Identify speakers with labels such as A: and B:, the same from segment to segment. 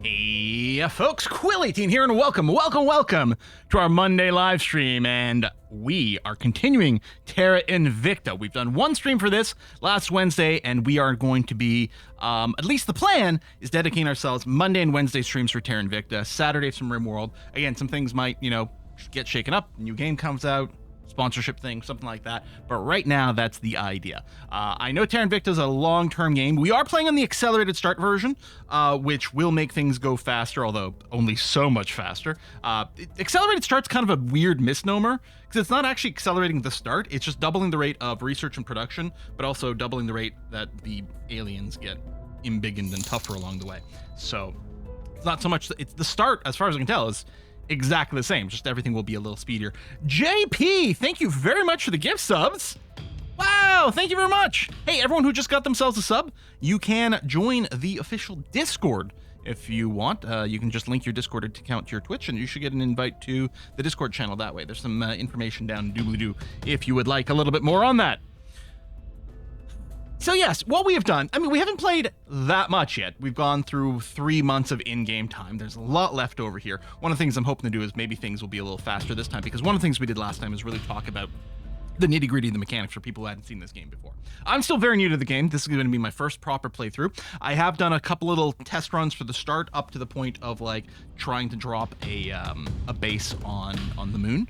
A: Hey folks, Quill18 here, and welcome to our Monday live stream, and we are continuing Terra Invicta. We've done one stream for this last Wednesday, and we are going to be, at least the plan, is dedicating ourselves Monday and Wednesday streams for Terra Invicta, Saturday some RimWorld. Again, some things might, get shaken up, new game comes out, sponsorship thing, something like that. But right now, that's the idea. I know Terra Invicta is a long-term game. We are playing on the accelerated start version, which will make things go faster, although only so much faster. Accelerated start's kind of a weird misnomer, because it's not actually accelerating the start. It's just doubling the rate of research and production, but also doubling the rate that the aliens get embiggened and tougher along the way. So it's not so much, it's the start, as far as I can tell, is exactly the same, just everything will be a little speedier. JP, thank you very much for the gift subs. Wow, thank you very much. Hey, everyone who just got themselves a sub, you can join the official Discord if you want. You can just link your Discord account to your Twitch, and you should get an invite to the Discord channel that way. There's some information down doobly-doo if you would like a little bit more on that. So yes, what we have done, we haven't played that much yet. We've gone through 3 months of in-game time. There's a lot left over here. One of the things I'm hoping to do is maybe things will be a little faster this time, because one of the things we did last time is really talk about the nitty-gritty of the mechanics for people who hadn't seen this game before. I'm still very new to the game. This is going to be my first proper playthrough. I have done a couple little test runs for the start, up to the point of like trying to drop a base on the moon.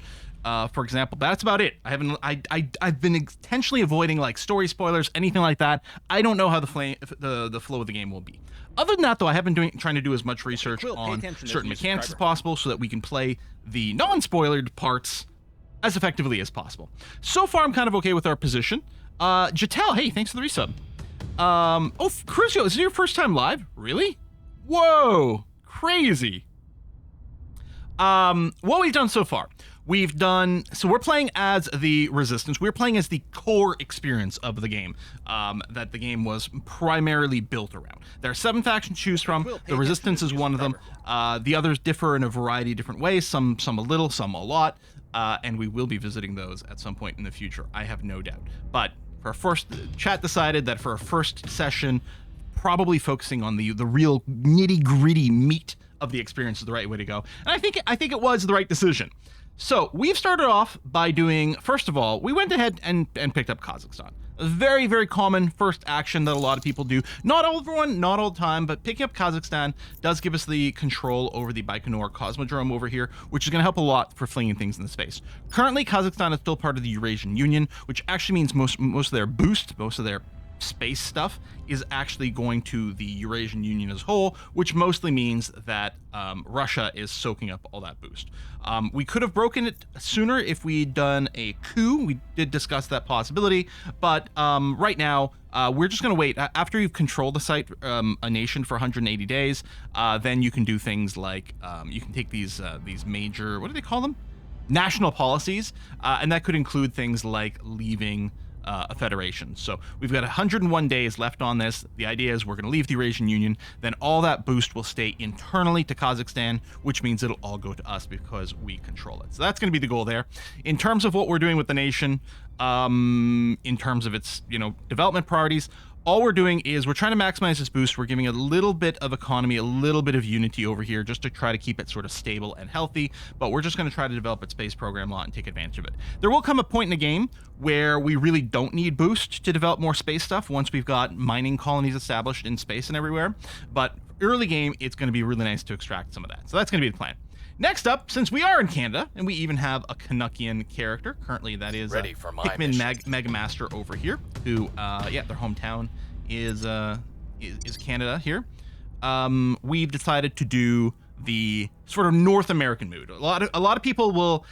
A: For example, that's about it. I've been intentionally avoiding like story spoilers, anything like that. I don't know how the flow of the game will be. Other than that, though, I have been trying to do as much research on certain mechanics as possible, so that we can play the non-spoilered parts as effectively as possible. So far, I'm kind of okay with our position. Jatel, hey, thanks for the resub. Crucio, is it your first time live? Really? Whoa, crazy. What we've done so far. So we're playing as the Resistance. We're playing as the core experience of the game, that the game was primarily built around. There are 7 factions to choose from. The Resistance is one of them. The others differ in a variety of different ways, some a little, some a lot, and we will be visiting those at some point in the future, I have no doubt. But for our first, chat decided that for our first session, probably focusing on the real nitty-gritty meat of the experience is the right way to go. And I think it was the right decision. So we've started off by doing, first of all, we went ahead and picked up Kazakhstan. A very, very common first action that a lot of people do. Not everyone, not all the time, but picking up Kazakhstan does give us the control over the Baikonur Cosmodrome over here, which is going to help a lot for flinging things into space. Currently, Kazakhstan is still part of the Eurasian Union, which actually means most of their boost, most of their space stuff is actually going to the Eurasian Union as a whole, which mostly means that Russia is soaking up all that boost. We could have broken it sooner if we'd done a coup. We did discuss that possibility, but right now we're just going to wait. After you've controlled the site, a nation for 180 days, then you can do things like you can take these major, what do they call them? National policies, and that could include things like leaving a federation. So we've got 101 days left on this. The idea is we're going to leave the Eurasian Union, then all that boost will stay internally to Kazakhstan, which means it'll all go to us because we control it. So that's going to be the goal there. In terms of what we're doing with the nation, in terms of its development priorities, all we're doing is we're trying to maximize this boost. We're giving a little bit of economy, a little bit of unity over here, just to try to keep it sort of stable and healthy, but we're just going to try to develop its space program a lot and take advantage of it. There will come a point in the game where we really don't need boost to develop more space stuff once we've got mining colonies established in space and everywhere, but early game, it's going to be really nice to extract some of that. So that's going to be the plan. Next up, since we are in Canada, and we even have a Canuckian character, currently that is Pikmin Mega Master over here, who, their hometown is Canada here. We've decided to do the sort of North American mood. A lot of people will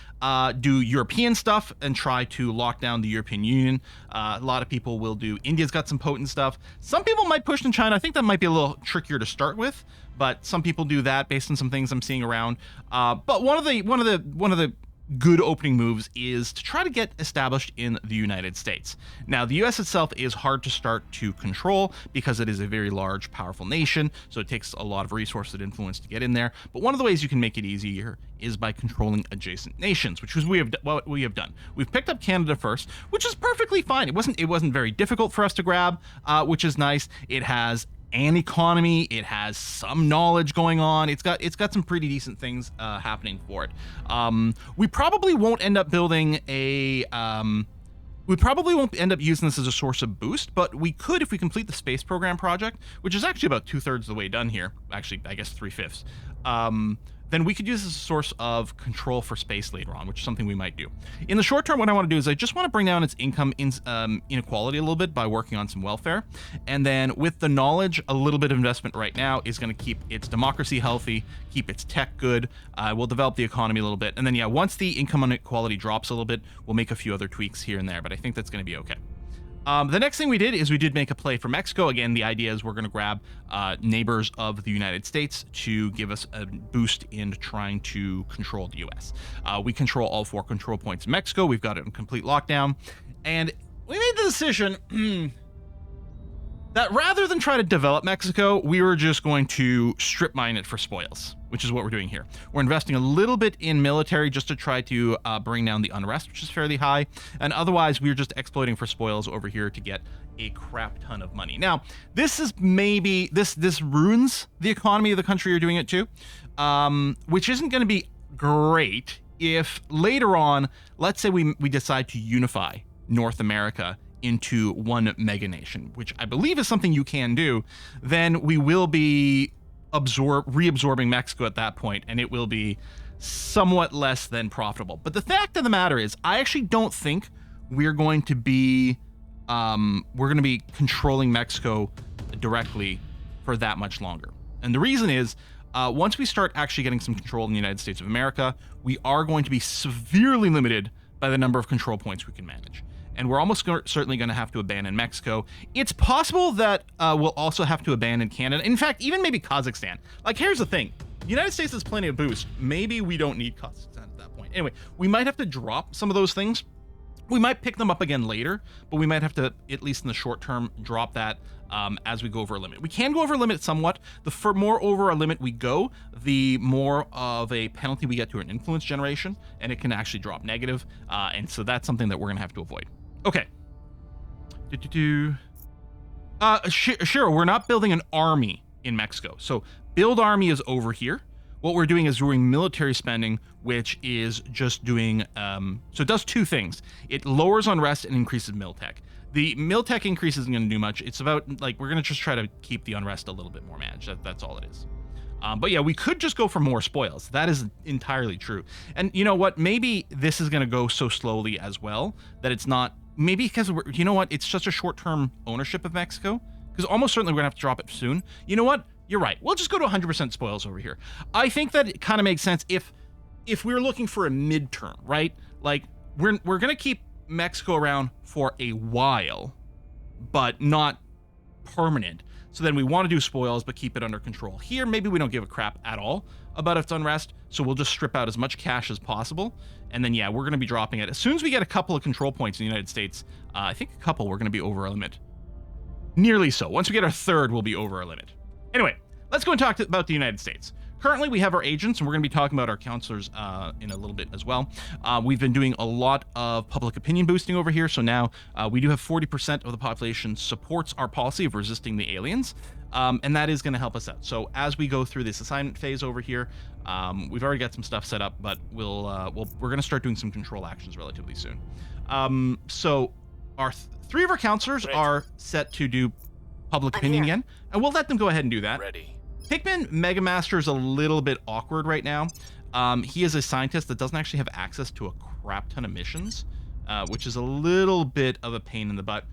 A: do European stuff and try to lock down the European Union. A lot of people will do, India's got some potent stuff. Some people might push in China. I think that might be a little trickier to start with, but some people do that based on some things I'm seeing around. But one of the good opening moves is to try to get established in the United States. Now, the US itself is hard to start to control because it is a very large, powerful nation, so it takes a lot of resources and influence to get in there. But one of the ways you can make it easier is by controlling adjacent nations, which is what we have done. We've picked up Canada first, which is perfectly fine. It wasn't very difficult for us to grab, which is nice. It has an economy. It has some knowledge going on. It's got some pretty decent things happening for it. We probably won't end up building a we probably won't end up using this as a source of boost, but we could if we complete the space program project, which is actually about 2/3 of the way done here. Actually, I guess 3/5. Then we could use this as a source of control for space later on, which is something we might do. In the short term, what I want to do is I just want to bring down its income inequality a little bit by working on some welfare. And then with the knowledge, a little bit of investment right now is going to keep its democracy healthy, keep its tech good. We'll develop the economy a little bit. And then, yeah, once the income inequality drops a little bit, we'll make a few other tweaks here and there, but I think that's going to be okay. The next thing we did is we did make a play for Mexico. Again, the idea is we're going to grab neighbors of the United States to give us a boost in trying to control the U.S. We control all 4 control points in Mexico. We've got it in complete lockdown. And we made the decision that rather than try to develop Mexico, we were just going to strip mine it for spoils, which is what we're doing here. We're investing a little bit in military just to try to bring down the unrest, which is fairly high. And otherwise, we're just exploiting for spoils over here to get a crap ton of money. Now, this is maybe, this ruins the economy of the country you're doing it to, which isn't going to be great if later on, let's say we decide to unify North America into one mega nation, which I believe is something you can do. Then we will be reabsorbing Mexico at that point, and it will be somewhat less than profitable. But the fact of the matter is, I actually don't think we're going to be controlling Mexico directly for that much longer. And the reason is, once we start actually getting some control in the United States of America, we are going to be severely limited by the number of control points we can manage. And we're almost certainly going to have to abandon Mexico. It's possible that we'll also have to abandon Canada. In fact, even maybe Kazakhstan. Like, here's the thing. The United States has plenty of boost. Maybe we don't need Kazakhstan at that point. Anyway, we might have to drop some of those things. We might pick them up again later, but we might have to, at least in the short term, drop that as we go over a limit. We can go over a limit somewhat. The more over a limit we go, the more of a penalty we get to an influence generation, and it can actually drop negative. And so that's something that we're going to have to avoid. Okay. Sure, we're not building an army in Mexico. So build army is over here. What we're doing is we're doing military spending, which is just doing, so it does 2 things. It lowers unrest and increases miltech. The miltech increase isn't going to do much. It's about, like, we're going to just try to keep the unrest a little bit more managed. That's all it is. But yeah, we could just go for more spoils. That is entirely true. And you know what? Maybe this is going to go so slowly as well that it's not, maybe because you know what? It's just a short-term ownership of Mexico, because almost certainly we're going to have to drop it soon. You know what? You're right. We'll just go to 100% spoils over here. I think that it kind of makes sense if we were looking for a midterm, right? Like, we're going to keep Mexico around for a while, but not permanent. So then we want to do spoils, but keep it under control. Here, maybe we don't give a crap at all about its unrest, so we'll just strip out as much cash as possible. And then, yeah, we're going to be dropping it. As soon as we get a couple of control points in the United States, I think a couple, we're going to be over our limit. Nearly so. Once we get our third, we'll be over our limit. Anyway, let's go and talk about the United States. Currently, we have our agents, and we're going to be talking about our counselors in a little bit as well. We've been doing a lot of public opinion boosting over here, so now we do have 40% of the population supports our policy of resisting the aliens, and that is going to help us out. So as we go through this assignment phase over here, we've already got some stuff set up, but we're going to start doing some control actions relatively soon. So our 3 of our counselors are set to do public opinion again, and we'll let them go ahead and do that.
B: Ready.
A: Pikmin Mega Master is a little bit awkward right now. He is a scientist that doesn't actually have access to a crap ton of missions, which is a little bit of a pain in the butt.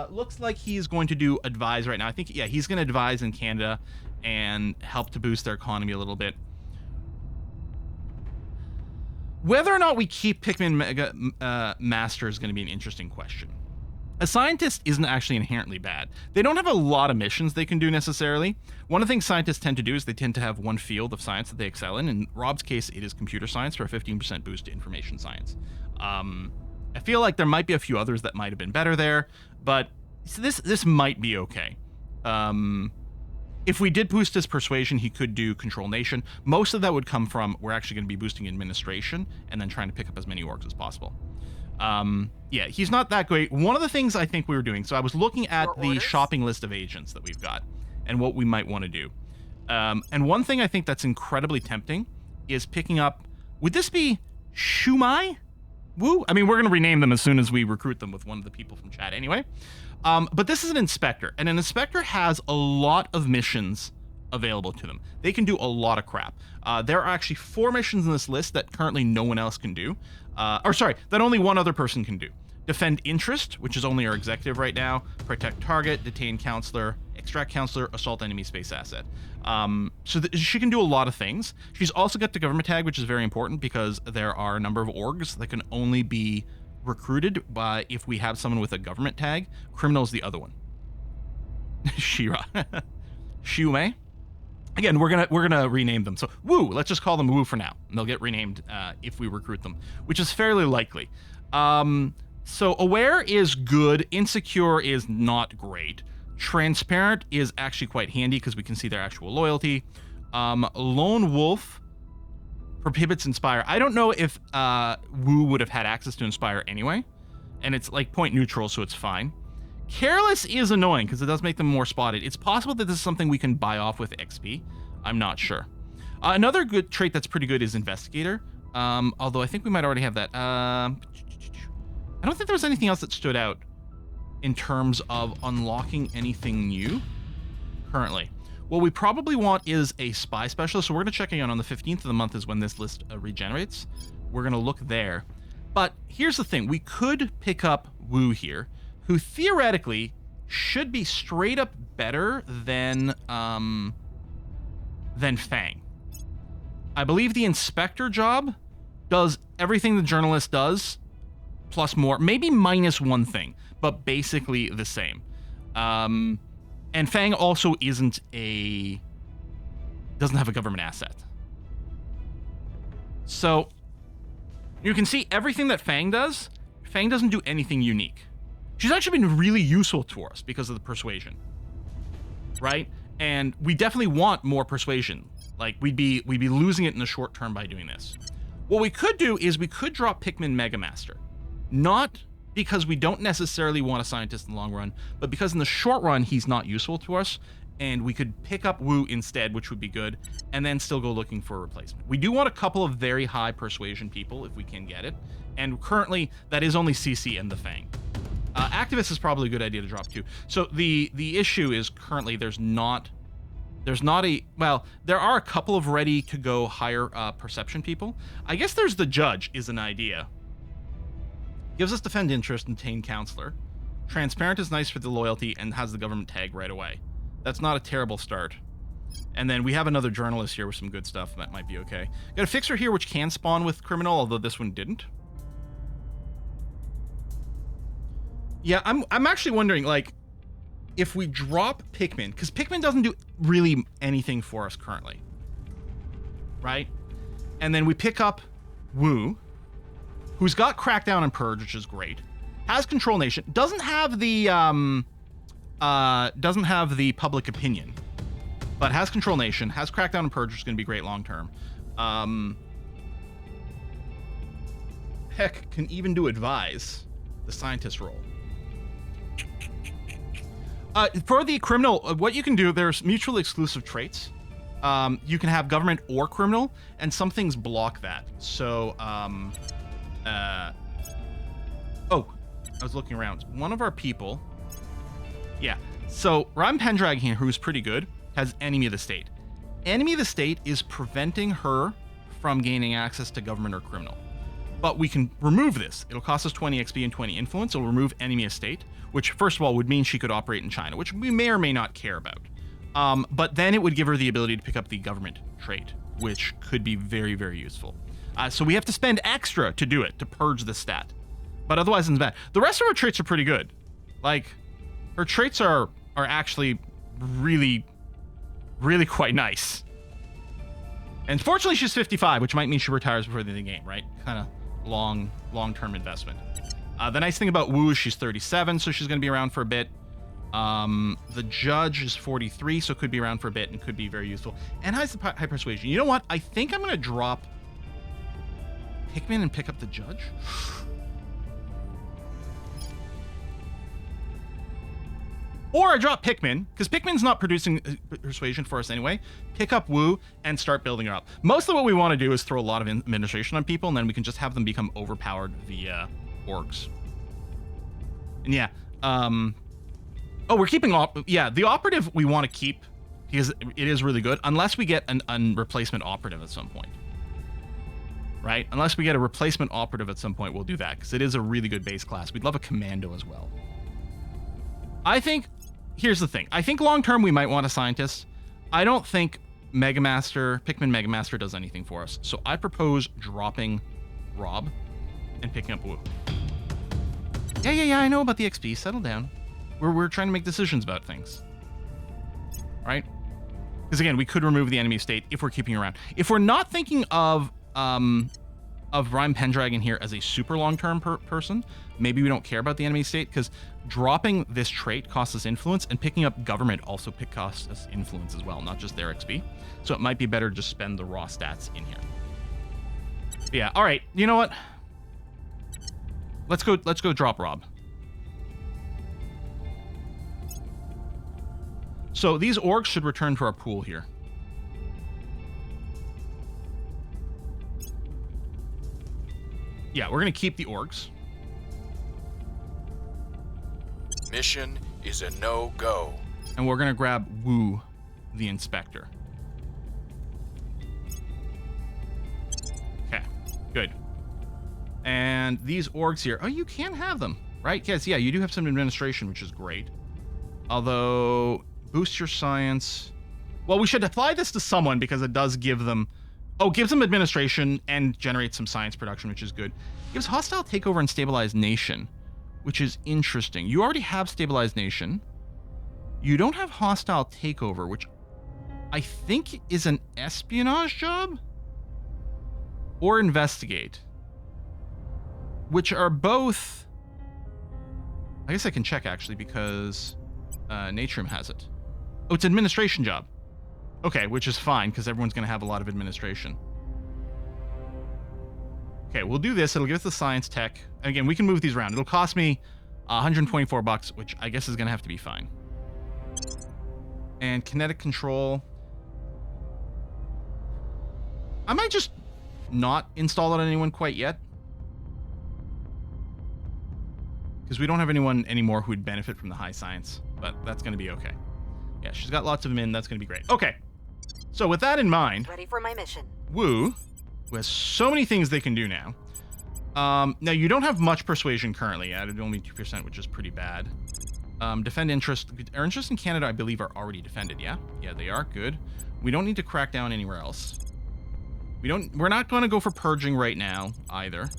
A: Looks like he's going to do advise right now. I think, yeah, he's going to advise in Canada and help to boost their economy a little bit. Whether or not we keep Pikmin Mega Master is going to be an interesting question. A scientist isn't actually inherently bad. They don't have a lot of missions they can do necessarily. One of the things scientists tend to do is they tend to have one field of science that they excel in. In Rob's case, it is computer science for a 15% boost to information science. I feel like there might be a few others that might have been better there, but this might be okay. If we did boost his persuasion, he could do control nation. Most of that would come from we're actually going to be boosting administration and then trying to pick up as many orgs as possible. Yeah, he's not that great. One of the things I think we were doing, so I was looking at the shopping list of agents that we've got, and what we might want to do. And one thing I think that's incredibly tempting is picking up, would this be Shumai? Woo? I mean, we're going to rename them as soon as we recruit them with one of the people from chat anyway. But this is an inspector, and an inspector has a lot of missions available to them. They can do a lot of crap. There are actually 4 missions in this list that currently no one else can do. That only one other person can do. Defend interest, which is only our executive right now. Protect target, detain counselor, extract counselor, assault enemy space asset. So she can do a lot of things. She's also got the government tag, which is very important because there are a number of orgs that can only be recruited by if we have someone with a government tag. Criminal is the other one. Shira. Shumei. Again, we're gonna rename them. So Woo, let's just call them Woo for now. And they'll get renamed if we recruit them, which is fairly likely. So aware is good, insecure is not great. Transparent is actually quite handy because we can see their actual loyalty. Lone Wolf prohibits Inspire. I don't know if Woo would have had access to Inspire anyway, and it's like point neutral, so it's fine. Careless is annoying because it does make them more spotted. It's possible that this is something we can buy off with XP. I'm not sure. Another good trait that's pretty good is Investigator, although I think we might already have that. I don't think there was anything else that stood out in terms of unlocking anything new currently. What we probably want is a spy specialist, so we're going to check in on the 15th of the month is when this list regenerates. We're going to look there. But here's the thing. We could pick up Woo here, who theoretically should be straight up better than Fang. I believe the inspector job does everything the journalist does, plus more, maybe minus one thing, but basically the same. And Fang also doesn't have a government asset. So you can see everything that Fang does, Fang doesn't do anything unique. She's actually been really useful to us because of the persuasion, right? And we definitely want more persuasion. Like we'd be losing it in the short term by doing this. What we could do is we could drop Pikmin Mega Master. Not because we don't necessarily want a scientist in the long run, but because in the short run, he's not useful to us, and we could pick up Woo instead, which would be good, and then still go looking for a replacement. We do want a couple of very high persuasion people, if we can get it, and currently, that is only CC and the Fang. Activist is probably a good idea to drop too. So the issue is currently there are a couple of ready-to-go higher perception people. I guess there's the Judge is an idea. Gives us defend interest and detain counselor. Transparent is nice for the loyalty and has the government tag right away. That's not a terrible start. And then we have another journalist here with some good stuff that might be okay. Got a fixer here which can spawn with criminal, although this one didn't. Yeah, I'm actually wondering, like, if we drop Pikmin, because Pikmin doesn't do really anything for us currently, right? And then we pick up Woo, who's got Crackdown and Purge, which is great. Has Control Nation, doesn't have the public opinion, but has Control Nation, has Crackdown and Purge, which is going to be great long term. Heck, can even do Advise, the scientist role. For the criminal, what you can do, there's mutually exclusive traits. You can have government or criminal, and some things block that. So, I was looking around. One of our people, yeah. So Ram Pendragon here, who's pretty good, has Enemy of the State. Enemy of the State is preventing her from gaining access to government or criminal. But we can remove this. It'll cost us 20 XP and 20 influence. It'll remove Enemy of State, which first of all would mean she could operate in China, which we may or may not care about. But then it would give her the ability to pick up the government trait, which could be very, very useful. So we have to spend extra to do it, to purge the stat. But otherwise, it's bad. The rest of her traits are pretty good. Like, her traits are actually really, really quite nice. And fortunately, she's 55, which might mean she retires before the end of the game, right? Kind of long-term investment. The nice thing about Woo is she's 37, so she's going to be around for a bit. The Judge is 43, so could be around for a bit and could be very useful. And has the high persuasion. You know what? I think I'm going to drop Pikmin and pick up the Judge. Or I drop Pikmin, because Pikmin's not producing persuasion for us anyway. Pick up Woo and start building her up. Mostly what we want to do is throw a lot of administration on people, and then we can just have them become overpowered via orgs. And yeah, oh, we're keeping the operative we want to keep because it is really good, unless we get an replacement operative at some point. Right? Unless we get a replacement operative at some point, we'll do that, because it is a really good base class. We'd love a commando as well. I think, here's the thing. I think long-term we might want a scientist. I don't think Pikmin Megamaster does anything for us. So I propose dropping Rob and picking up Woo. Yeah, I know about the XP. Settle down. We're trying to make decisions about things. Right? Because again, we could remove the enemy state if we're keeping around. If we're not thinking of Rhyme Pendragon here as a super long-term person, maybe we don't care about the enemy state, because dropping this trait costs us influence, and picking up government also costs us influence as well, not just their XP. So it might be better to just spend the raw stats in here. But yeah, all right. You know what? Let's go drop Rob. So these orgs should return to our pool here. Yeah, we're going to keep the orgs.
B: Mission is a no-go.
A: And we're going to grab Woo, the inspector. Okay, good. And these orgs here, oh, you can have them, right? Yes, yeah, you do have some administration, which is great. Although, boost your science. Well, we should apply this to someone because it does give them... Oh, gives them administration and generates some science production, which is good. Gives hostile takeover and stabilized nation, which is interesting. You already have stabilized nation. You don't have hostile takeover, which I think is an espionage job? Or investigate. Which are both... I guess I can check, actually, because Natrum has it. Oh, it's an administration job. Okay, which is fine, because everyone's going to have a lot of administration. Okay, we'll do this. It'll give us the science tech. And again, we can move these around. It'll cost me 124 bucks, which I guess is going to have to be fine. And kinetic control. I might just not install it on anyone quite yet. Because we don't have anyone anymore who would benefit from the high science. But that's going to be okay. Yeah, she's got lots of them in. That's going to be great. Okay. So with that in mind...
C: Ready for my mission.
A: Woo, who has so many things they can do now. Now, you don't have much persuasion currently. Added only 2%, which is pretty bad. Defend interest. Our interests in Canada, I believe, are already defended, yeah? Yeah, they are. Good. We don't need to crack down anywhere else. We're not going to go for purging right now, either.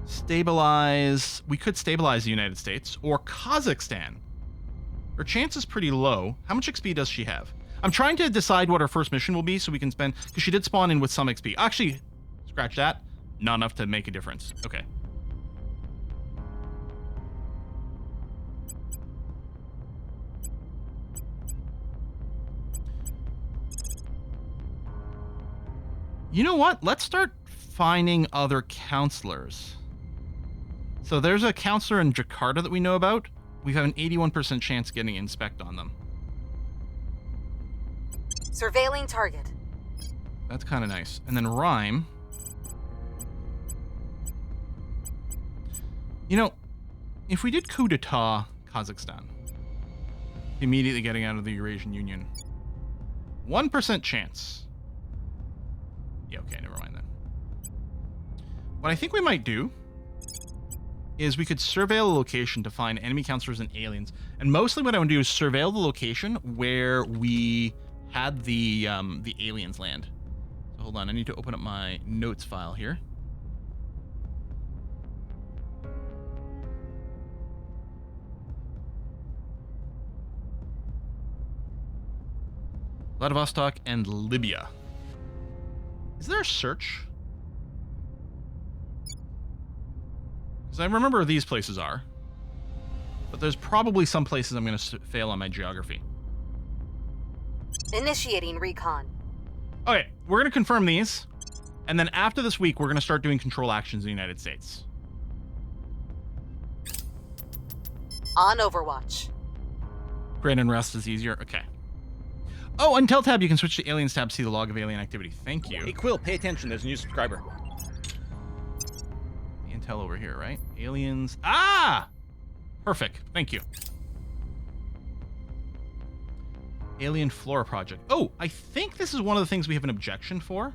A: Stabilize. We could stabilize the United States or Kazakhstan. Her chance is pretty low. How much XP does she have? I'm trying to decide what our first mission will be so we can spend... Because she did spawn in with some XP. Actually, scratch that. Not enough to make a difference. Okay. You know what? Let's start finding other counselors. So there's a counselor in Jakarta that we know about. We have an 81% chance of getting inspect on them.
C: Surveilling target.
A: That's kind of nice. And then Rhyme. You know, if we did coup d'etat Kazakhstan, immediately getting out of the Eurasian Union, 1% chance. Yeah, okay, never mind then. What I think we might do is we could surveil the location to find enemy counselors and aliens. And mostly what I want to do is surveil the location where we had the aliens land. So hold on, I need to open up my notes file here. Vladivostok and Libya. Is there a search? Because I remember where these places are. But there's probably some places I'm going to fail on my geography.
C: Initiating recon.
A: Okay, we're going to confirm these. And then after this week, we're going to start doing control actions in the United States.
C: On Overwatch.
A: Grid and rest is easier. Okay. Oh, until tab, you can switch to aliens tab to see the log of alien activity. Thank you.
D: Hey, Quill, pay attention. There's a new subscriber.
A: The intel over here, right? Aliens. Ah! Perfect. Thank you. Alien Flora Project. Oh, I think this is one of the things we have an objection for.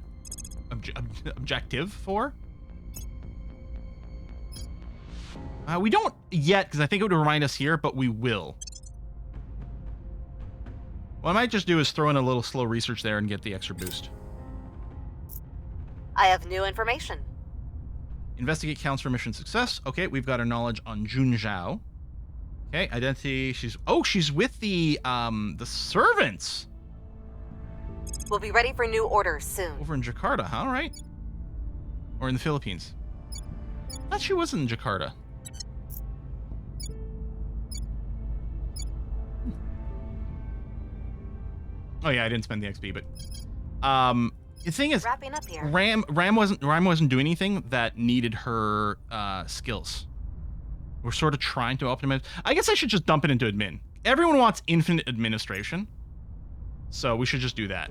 A: Objective for. We don't yet, because I think it would remind us here, but we will. What I might just do is throw in a little slow research there and get the extra boost.
C: I have new information.
A: Investigate counts for mission success. Okay, we've got our knowledge on Jun Zhao. Okay, identity. She's with the servants.
C: We'll be ready for new orders soon.
A: Over in Jakarta, huh? All right. Or in the Philippines. I thought she was in Jakarta. Oh yeah, I didn't spend the XP, but the thing is,
C: Wrapping up here.
A: Ram wasn't doing anything that needed her skills. We're sort of trying to optimize. I guess I should just dump it into admin. Everyone wants infinite administration, so we should just do that.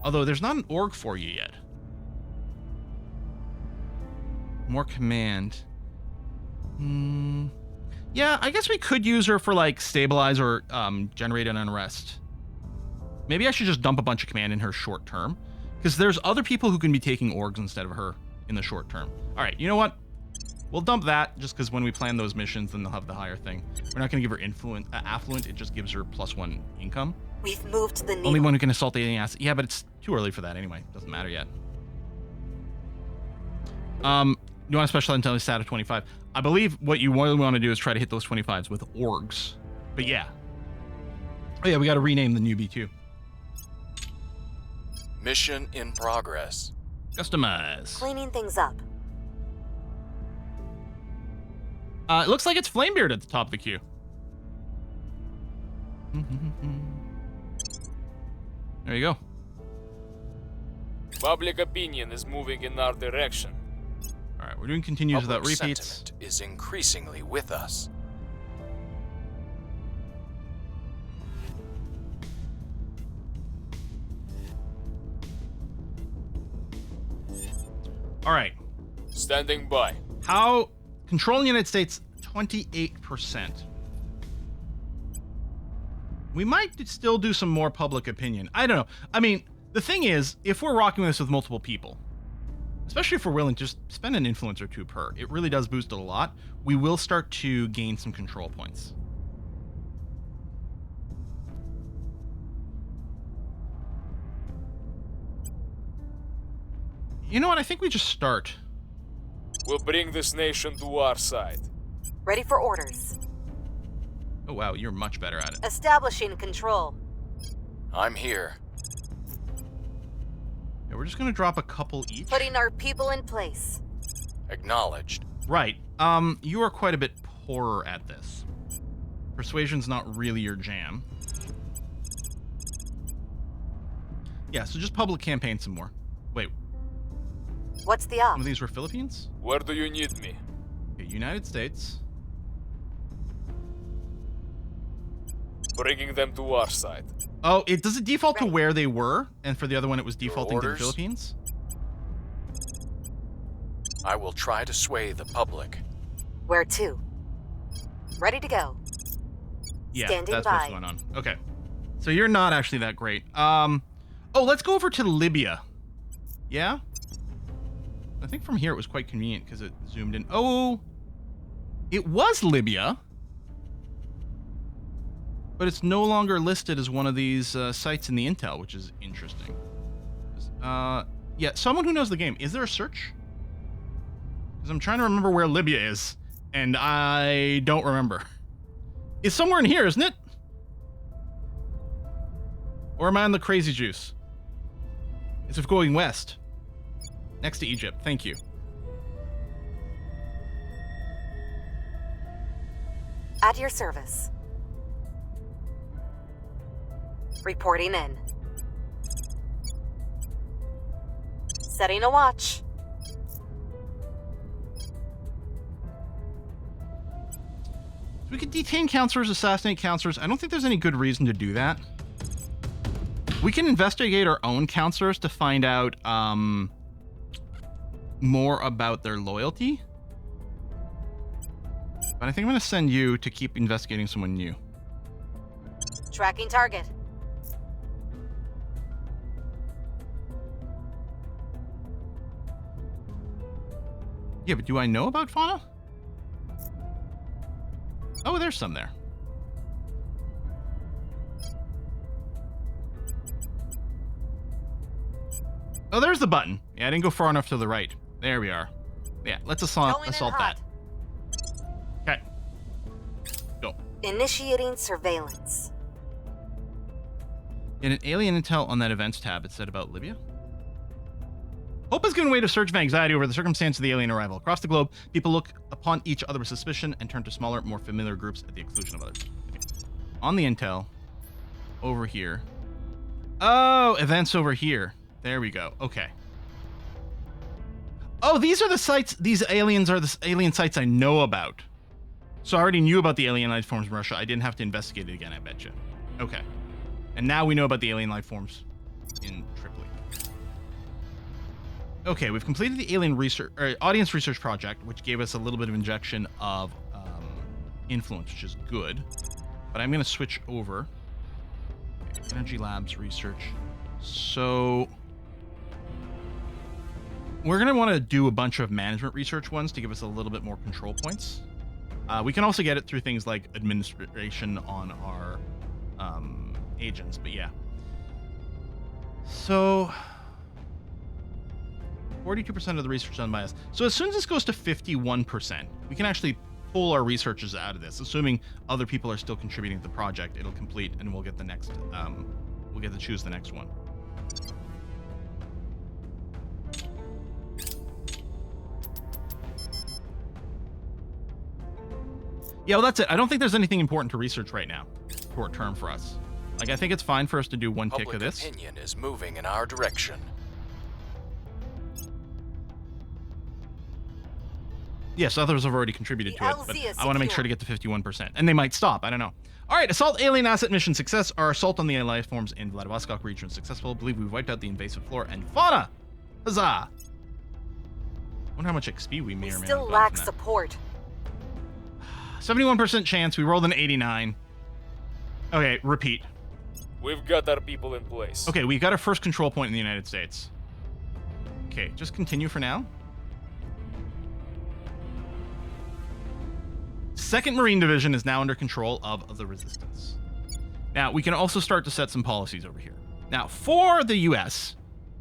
A: Although there's not an org for you yet. More command. Yeah, I guess we could use her for, like, stabilize or generate an unrest. Maybe I should just dump a bunch of command in her short term. Because there's other people who can be taking orgs instead of her in the short term. Alright, you know what? We'll dump that, just because when we plan those missions, then they'll have the higher thing. We're not going to give her affluent, it just gives her +1 income.
C: We've moved the needle.
A: Only one who can assault the alien asset. Yeah, but it's too early for that anyway. Doesn't matter yet. You want a special intelligence stat of 25. I believe what you really want to do is try to hit those 25s with orgs. But yeah. Oh yeah, we got to rename the newbie too.
B: Mission in progress.
A: Customize.
C: Cleaning things up.
A: It looks like it's Flamebeard at the top of the queue. There you go.
E: Public opinion is moving in our direction.
A: All right, we're doing continues without
B: Public
A: repeats.
B: sentiment is increasingly with us.
A: All right.
E: Standing by.
A: How controlling the United States 28%. We might still do some more public opinion. I don't know. I mean, the thing is, if we're rocking this with multiple people, especially if we're willing to just spend an influence or two per, it really does boost it a lot. We will start to gain some control points. You know what? I think we just start.
E: We'll bring this nation to our side.
C: Ready for orders.
A: Oh wow, you're much better at it.
C: Establishing control.
B: I'm here.
A: Yeah, we're just gonna drop a couple each.
C: Putting our people in place.
B: Acknowledged.
A: Right. You are quite a bit poorer at this. Persuasion's not really your jam. Yeah, so just public campaign some more. Wait,
C: What's the
A: some
C: op?
A: of these were Philippines?
E: Where do you need me?
A: Okay, United States.
E: Bringing them to our side.
A: Oh, does it default to
C: Right.
A: where they were? And for the other one, it was defaulting to the
B: orders?
A: Philippines?
B: I will try to sway the public.
C: Where to? Ready to go.
A: Yeah,
C: Standing
A: that's
C: by.
A: what's going on. Okay. So you're not actually that great. Oh, let's go over to Libya. Yeah? I think from here it was quite convenient because it zoomed in. Oh, it was Libya. But it's no longer listed as one of these sites in the intel, which is interesting. Yeah, someone who knows the game. Is there a search? Because I'm trying to remember where Libya is, and I don't remember. It's somewhere in here, isn't it? Or am I on the crazy juice? It's going west. Next to Egypt. Thank you.
C: At your service. Reporting in. Setting a watch.
A: We could detain counselors, assassinate counselors. I don't think there's any good reason to do that. We can investigate our own counselors to find out more about their loyalty. But I think I'm going to send you to keep investigating someone new.
C: Tracking target.
A: Yeah, but do I know about fauna? Oh, there's some there. Oh, there's the button. Yeah, I didn't go far enough to the right. There we are. Yeah, let's assault
C: Going in
A: that.
C: hot.
A: Okay. Go.
C: Initiating surveillance.
A: In an alien intel on that events tab, it said about Libya. Hope has given way to a surge of anxiety over the circumstance of the alien arrival. Across the globe, people look upon each other with suspicion and turn to smaller, more familiar groups at the exclusion of others. Okay. On the intel, over here. Oh, events over here. There we go. Okay. Oh, these are the sites. These aliens are the alien sites I know about. So I already knew about the alien life forms in Russia. I didn't have to investigate it again, I bet you. Okay. And now we know about the alien life forms in Tripoli. Okay, we've completed the alien research, audience research project, which gave us a little bit of injection of influence, which is good. But I'm going to switch over. Okay, Energy Labs research. So we're going to want to do a bunch of management research ones to give us a little bit more control points. We can also get it through things like administration on our agents, but yeah. So 42% of the research done by us. So as soon as this goes to 51%, we can actually pull our researchers out of this. Assuming other people are still contributing to the project, it'll complete and we'll get the next, we'll get to choose the next one. Yeah, well, that's it. I don't think there's anything important to research right now, short term for us. Like, I think it's fine for us to do one tick of this.
B: Public opinion is moving in our direction.
A: Yes, others have already contributed to it, but
C: LZ is
A: I want to make sure
C: secure.
A: to get to 51%. And they might stop, I don't know. All right, assault alien asset mission success. Our assault on the alien life forms in Vladivostok region is successful. I believe we've wiped out the invasive flora and fauna. Huzzah! Wonder how much XP we may
C: We
A: or may
C: still
A: not
C: lack
A: have gotten
C: support.
A: 71% chance. We rolled an 89. Okay, repeat.
E: We've got our people in place.
A: Okay, we got our first control point in the United States. Okay, just continue for now. 2nd Marine Division is now under control of the Resistance. Now, we can also start to set some policies over here. Now, for the U.S.,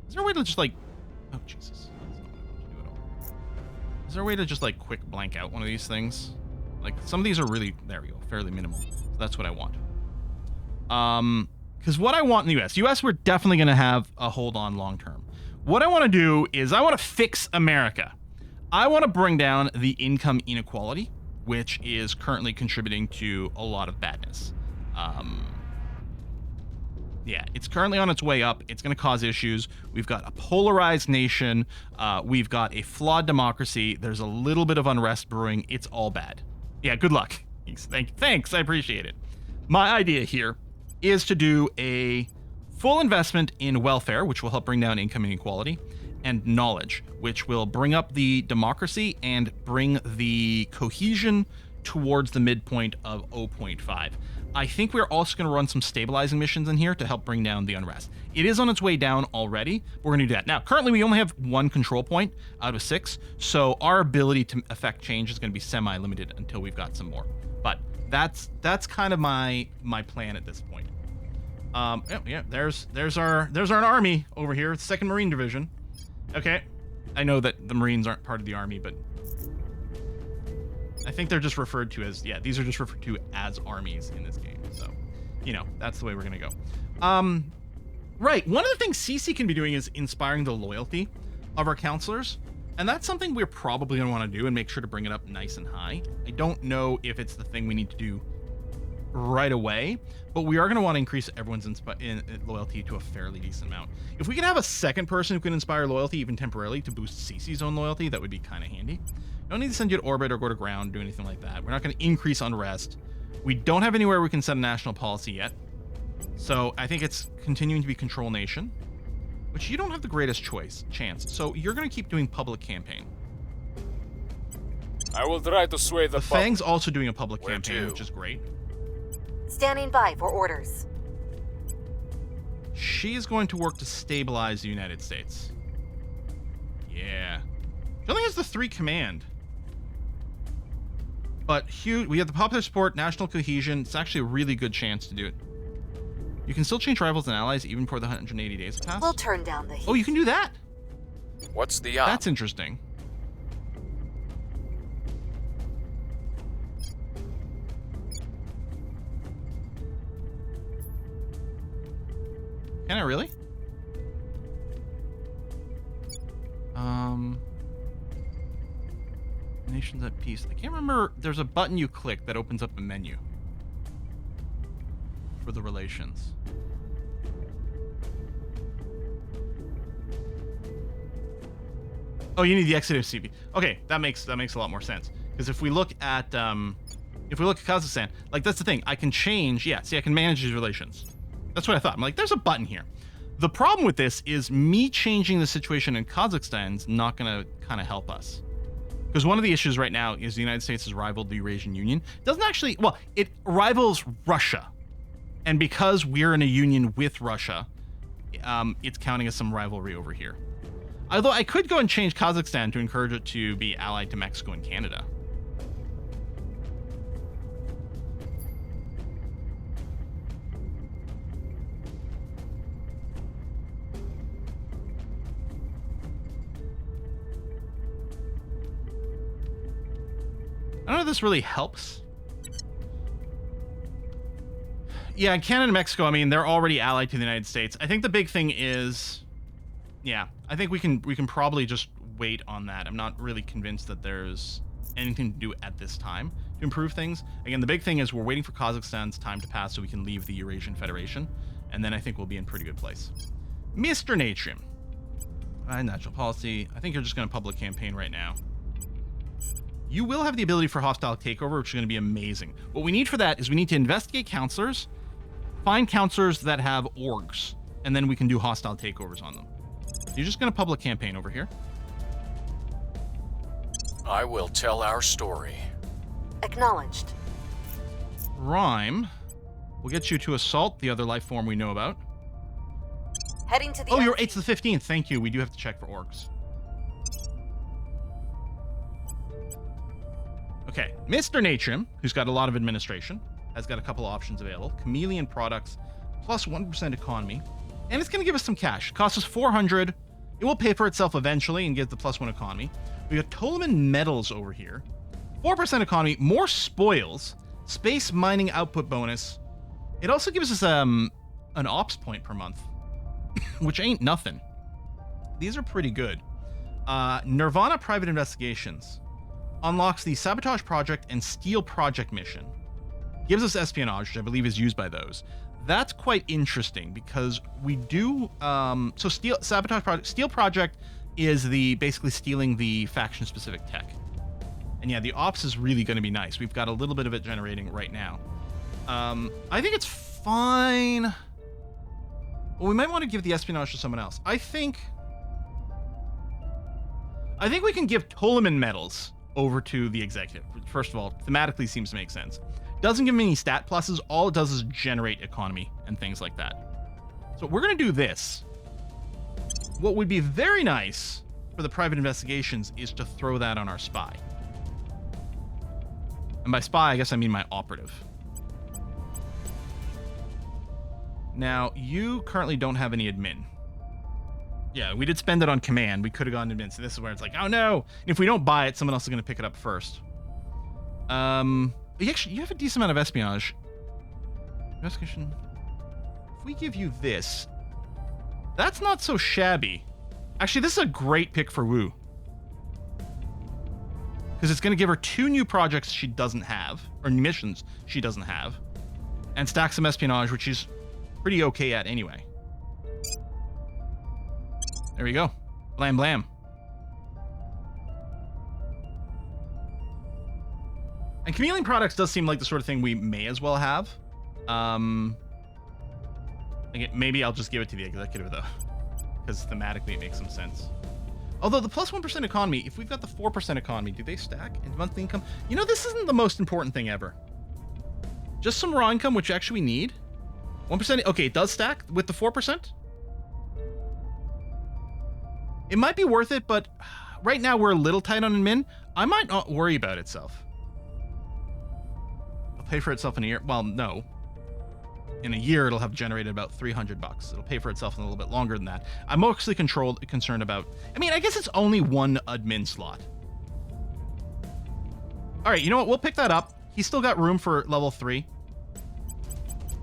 A: is there a way to just like... Oh, Jesus. That's not what I want to do at all. Is there a way to just like quick blank out one of these things? Like, some of these are really... There we go. Fairly minimal. So that's what I want. Because what I want in the U.S., we're definitely going to have a hold on long term. What I want to do is I want to fix America. I want to bring down the income inequality, which is currently contributing to a lot of badness. Yeah, it's currently on its way up. It's going to cause issues. We've got a polarized nation. We've got a flawed democracy. There's a little bit of unrest brewing. It's all bad. Yeah, good luck. Thanks, I appreciate it. My idea here is to do a full investment in welfare, which will help bring down income inequality, and knowledge, which will bring up the democracy and bring the cohesion towards the midpoint of 0.5. I think we're also going to run some stabilizing missions in here to help bring down the unrest. It is on its way down already. We're going to do that. Now, currently we only have 1 control point out of 6, so our ability to affect change is going to be semi-limited until we've got some more. But that's kind of my plan at this point. Yeah, there's our army over here. It's 2nd Marine Division. Okay, I know that the Marines aren't part of the army, but I think they're just referred to as, yeah, these are just referred to as armies in this game. So, you know, that's the way we're going to go. Right, one of the things CC can be doing is inspiring the loyalty of our counselors. And that's something we're probably going to want to do and make sure to bring it up nice and high. I don't know if it's the thing we need to do right away, but we are going to want to increase everyone's loyalty to a fairly decent amount. If we could have a second person who can inspire loyalty, even temporarily, to boost CC's own loyalty, that would be kind of handy. Don't need to send you to orbit or go to ground, do anything like that. We're not going to increase unrest. We don't have anywhere we can set a national policy yet. So I think it's continuing to be control nation, which you don't have the greatest chance. So you're going to keep doing public campaign.
E: I will try to sway the
A: The Fang's also doing a public
B: Where
A: campaign,
B: to?
A: which is great.
C: Standing by for orders.
A: She is going to work to stabilize the United States. Yeah. She only has the 3 command. But huge, we have the popular support, national cohesion. It's actually a really good chance to do it. You can still change rivals and allies even before the 180 days pass.
C: We'll turn down the heat.
A: Oh, you can do that?
B: What's the op?
A: That's interesting. Can I really? Nations at peace. I can't remember. There's a button you click that opens up a menu for the relations. Oh, you need the exit of CP. Okay, that makes a lot more sense. Because if we look at Kazakhstan, like that's the thing. I can change. Yeah, see, I can manage these relations. That's what I thought. I'm like, there's a button here. The problem with this is me changing the situation in Kazakhstan's not going to kind of help us. Because one of the issues right now is the United States has rivaled the Eurasian Union. Doesn't actually, well, it rivals Russia. And because we're in a union with Russia, it's counting as some rivalry over here. Although I could go and change Kazakhstan to encourage it to be allied to Mexico and Canada. I don't know if this really helps. Yeah, Canada and Mexico, I mean, they're already allied to the United States. I think the big thing is, yeah, I think we can probably just wait on that. I'm not really convinced that there's anything to do at this time to improve things. Again, the big thing is we're waiting for Kazakhstan's time to pass so we can leave the Eurasian Federation, and then I think we'll be in pretty good place. Mr. Natrium. National policy. I think you're just going to public campaign right now. You will have the ability for hostile takeover, which is going to be amazing. What we need for that is we need to investigate counselors, find counselors that have orgs, and then we can do hostile takeovers on them. You're just going to public campaign over here.
B: I will tell our story.
C: Acknowledged.
A: Rhyme. We'll get you to assault the other life form we know about.
C: Heading to the
A: Oh,
C: enemy.
A: it's the 15th. Thank you. We do have to check for orgs. Okay, Mr. Natrium, who's got a lot of administration, has got a couple of options available. Chameleon products, plus 1% economy. And it's going to give us some cash. It costs us 400. It will pay for itself eventually and give the plus 1 economy. We got Ptolemy metals over here. 4% economy, more spoils, space mining output bonus. It also gives us an ops point per month, which ain't nothing. These are pretty good. Nirvana Private Investigations unlocks the Sabotage Project and Steal Project mission. Gives us espionage, which I believe is used by those. That's quite interesting because we do so Sabotage Project, Steal Project is basically stealing the faction specific tech. And yeah, the ops is really going to be nice. We've got a little bit of it generating right now. I think it's fine. Well, we might want to give the espionage to someone else. I think we can give Ptolemy medals over to the executive. First of all, thematically seems to make sense. Doesn't give me any stat pluses. All it does is generate economy and things like that. So we're going to do this. What would be very nice for the private investigations is to throw that on our spy. And by spy, I guess I mean my operative. Now, you currently don't have any admin. Yeah, we did spend it on command. We could have gone to admin. So this is where it's like, oh no. And if we don't buy it, someone else is going to pick it up first. You have a decent amount of espionage. Investigation. If we give you this, that's not so shabby. Actually, this is a great pick for Wu. Because it's going to give her 2 new projects she doesn't have, or missions she doesn't have. and stack some espionage, which he's pretty okay at anyway. There we go. Blam blam. And chameleon products does seem like the sort of thing we may as well have. Again, maybe I'll just give it to the executive though, because thematically it makes some sense. Although the plus 1% economy, if we've got the 4% economy, do they stack into monthly income? You know, this isn't the most important thing ever. Just some raw income, which actually we need. 1%, okay, it does stack with the 4%. It might be worth it, but right now we're a little tight on admin. I might not worry about itself. It'll pay for itself in a year. Well, no. In a year, it'll have generated about $300. It'll pay for itself in a little bit longer than that. I'm mostly concerned about... I mean, I guess it's only one admin slot. All right, you know what? We'll pick that up. He's still got room for level 3.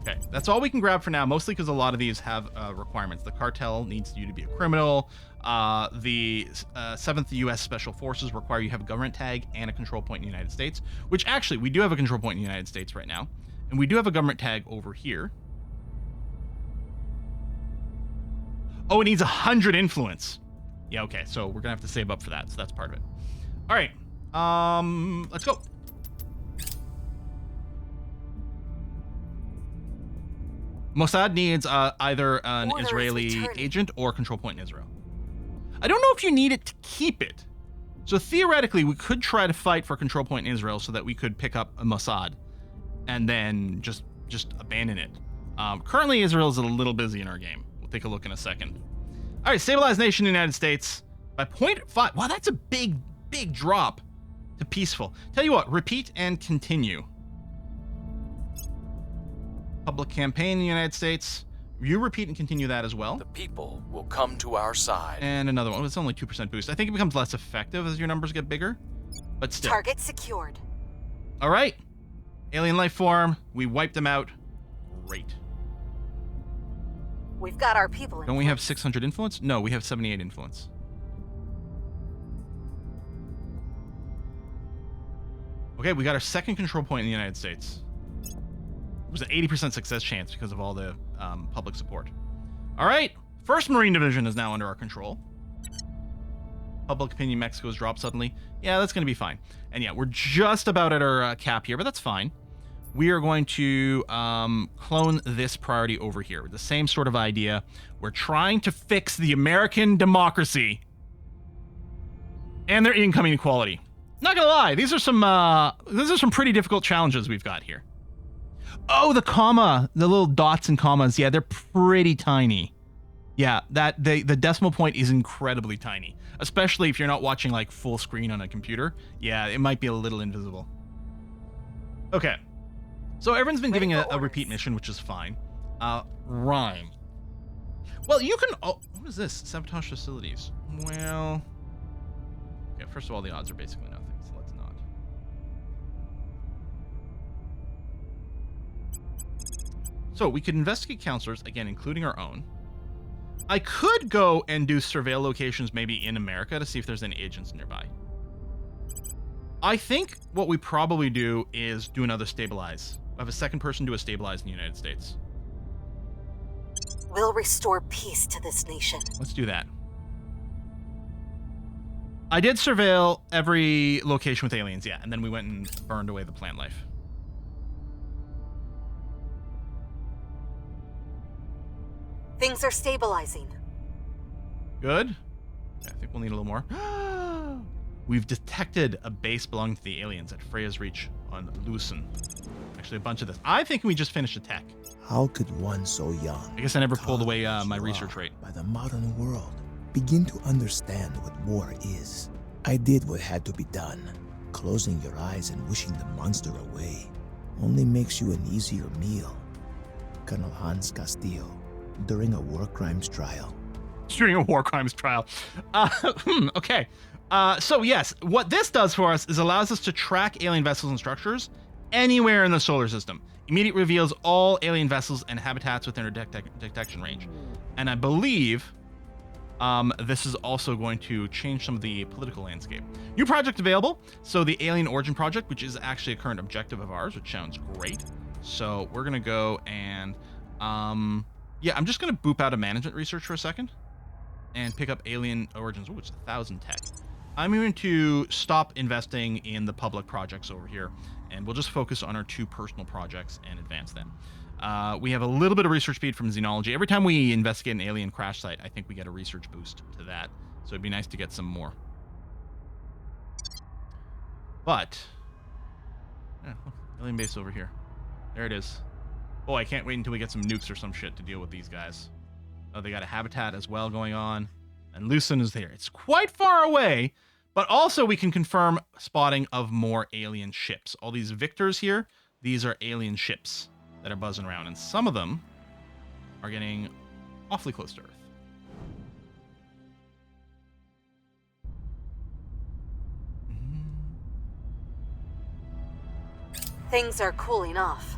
A: Okay, that's all we can grab for now, mostly because a lot of these have requirements. The cartel needs you to be a criminal. The 7th U.S. Special Forces require you have a government tag and a control point in the United States, which actually, we do have a control point in the United States right now. And we do have a government tag over here. Oh, it needs 100 influence. Yeah, okay, so we're going to have to save up for that, so that's part of it. All right, let's go. Mossad needs either an Israeli agent or control point in Israel. I don't know if you need it to keep it. So theoretically, we could try to fight for a control point in Israel so that we could pick up a Mossad and then just abandon it. Currently, Israel is a little busy in our game. We'll take a look in a second. All right, stabilized nation in the United States by 0.5. Wow, that's a big drop to peaceful. Tell you what, repeat and continue. Public campaign in the United States. You repeat and continue that as well.
B: The people will come to our side.
A: And another one. It's only 2% boost. I think it becomes less effective as your numbers get bigger, but still.
C: Target secured.
A: All right. Alien life form. We wiped them out. Great.
C: We've got our people in
A: Don't we have
C: place.
A: 600 influence? No, we have 78 influence. Okay, we got our second control point in the United States. It was an 80% success chance because of all the public support. All right, first Marine Division is now under our control. Public opinion Mexico's dropped suddenly. Yeah, that's going to be fine. And yeah, we're just about at our cap here, but that's fine. We are going to clone this priority over here with the same sort of idea. We're trying to fix the American democracy and their income inequality. Not gonna lie, these are some pretty difficult challenges we've got here. Oh, the little dots and commas. Yeah, they're pretty tiny. Yeah, the decimal point is incredibly tiny, especially if you're not watching like full screen on a computer. Yeah, it might be a little invisible. Okay, so everyone's been giving a repeat mission, which is fine. Rhyme. Well, you can. Oh, what is this? Sabotage facilities. Well, okay. First of all, the odds are basically nothing. So let's not. So we could investigate counselors, again, including our own. I could go and do surveil locations maybe in America to see if there's any agents nearby. I think what we probably do is do another stabilize. Have a second person do a stabilize in the United States.
C: We'll restore peace to this nation.
A: Let's do that. I did surveil every location with aliens, yeah, and then we went and burned away the plant life.
C: Things are stabilizing.
A: Good. Yeah, I think we'll need a little more. We've detected a base belonging to the aliens at Freya's Reach on Lucen. Actually, a bunch of this. I think we just finished a tech.
F: How could one so young,
A: I guess I never pulled away
F: caught
A: my
F: as you
A: research
F: are
A: rate.
F: by the modern world, begin to understand what war is? I did what had to be done. Closing your eyes and wishing the monster away only makes you an easier meal. Colonel Hans Castillo, during a war crimes trial.
A: During a war crimes trial. Okay. So yes, what this does for us is allows us to track alien vessels and structures anywhere in the solar system. Immediate reveals all alien vessels and habitats within our detection range. And I believe this is also going to change some of the political landscape. New project available. So the Alien Origin Project, which is actually a current objective of ours, which sounds great. So we're gonna go and yeah, I'm just gonna boop out of management research for a second and pick up alien origins. Oh, it's 1,000 tech. I'm going to stop investing in the public projects over here, and we'll just focus on our 2 personal projects and advance them. We have a little bit of research speed from xenology. Every time we investigate an alien crash site, I think we get a research boost to that. So it'd be nice to get some more. But yeah, look, alien base over here. There it is. Oh, I can't wait until we get some nukes or some shit to deal with these guys. Oh, they got a habitat as well going on. And Lucen is there. It's quite far away, but also we can confirm spotting of more alien ships. All these Victors here, these are alien ships that are buzzing around, and some of them are getting awfully close to Earth.
C: Things are cooling off.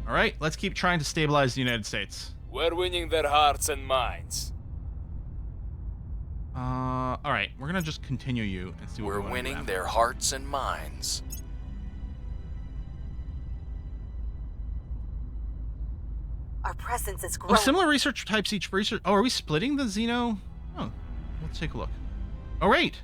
A: All right, let's keep trying to stabilize the United States.
E: We're winning their hearts and minds.
A: All right, we're gonna just continue you and see what
B: We're
A: we wanna do
B: winning
A: after.
B: their hearts and minds.
C: Our presence is
A: Oh,
C: growing.
A: similar research types each research. Oh, are we splitting the Xeno? Oh, let's take a look. All right.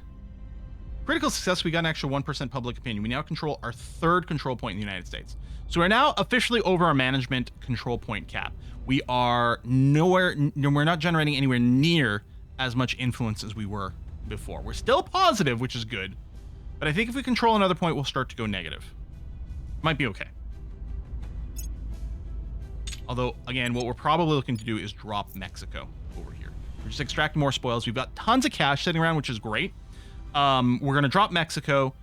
A: Critical success, we got an extra 1% public opinion. We now control our 3rd control point in the United States. So we're now officially over our management control point cap. We are we're not generating anywhere near as much influence as we were before. We're still positive, which is good. But I think if we control another point, we'll start to go negative. Might be okay. Although, again, what we're probably looking to do is drop Mexico over here. We're just extracting more spoils. We've got tons of cash sitting around, which is great. We're going to drop Mexico.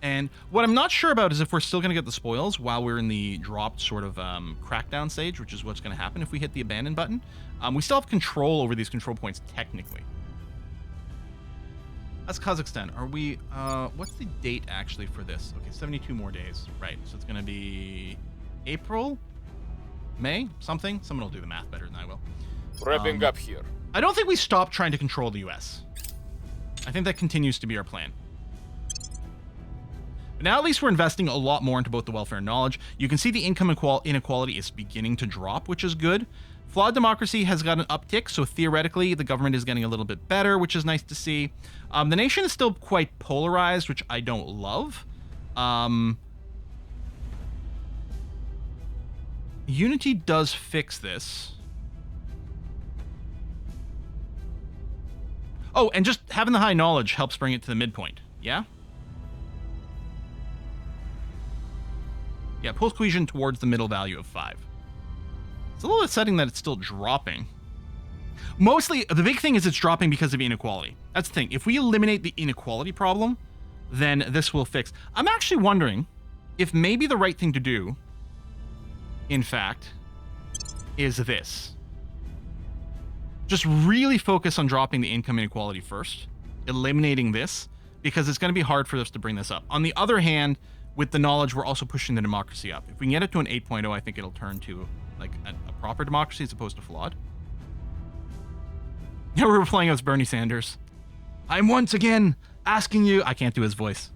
A: And what I'm not sure about is if we're still going to get the spoils while we're in the dropped sort of crackdown stage, which is what's going to happen if we hit the abandon button. We still have control over these control points, technically. That's Kazakhstan. Are we... what's the date, actually, for this? Okay, 72 more days. Right, so it's going to be April? May? Something? Someone will do the math better than I will.
E: Wrapping up here.
A: I don't think we stopped trying to control the U.S. I think that continues to be our plan. But now at least we're investing a lot more into both the welfare and knowledge. You can see the income inequality is beginning to drop, which is good. Flawed democracy has got an uptick, so theoretically the government is getting a little bit better, which is nice to see. The nation is still quite polarized, which I don't love. Unity does fix this. Oh, and just having the high knowledge helps bring it to the midpoint. Yeah? Yeah, pulls cohesion towards the middle value of 5. It's a little upsetting that it's still dropping. Mostly, the big thing is it's dropping because of inequality. That's the thing. If we eliminate the inequality problem, then this will fix. I'm actually wondering if maybe the right thing to do, in fact, is this. Just really focus on dropping the income inequality first, eliminating this, because it's going to be hard for us to bring this up. On the other hand, with the knowledge, we're also pushing the democracy up. If we can get it to an 8.0, I think it'll turn to like a proper democracy as opposed to flawed. Yeah, we were playing as Bernie Sanders. I'm once again asking you... I can't do his voice.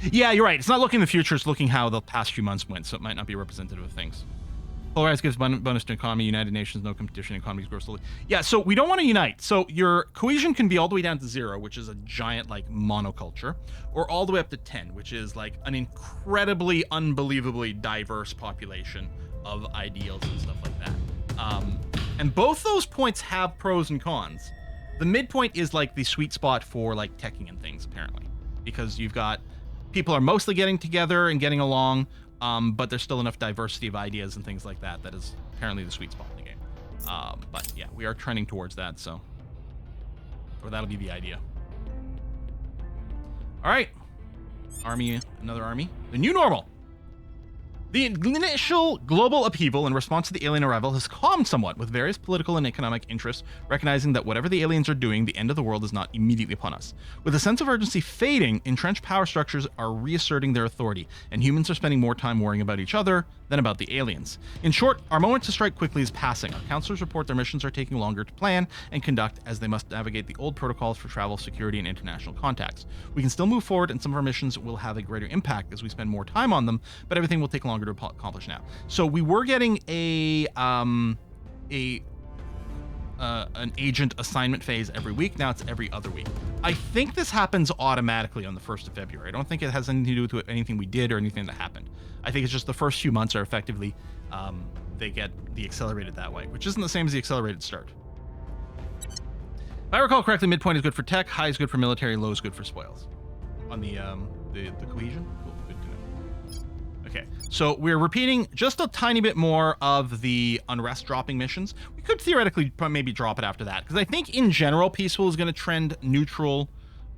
A: Yeah, you're right. It's not looking in the future. It's looking how the past few months went, so it might not be representative of things. Polarized gives bonus to economy. United Nations, no competition. Economies grow slowly. Yeah, so we don't want to unite. So your cohesion can be all the way down to 0, which is a giant, like, monoculture, or all the way up to 10, which is, like, an incredibly, unbelievably diverse population of ideals and stuff like that. And both those points have pros and cons. The midpoint is, like, the sweet spot for, like, teching and things, apparently, because you've got... people are mostly getting together and getting along, but there's still enough diversity of ideas and things like that that is apparently the sweet spot in the game. But yeah, we are trending towards that, so... or that'll be the idea. Alright. Army, another army. The new normal! The initial global upheaval in response to the alien arrival has calmed somewhat, with various political and economic interests recognizing that whatever the aliens are doing, the end of the world is not immediately upon us. With a sense of urgency fading, entrenched power structures are reasserting their authority, and humans are spending more time worrying about each other than about the aliens. In short, our moment to strike quickly is passing. Our counselors report their missions are taking longer to plan and conduct, as they must navigate the old protocols for travel, security, and international contacts. We can still move forward, and some of our missions will have a greater impact as we spend more time on them, but everything will take longer to accomplish now. So we were getting an agent assignment phase every week. Now it's every other week. I think this happens automatically on the 1st of February. I don't think it has anything to do with anything we did or anything that happened. I think it's just the first few months are effectively, they get the accelerated that way, which isn't the same as the accelerated start. If I recall correctly, midpoint is good for tech, high is good for military, low is good for spoils. On the cohesion? Cool, good to know. Okay, so we're repeating just a tiny bit more of the unrest dropping missions. We could theoretically maybe drop it after that, because I think in general, peaceful is going to trend neutral.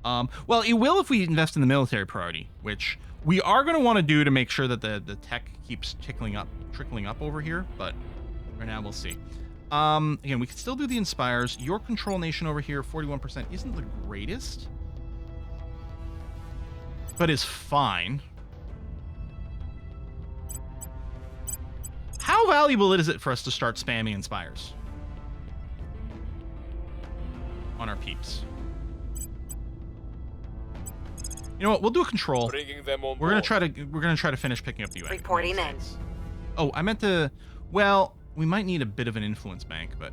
A: Well, it will if we invest in the military priority, which we are going to want to do to make sure that the tech keeps trickling up over here, but right now we'll see. Again, we can still do the inspires. Your control nation over here, 41%, isn't the greatest, but is fine. How valuable is it for us to start spamming inspires on our peeps? You know what? We'll do a control.
E: Bringing them on
A: We're
E: board.
A: gonna try to finish picking up the UN.
C: Reporting in.
A: Oh, I meant to. Well, we might need a bit of an influence bank, but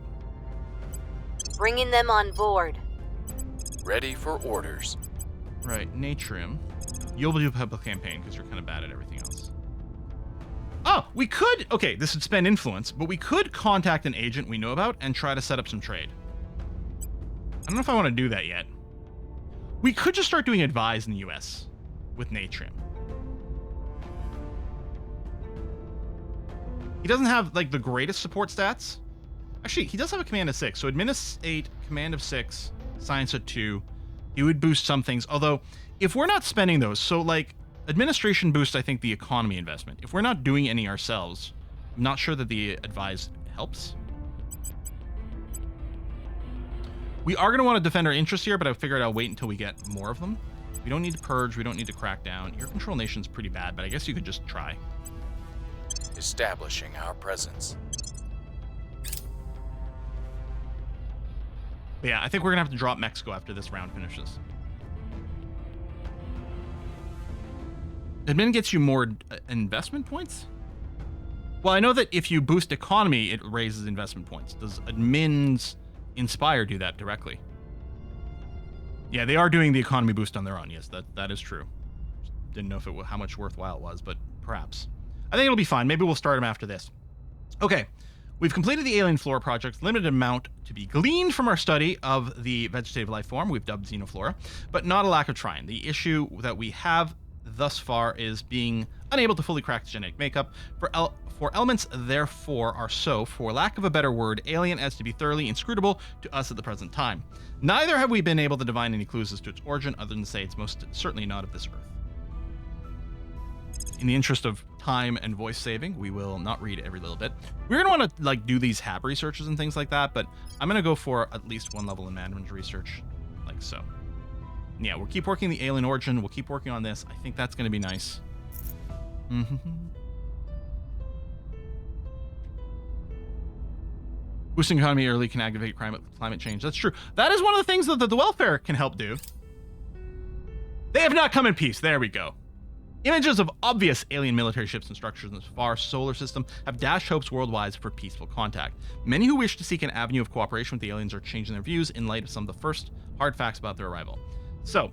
C: Bringing them on board.
B: Ready for orders.
A: right, Natrium. You'll do public campaign because you're kind of bad at everything else. Oh, we could. Okay, this would spend influence, but we could contact an agent we know about and try to set up some trade. I don't know if I want to do that yet. We could just start doing advise in the US with Natrium. He doesn't have like the greatest support stats. Actually, he does have a command of 6. So admin is 8, command of 6, science at 2. He would boost some things. Although, if we're not spending those, so like administration boosts, I think the economy investment. If we're not doing any ourselves, I'm not sure that the advise helps. We are going to want to defend our interests here, but I figured I'll wait until we get more of them. We don't need to purge. We don't need to crack down. Your control nation's pretty bad, but I guess you could just try.
B: Establishing our presence.
A: But yeah, I think we're going to have to drop Mexico after this round finishes. Admin gets you more investment points? Well, I know that if you boost economy, it raises investment points. Does admin's Inspire do that directly? Yeah, they are doing the economy boost on their own. Yes, that is true. Didn't know if it how much worthwhile it was, but perhaps. I think it'll be fine. Maybe we'll start them after this. Okay, we've completed the alien flora project. Limited amount to be gleaned from our study of the vegetative life form we've dubbed xenoflora, but not a lack of trying. The issue that we have thus far is being unable to fully crack the genetic makeup for elements, therefore, are so, for lack of a better word, alien as to be thoroughly inscrutable to us at the present time. Neither have we been able to divine any clues as to its origin, other than to say it's most certainly not of this Earth. In the interest of time and voice saving, we will not read every little bit. We're going to want to like do these HAB researches and things like that, but I'm going to go for at least one level in management research, like so. Yeah, we'll keep working the alien origin. We'll keep working on this. I think that's going to be nice. Boosting economy early can aggravate climate change. That's true. That is one of the things that the welfare can help do. They have not come in peace. There we go. Images of obvious alien military ships and structures in the far solar system have dashed hopes worldwide for peaceful contact. Many who wish to seek an avenue of cooperation with the aliens are changing their views in light of some of the first hard facts about their arrival. So,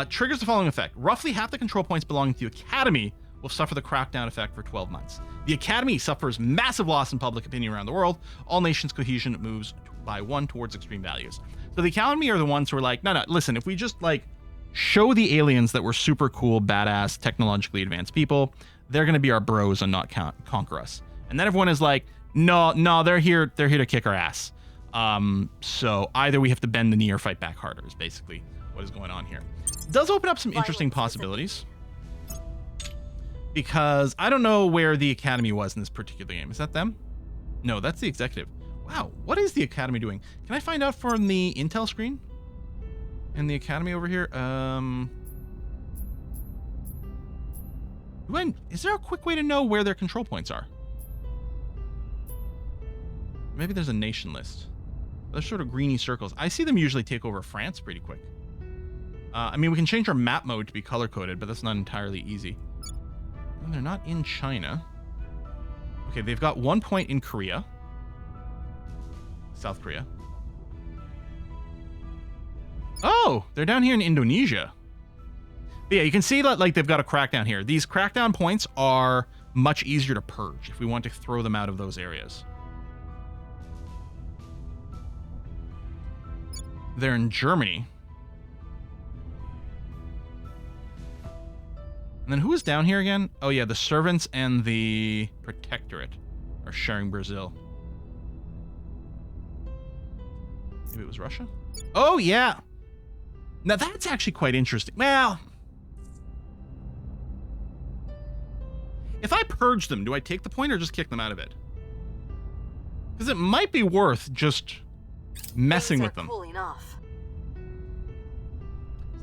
A: triggers the following effect. Roughly half the control points belonging to the Academy will suffer the crackdown effect for 12 months. The Academy suffers massive loss in public opinion around the world. All nations' cohesion moves by 1 towards extreme values. So the Academy are the ones who are like, no, listen, if we just like show the aliens that we're super cool, badass, technologically advanced people, they're going to be our bros and not conquer us. And then everyone is like, no, they're here to kick our ass. So either we have to bend the knee or fight back harder is basically what is going on here. It does open up some interesting possibilities. because I don't know where the Academy was in this particular game. Is that them? No, that's the executive. Wow, what is the Academy doing? Can I find out from the Intel screen? And the Academy over here? Is there a quick way to know where their control points are? Maybe there's a nation list. Those sort of greeny circles. I see them usually take over France pretty quick. I mean, we can change our map mode to be color-coded, but that's not entirely easy. And they're not in China. Okay, they've got 1 point in Korea. South Korea. Oh, they're down here in Indonesia. But yeah, you can see that like they've got a crackdown here. These crackdown points are much easier to purge if we want to throw them out of those areas. They're in Germany. And then who is down here again? Oh yeah, the servants and the protectorate are sharing Brazil. Maybe it was Russia? Oh yeah. Now that's actually quite interesting. Well, if I purge them, do I take the point or just kick them out of it? Because it might be worth just messing with them.
C: Cooling off.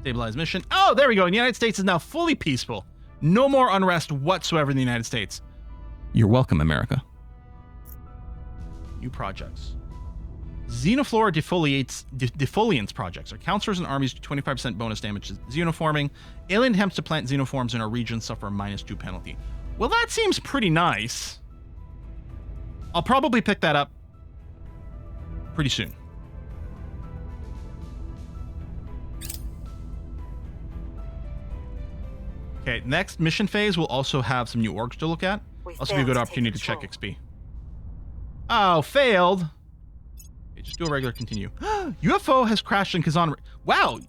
A: Stabilize mission. Oh, there we go. The United States is now fully peaceful. No more unrest whatsoever in the United States. You're welcome, America. New projects. Xenoflora defoliants projects. Our counselors and armies do 25% bonus damage to xenoforming. Alien attempts to plant xenoforms in our region suffer a -2 penalty. Well, that seems pretty nice. I'll probably pick that up pretty soon. Okay, next mission phase will also have some new orgs to look at. Also be a good opportunity to check XP. Oh, failed. Okay, just do a regular continue. UFO has crashed in Kazan. Wow,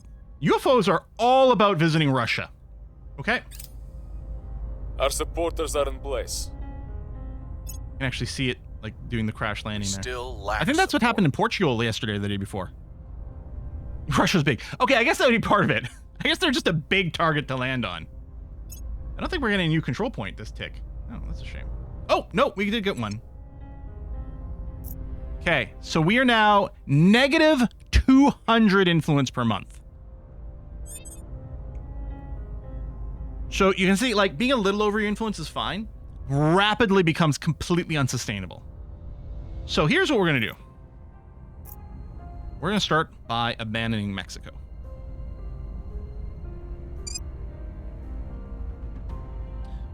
A: UFOs are all about visiting Russia. Okay.
E: Our supporters are in place.
A: You can actually see it like doing the crash landing there.
B: Still lack
A: I think that's what happened in Portugal yesterday or the day before. Russia's big. Okay, I guess that would be part of it. I guess they're just a big target to land on. I don't think we're getting a new control point this tick. Oh, that's a shame. Oh, no, we did get one. Okay, so we are now -200 influence per month. So you can see, like, being a little over your influence is fine. Rapidly becomes completely unsustainable. So here's what we're going to do. We're going to start by abandoning Mexico.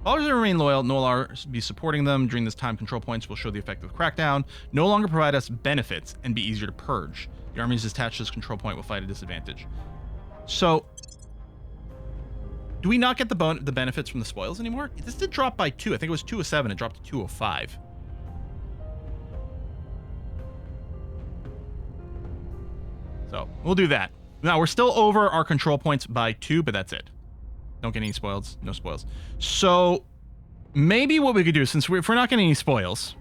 A: Followers that remain loyal, no longer be supporting them during this time. Control points will show the effect of the crackdown. No longer provide us benefits and be easier to purge. The armies attached to this control point will fight a disadvantage. So, do we not get the benefits from the spoils anymore? This did drop by 2. I think it was 207. It dropped to 205. So, we'll do that. Now, we're still over our control points by 2, but that's it. Don't get any spoils. No spoils. So, maybe what we could do, since if we're not getting any spoils,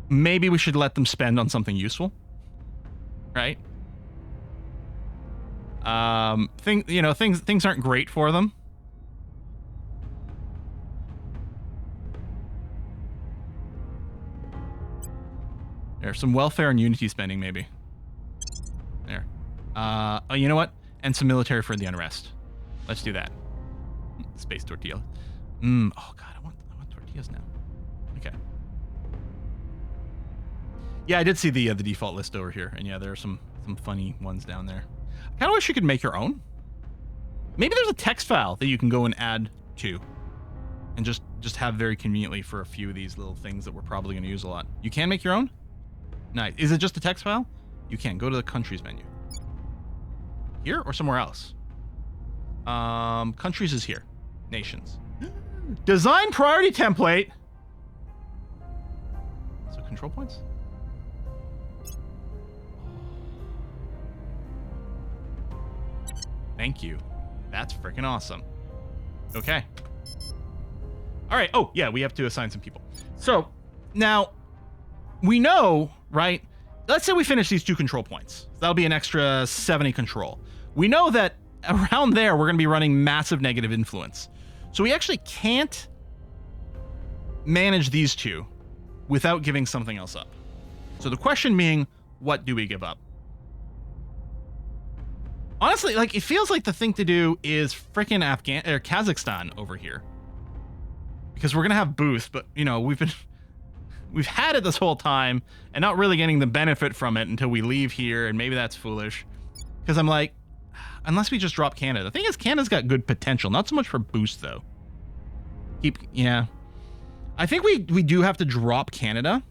A: maybe we should let them spend on something useful. Right? Things aren't great for them. There's some welfare and unity spending, maybe. There. Oh, you know what? And some military for the unrest. Let's do that. Space tortilla. Oh god, I want tortillas now. Okay. Yeah, I did see the default list over here, and yeah, there are some funny ones down there. I kind of wish you could make your own. Maybe there's a text file that you can go and add to, and just have very conveniently for a few of these little things that we're probably going to use a lot. You can make your own? Nice. Is it just a text file? You can go to the countries menu. Here or somewhere else? Countries is here. Nations. Design priority template. So control points? Thank you. That's freaking awesome. Okay. All right. Oh, yeah, we have to assign some people. So now we know, right? Let's say we finish these 2 control points. That'll be an extra 70 control. We know that around there, we're going to be running massive negative influence. So we actually can't manage these two without giving something else up. So the question being, what do we give up? Honestly, like, it feels like the thing to do is freaking Kazakhstan over here. Because we're going to have boost, but, you know, we've had it this whole time and not really getting the benefit from it until we leave here, and maybe that's foolish. Because I'm like, unless we just drop Canada. The thing is, Canada's got good potential. Not so much for boost, though. Yeah. I think we do have to drop Canada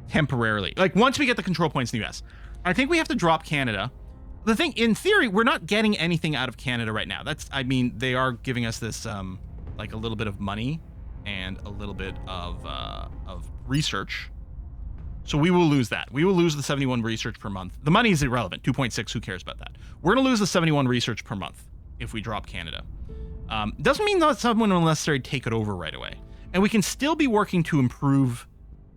A: temporarily. Like, once we get the control points in the US. I think we have to drop Canada. The thing, in theory, we're not getting anything out of Canada right now. I mean, they are giving us this, like, a little bit of money and a little bit of research. So we will lose that. We will lose the 71 research per month. The money is irrelevant. 2.6, who cares about that? We're going to lose the 71 research per month if we drop Canada. Doesn't mean that someone will necessarily take it over right away. And we can still be working to improve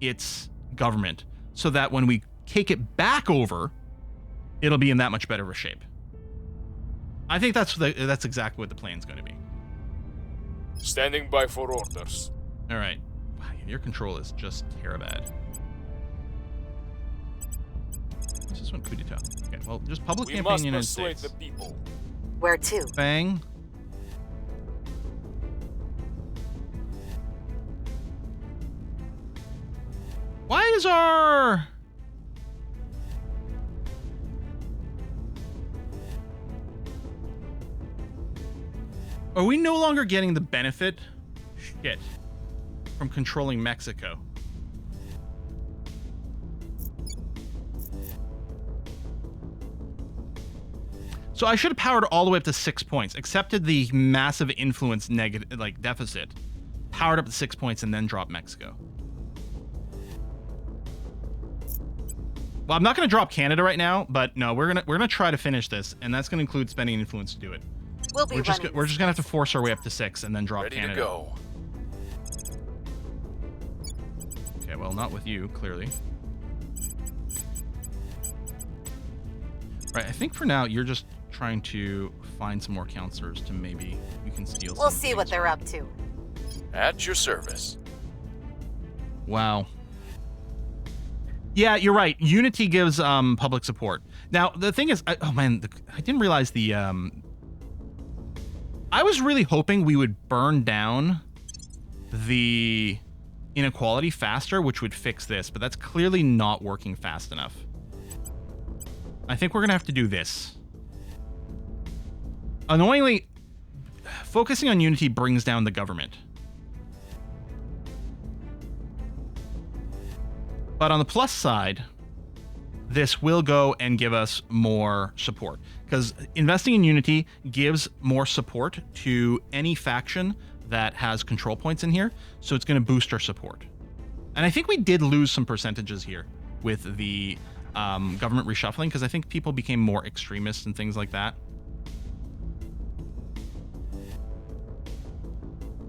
A: its government so that when we take it back over, it'll be in that much better of a shape. I think that's exactly what the plan's going to be.
E: Standing by for orders.
A: All right. Wow, your control is just terrible. This is one coup d'etat. Okay, well, just public
E: We
A: campaign
E: must
A: United
E: persuade
A: States.
E: the people.
C: Where to?
A: Bang. Why is our... Are we no longer getting the benefit? Shit. From controlling Mexico. So I should have powered all the way up to 6 points, accepted the massive influence negative, like, deficit, powered up to 6 points, and then dropped Mexico. Well, I'm not going to drop Canada right now, but no, we're gonna try to finish this, and that's going to include spending influence to do it.
C: We'll be
A: We're just
C: running
A: gonna have to force our way up to 6 and then drop
B: Ready
A: Canada.
B: to go.
A: Okay, well, not with you, clearly. Right, I think for now you're just trying to find some more counselors to maybe we can steal.
C: We'll
A: some
C: see what
A: things
C: they're
A: from.
C: up to.
B: At your service.
A: Wow. Yeah, you're right. Unity gives public support. Now the thing is, I didn't realize the. I was really hoping we would burn down the inequality faster, which would fix this, but that's clearly not working fast enough. I think we're gonna have to do this. Annoyingly, focusing on unity brings down the government. But on the plus side, this will go and give us more support, because investing in unity gives more support to any faction that has control points in here, so it's going to boost our support. And I think we did lose some percentages here with the government reshuffling, because I think people became more extremist and things like that.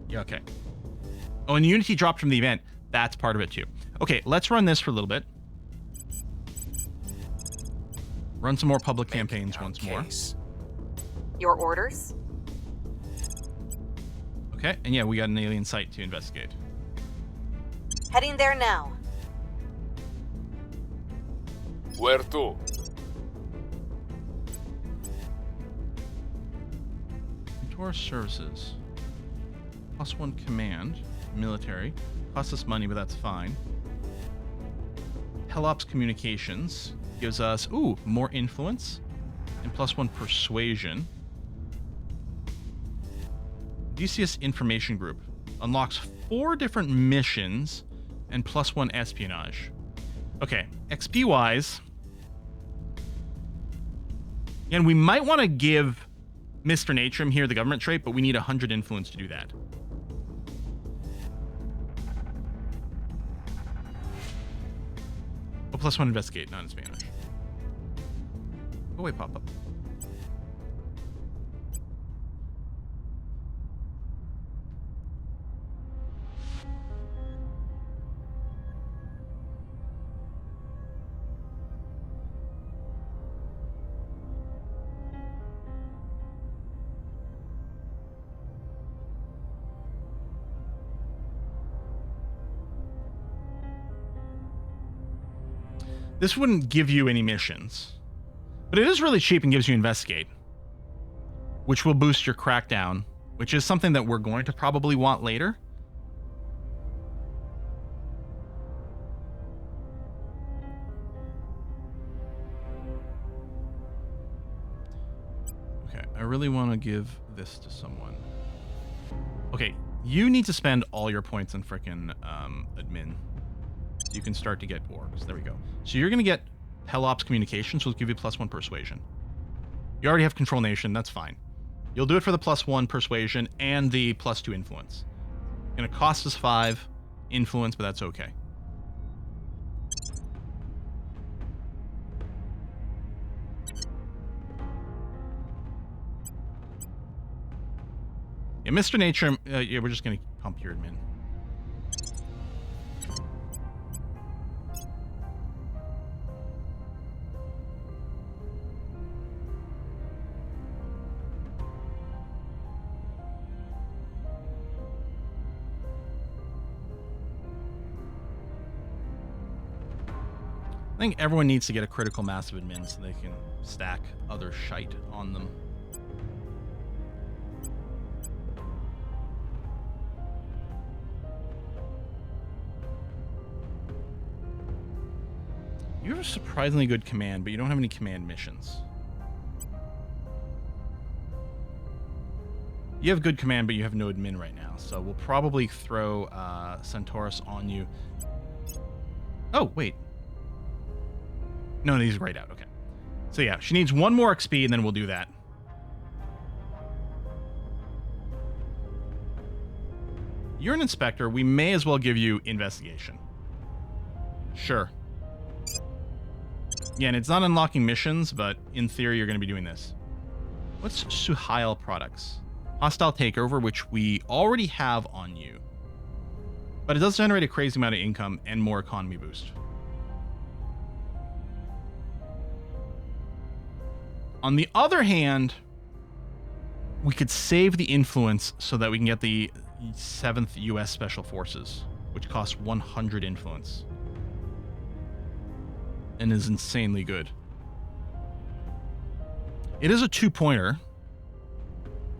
A: Yeah, okay. Oh, and unity dropped from the event. That's part of it too. Okay, let's run this for a little bit. Run some more public campaigns once more.
C: Your orders?
A: Okay, and yeah, we got an alien site to investigate.
C: Heading there now.
E: Where to?
A: To our services. +1 command, military. Costs us money, but that's fine. Pelops communications gives us, more influence. And +1 persuasion. DCS information group unlocks 4 different missions and +1 espionage. Okay, XP wise. And we might want to give Mr. Natrum here the government trait, but we need 100 influence to do that. Oh, +1 investigate, not in Spanish. Go away, pop up. This wouldn't give you any missions. But it is really cheap and gives you investigate, which will boost your crackdown, which is something that we're going to probably want later. Okay, I really want to give this to someone. Okay, you need to spend all your points on frickin' admin. So you can start to get orgs. There we go. So you're going to get Pelops Communications, which will give you +1 persuasion. You already have Control Nation, that's fine. You'll do it for the +1 persuasion and the +2 influence. It's going to cost us 5 influence, but that's okay. Yeah, Mr. Nature, yeah, we're just going to pump your admin. I think everyone needs to get a critical mass of admin so they can stack other shite on them. You have a surprisingly good command, but you don't have any command missions. You have good command, but you have no admin right now, so we'll probably throw Centaurus on you. Oh, wait. No, he's grayed out. Okay. So yeah, she needs 1 more XP, and then we'll do that. You're an inspector. We may as well give you investigation. Sure. Yeah, and it's not unlocking missions, but in theory, you're going to be doing this. What's Suhail products? Hostile takeover, which we already have on you. But it does generate a crazy amount of income and more economy boost. On the other hand, we could save the influence so that we can get the 7th US Special Forces, which costs 100 influence. And is insanely good. It is a 2-pointer.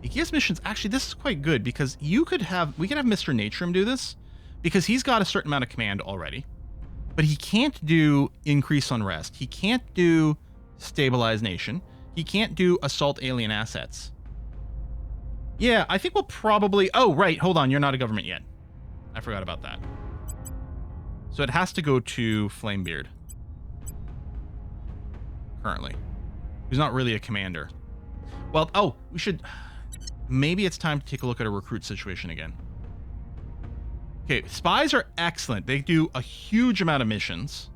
A: It gives missions. Actually, this is quite good because we could have Mr. Naturum do this because he's got a certain amount of command already. But he can't do increase unrest. He can't do stabilize nation. He can't do assault alien assets. Yeah, I think we'll probably... Oh, right. Hold on. You're not a government yet. I forgot about that. So it has to go to Flamebeard. Currently. Who's not really a commander. Well, oh, we should... Maybe it's time to take a look at a recruit situation again. Okay, spies are excellent. They do a huge amount of missions.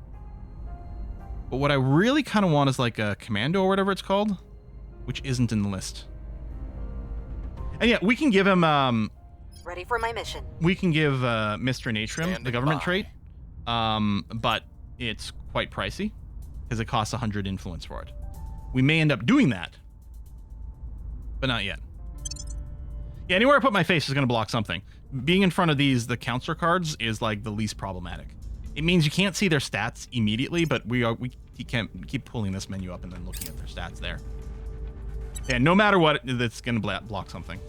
A: But what I really kind of want is like a commando or whatever it's called, which isn't in the list. And yeah, we can give him...
C: Ready for my mission.
A: We can give Mr. Natrum
B: Standing
A: the government
B: by.
A: trait, but it's quite pricey because it costs 100 influence for it. We may end up doing that, but not yet. Yeah, anywhere I put my face is going to block something. Being in front of these, the counselor cards, is like the least problematic. It means you can't see their stats immediately, but we can't keep pulling this menu up and then looking at their stats there. Yeah, no matter what, that's going to block something.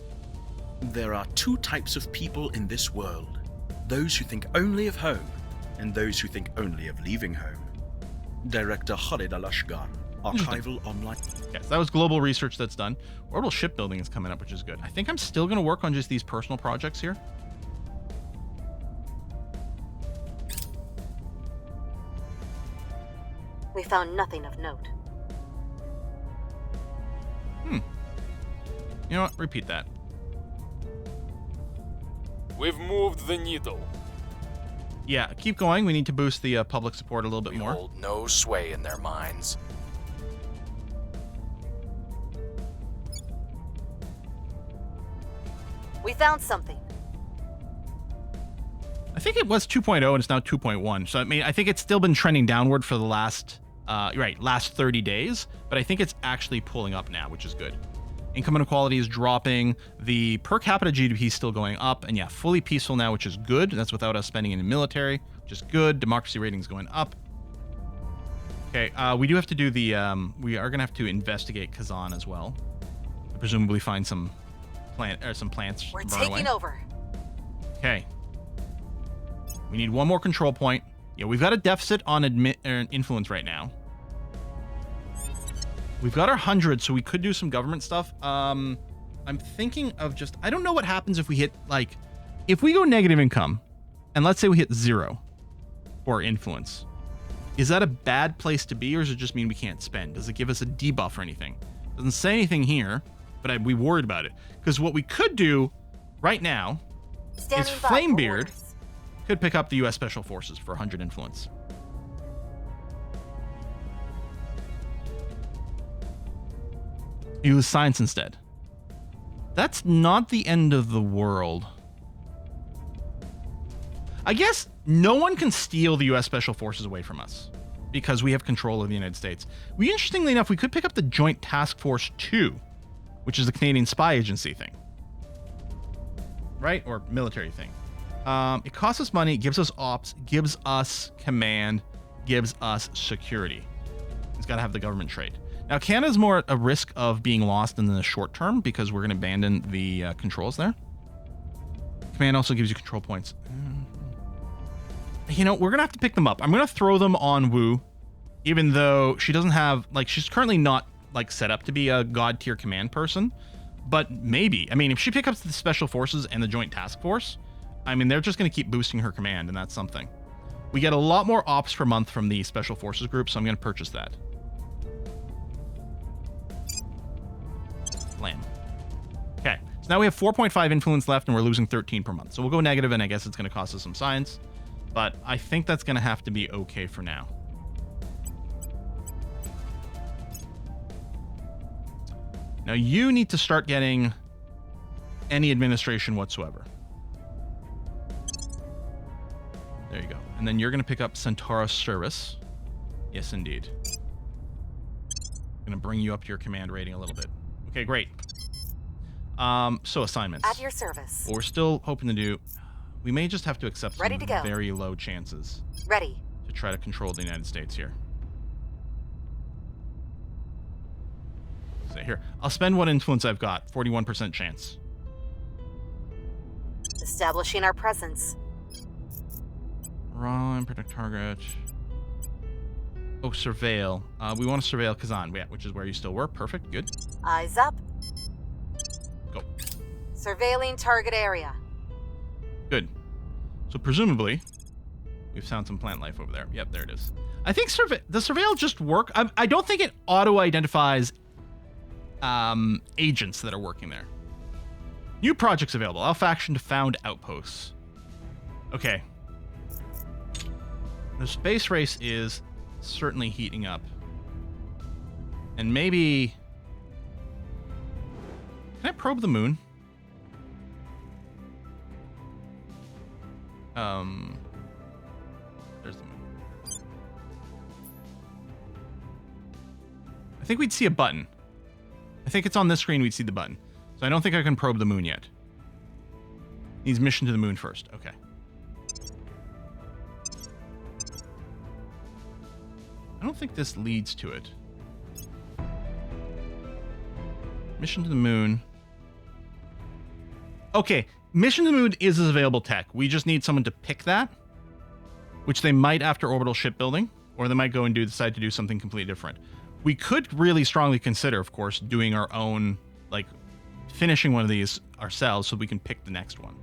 G: There are 2 types of people in this world. Those who think only of home, and those who think only of leaving home. Director Khalid Al-Ashgar, Archival Online.
A: Yes, that was global research that's done. Orbital shipbuilding is coming up, which is good. I think I'm still going to work on just these personal projects here.
C: We found nothing of note.
A: You know what? Repeat that.
E: We've moved the needle.
A: Yeah, keep going. We need to boost the public support a little bit
B: We
A: more.
B: hold no sway in their minds.
C: We found something.
A: I think it was 2.0 and it's now 2.1. So I mean, I think it's still been trending downward for the last 30 days, but I think it's actually pulling up now, which is good. Income inequality is dropping. The per capita GDP is still going up, and yeah, fully peaceful now, which is good. That's without us spending any military, which is good. Democracy rating is going up. Okay, we do have to do the, we are going to have to investigate Kazan as well. Presumably find some plants.
C: We're
A: burn
C: taking
A: away.
C: over.
A: Okay. We need one more control point. Yeah, we've got a deficit on influence right now. We've got our 100, so we could do some government stuff. I'm thinking of just, I don't know what happens if we hit, like, if we go negative income, and let's say we hit 0 for influence. Is that a bad place to be, or does it just mean we can't spend? Does it give us a debuff or anything? Doesn't say anything here, but I'd be worried about it. Because what we could do right now
C: Standing
A: is
C: by
A: Flamebeard
C: orders.
A: could pick up the U.S. Special Forces for 100 influence. Use science instead. That's not the end of the world. I guess no one can steal the U.S. Special Forces away from us because we have control of the United States. Interestingly enough, we could pick up the Joint Task Force 2, which is the Canadian spy agency thing. Right? Or military thing. It costs us money, gives us ops, gives us command, gives us security. It's got to have the government trade. Now, Canada's more at a risk of being lost in the short term because we're going to abandon the controls there. Command also gives you control points. You know, we're going to have to pick them up. I'm going to throw them on Wu, even though she doesn't have, like, she's currently not, like, set up to be a god tier command person. But maybe. I mean, if she picks up the Special Forces and the Joint Task Force, I mean, they're just going to keep boosting her command, and that's something. We get a lot more ops per month from the Special Forces group, so I'm going to purchase that. Blam. Okay, so now we have 4.5 influence left, and we're losing 13 per month. So we'll go negative, and I guess it's going to cost us some science. But I think that's going to have to be okay for now. Now you need to start getting any administration whatsoever. There you go. And then you're going to pick up Centaurus Service. Yes, indeed. I'm going to bring you up to your command rating a little bit. Okay, great. So assignments.
C: At your service.
A: What we're still hoping to do, we may just have to accept
C: Ready
A: some
C: to go.
A: very low chances
C: Ready.
A: to try to control the United States here. So here, I'll spend what influence I've got. 41% chance.
C: Establishing our presence.
A: Run, protect target. Oh, surveil. We want to surveil Kazan, yeah, which is where you still were. Perfect, good.
C: Eyes up.
A: Go.
C: Surveilling target area.
A: Good. So presumably, we've found some plant life over there. Yep, there it is. I think the surveil just work. I don't think it auto-identifies agents that are working there. New projects available. Alpha faction to found outposts. Okay. The space race is certainly heating up. And maybe... Can I probe the moon? There's the moon. I think we'd see a button. I think it's on this screen we'd see the button. So I don't think I can probe the moon yet. Needs mission to the moon first. Okay. I don't think this leads to it. Mission to the moon. Okay, mission to the moon is available tech. We just need someone to pick that, which they might after orbital shipbuilding, or they might go and decide to do something completely different. We could really strongly consider, of course, doing our own, like, finishing one of these ourselves so we can pick the next one.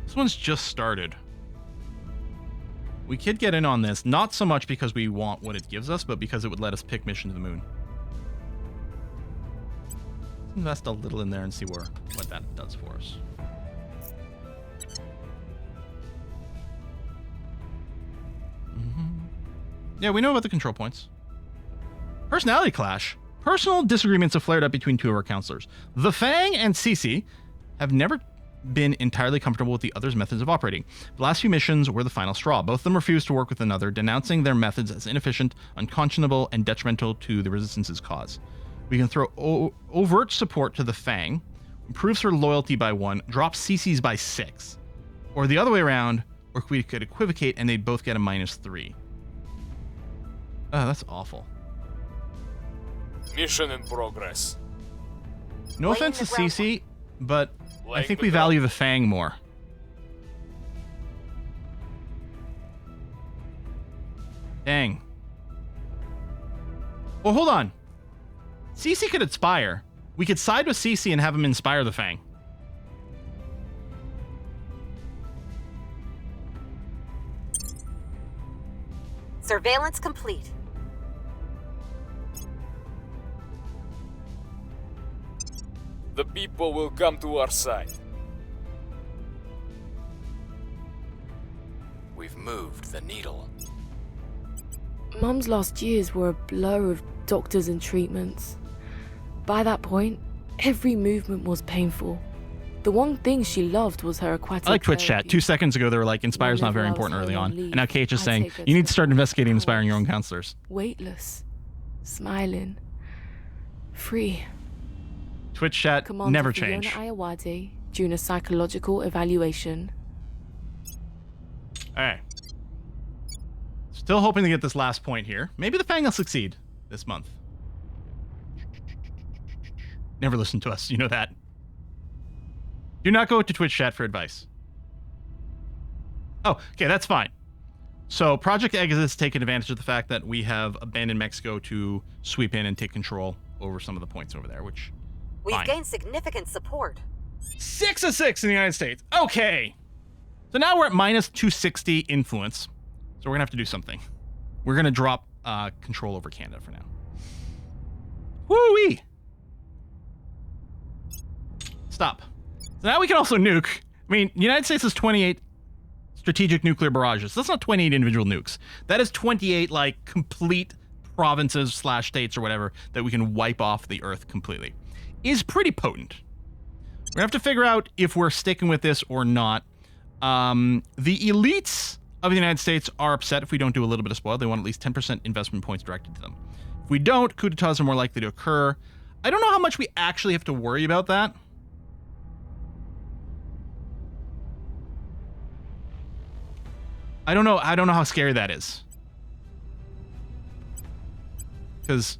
A: This one's just started. We could get in on this, not so much because we want what it gives us, but because it would let us pick mission to the moon. Let's invest a little in there and see what that does for us. Yeah, we know about the control points. Personality clash. Personal disagreements have flared up between two of our counselors. The Fang and Cece have never been entirely comfortable with the other's methods of operating. The last few missions were the final straw. Both of them refused to work with another, denouncing their methods as inefficient, unconscionable, and detrimental to the Resistance's cause. We can throw overt support to the Fang, improves her loyalty by 1, drops CC's by 6. Or the other way around, or we could equivocate and they'd both get a -3. Oh, that's awful.
E: Mission in progress.
A: No
C: Laying
A: offense to
C: the groundwork.
A: CC, but I
E: Laying
A: think
E: the
A: we value the Fang more. Dang. Well, hold on. CC could inspire. We could side with CC and have him inspire the Fang.
C: Surveillance complete.
E: The people will come to our side.
B: We've moved the needle.
H: Mum's last years were a blur of doctors and treatments. By that point, every movement was painful. The one thing she loved was her aquatic
A: I like Twitch chat.
H: therapy.
A: 2 seconds ago, they were like, Inspire's not very
H: Whenever I was
A: important early
H: home
A: on.
H: on leave,
A: And now KH is
H: I'd
A: saying,
H: take her
A: you need
H: to
A: to start investigating and
H: hours.
A: inspiring your own counselors.
H: Weightless, smiling, free.
A: Twitch chat,
H: Commander
A: never
H: Fiona
A: change.
H: Ayawade during a psychological evaluation.
A: Alright. Still hoping to get this last point here. Maybe the Fang will succeed this month. Never listen to us, you know that. Do not go to Twitch chat for advice. Oh, okay, that's fine. So Project Exit has taken advantage of the fact that we have abandoned Mexico to sweep in and take control over some of the points over there, which...
C: We've
A: fine.
C: gained significant support.
A: 6 of 6 in the United States. Okay. So now we're at -260 influence. So we're going to have to do something. We're going to drop control over Canada for now. Woo-wee! Stop. So now we can also nuke. I mean, the United States has 28 strategic nuclear barrages. That's not 28 individual nukes. That is 28, like, complete provinces / states or whatever that we can wipe off the Earth completely. Is pretty potent. We're going to have to figure out if we're sticking with this or not. The elites of the United States are upset if we don't do a little bit of spoil. They want at least 10% investment points directed to them. If we don't, coup d'etats are more likely to occur. I don't know how much we actually have to worry about that. I don't know how scary that is. Because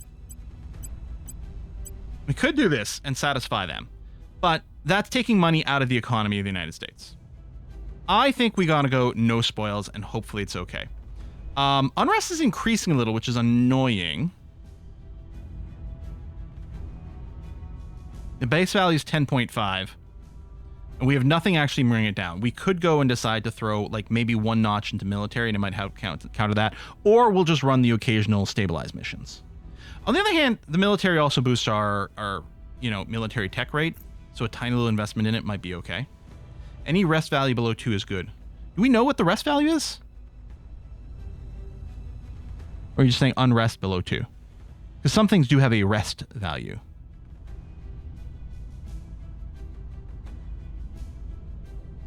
A: we could do this and satisfy them. But that's taking money out of the economy of the United States. I think we gotta go no spoils, and hopefully it's okay. Unrest is increasing a little, which is annoying. The base value is 10.5. And we have nothing actually bringing it down. We could go and decide to throw, like, maybe 1 notch into military, and it might help counter that. Or we'll just run the occasional stabilize missions. On the other hand, the military also boosts our military tech rate. So a tiny little investment in it might be okay. Any rest value below 2 is good. Do we know what the rest value is? Or are you just saying unrest below 2? Because some things do have a rest value.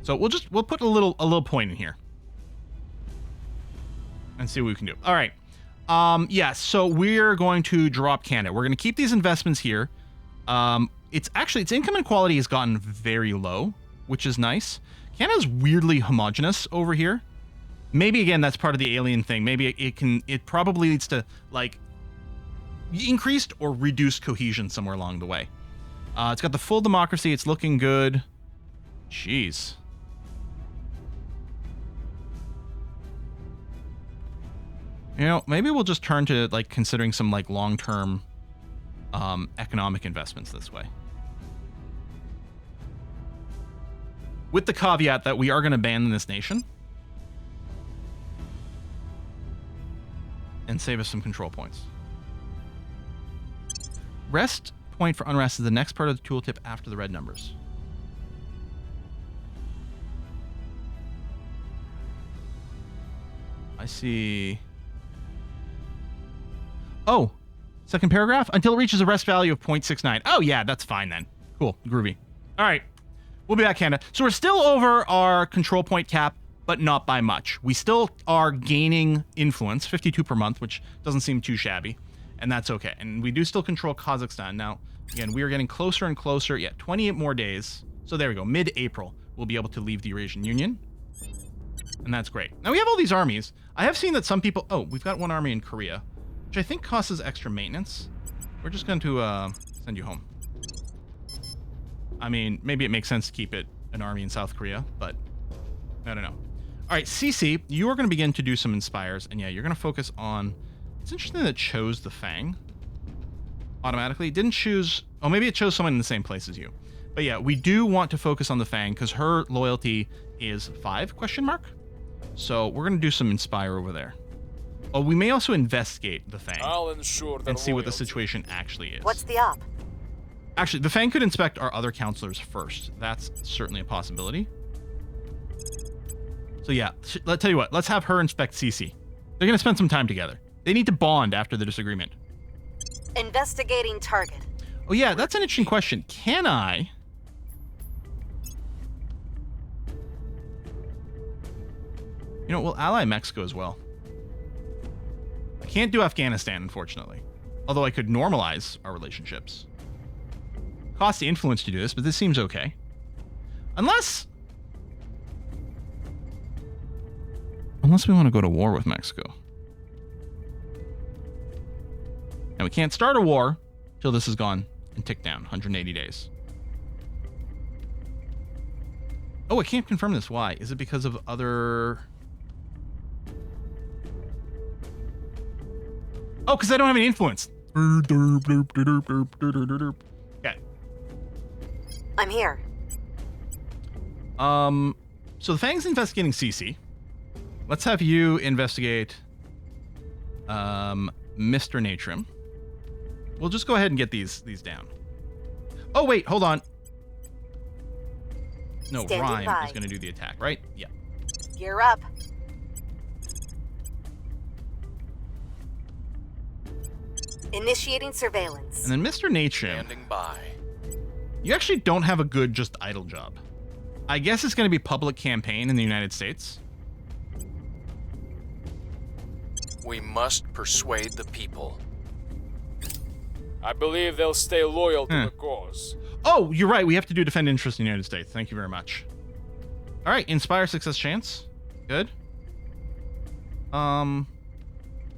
A: So we'll put a little point in here. And see what we can do. All right. Yeah, so we're going to drop Canada. We're going to keep these investments here. Its income inequality has gotten very low, which is nice. Canada's weirdly homogenous over here. Maybe again that's part of the alien thing. Maybe it probably leads to like increased or reduced cohesion somewhere along the way. It's got the full democracy. It's looking good. Jeez. You know, maybe we'll just turn to like considering some like long-term economic investments this way. With the caveat that we are going to abandon this nation and save us some control points. Rest point for unrest is the next part of the tooltip after the red numbers. I see. Oh, second paragraph. Until it reaches a rest value of 0.69. Oh, yeah, that's fine then. Cool. Groovy. All right. We'll be back, Canada. So we're still over our control point cap, but not by much. We still are gaining influence, 52 per month, which doesn't seem too shabby. And that's okay. And we do still control Kazakhstan. Now, Again, we are getting closer and closer. Yeah, 28 more days. So there we go. Mid-April, we'll be able to leave the Eurasian Union. And that's great. Now, we have all these armies. I have seen that some people... Oh, we've got one army in Korea, which I think costs us extra maintenance. We're just going to send you home. I mean, maybe it makes sense to keep an army in South Korea, but I don't know. All right, CC, you are going to begin to do some inspires, and yeah, you're going to focus on... It's interesting that it chose the Fang automatically. It didn't choose... Oh, maybe it chose someone in the same place as you. But yeah, we do want to focus on the Fang because her loyalty is 5, question mark? So we're going to do some inspire over there. Oh, we may also investigate the Fang
E: I'll ensure
A: and see what the
E: loyalty.
A: situation actually is.
C: What's the op?
A: Actually, the Fang could inspect our other counselors first. That's certainly a possibility. So yeah, let's tell you what. Let's have her inspect CC. They're going to spend some time together. They need to bond after the disagreement.
C: Investigating target.
A: Oh yeah, that's an interesting question. Can I... You know, we'll ally Mexico as well. I can't do Afghanistan, unfortunately. Although I could normalize our relationships. Cost the influence to do this, but this seems okay. Unless we want to go to war with Mexico. And we can't start a war till this is gone and ticked down, 180 days. Oh, I can't confirm this. Why? Is it because of other... Oh, because I don't have any influence. Okay.
C: I'm here.
A: So the Fang's investigating CC. Let's have you investigate Mr. Natrim. We'll just go ahead and get these down. Oh wait, hold on. No,
C: Standing
A: Rhyme
C: by.
A: is going to do the attack, right? Yeah.
C: Gear up. Initiating surveillance.
A: And then Mr. Natrim,
B: Standing by.
A: you actually don't have a good just idle job. I guess it's going to be public campaign in the United States.
B: We must persuade the people.
E: I believe they'll stay loyal to the cause.
A: Oh, you're right. We have to do defend interest in the United States. Thank you very much. All right, inspire success chance. Good.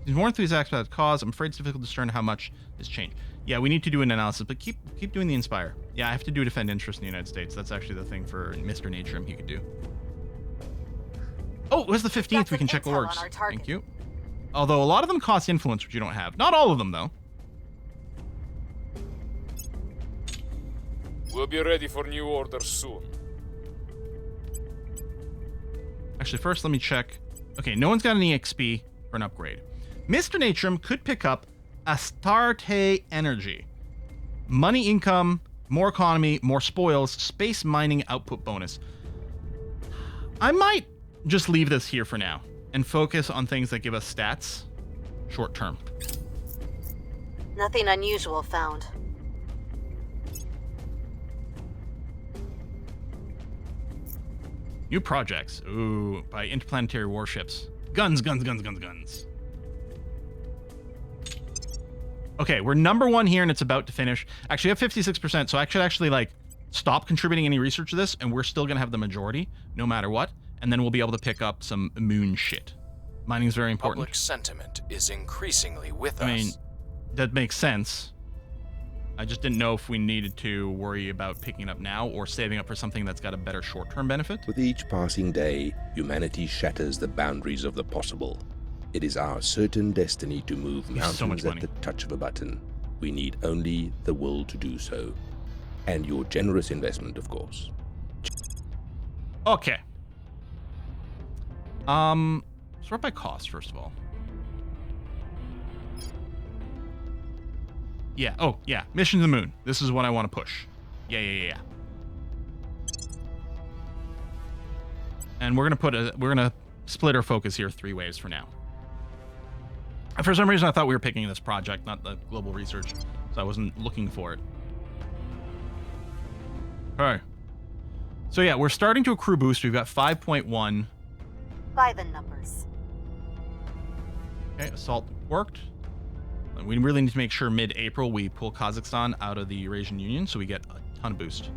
A: He's more enthusiastic about the cause. I'm afraid it's difficult to discern how much has changed. Yeah, we need to do an analysis, but keep doing the inspire. Yeah, I have to do defend interest in the United States. That's actually the thing for Mr. Natrim he could do. Oh, it was the 15th.
C: Got
A: We can
C: some
A: check
C: intel
A: orgs.
C: on our target.
A: Thank you. Although a lot of them cost influence, which you don't have. Not all of them, though.
E: We'll be ready for new orders soon.
A: Actually, first let me check. Okay, no one's got an EXP for an upgrade. Mr. Natrim could pick up Astarte Energy. Money income, more economy, more spoils, space mining output bonus. I might just leave this here for now and focus on things that give us stats short term.
C: Nothing unusual found.
A: New projects. Ooh, by interplanetary warships. Guns, guns, guns, guns, guns. Okay, we're number 1 here and it's about to finish. Actually, I have 56%, so I should actually, like, stop contributing any research to this and we're still going to have the majority, no matter what. And then we'll be able to pick up some moon shit. Mining's very important.
B: Public sentiment is increasingly with
A: I
B: us.
A: mean, that makes sense. I just didn't know if we needed to worry about picking it up now or saving up for something that's got a better short-term benefit.
I: With each passing day, humanity shatters the boundaries of the possible. It is our certain destiny to move
A: You have so much
I: mountains at
A: money.
I: the touch of a button. We need only the will to do so. And your generous investment, of course.
A: Okay. Sort by cost, first of all. Yeah, oh, yeah. Mission to the moon. This is what I want to push. Yeah. And we're gonna split our focus here 3 ways for now. And for some reason, I thought we were picking this project, not the global research, so I wasn't looking for it. Okay. So yeah, we're starting to accrue boost. We've got 5.1.
C: By the numbers.
A: Okay, assault worked. We really need to make sure mid-April we pull Kazakhstan out of the Eurasian Union so we get a ton of boost.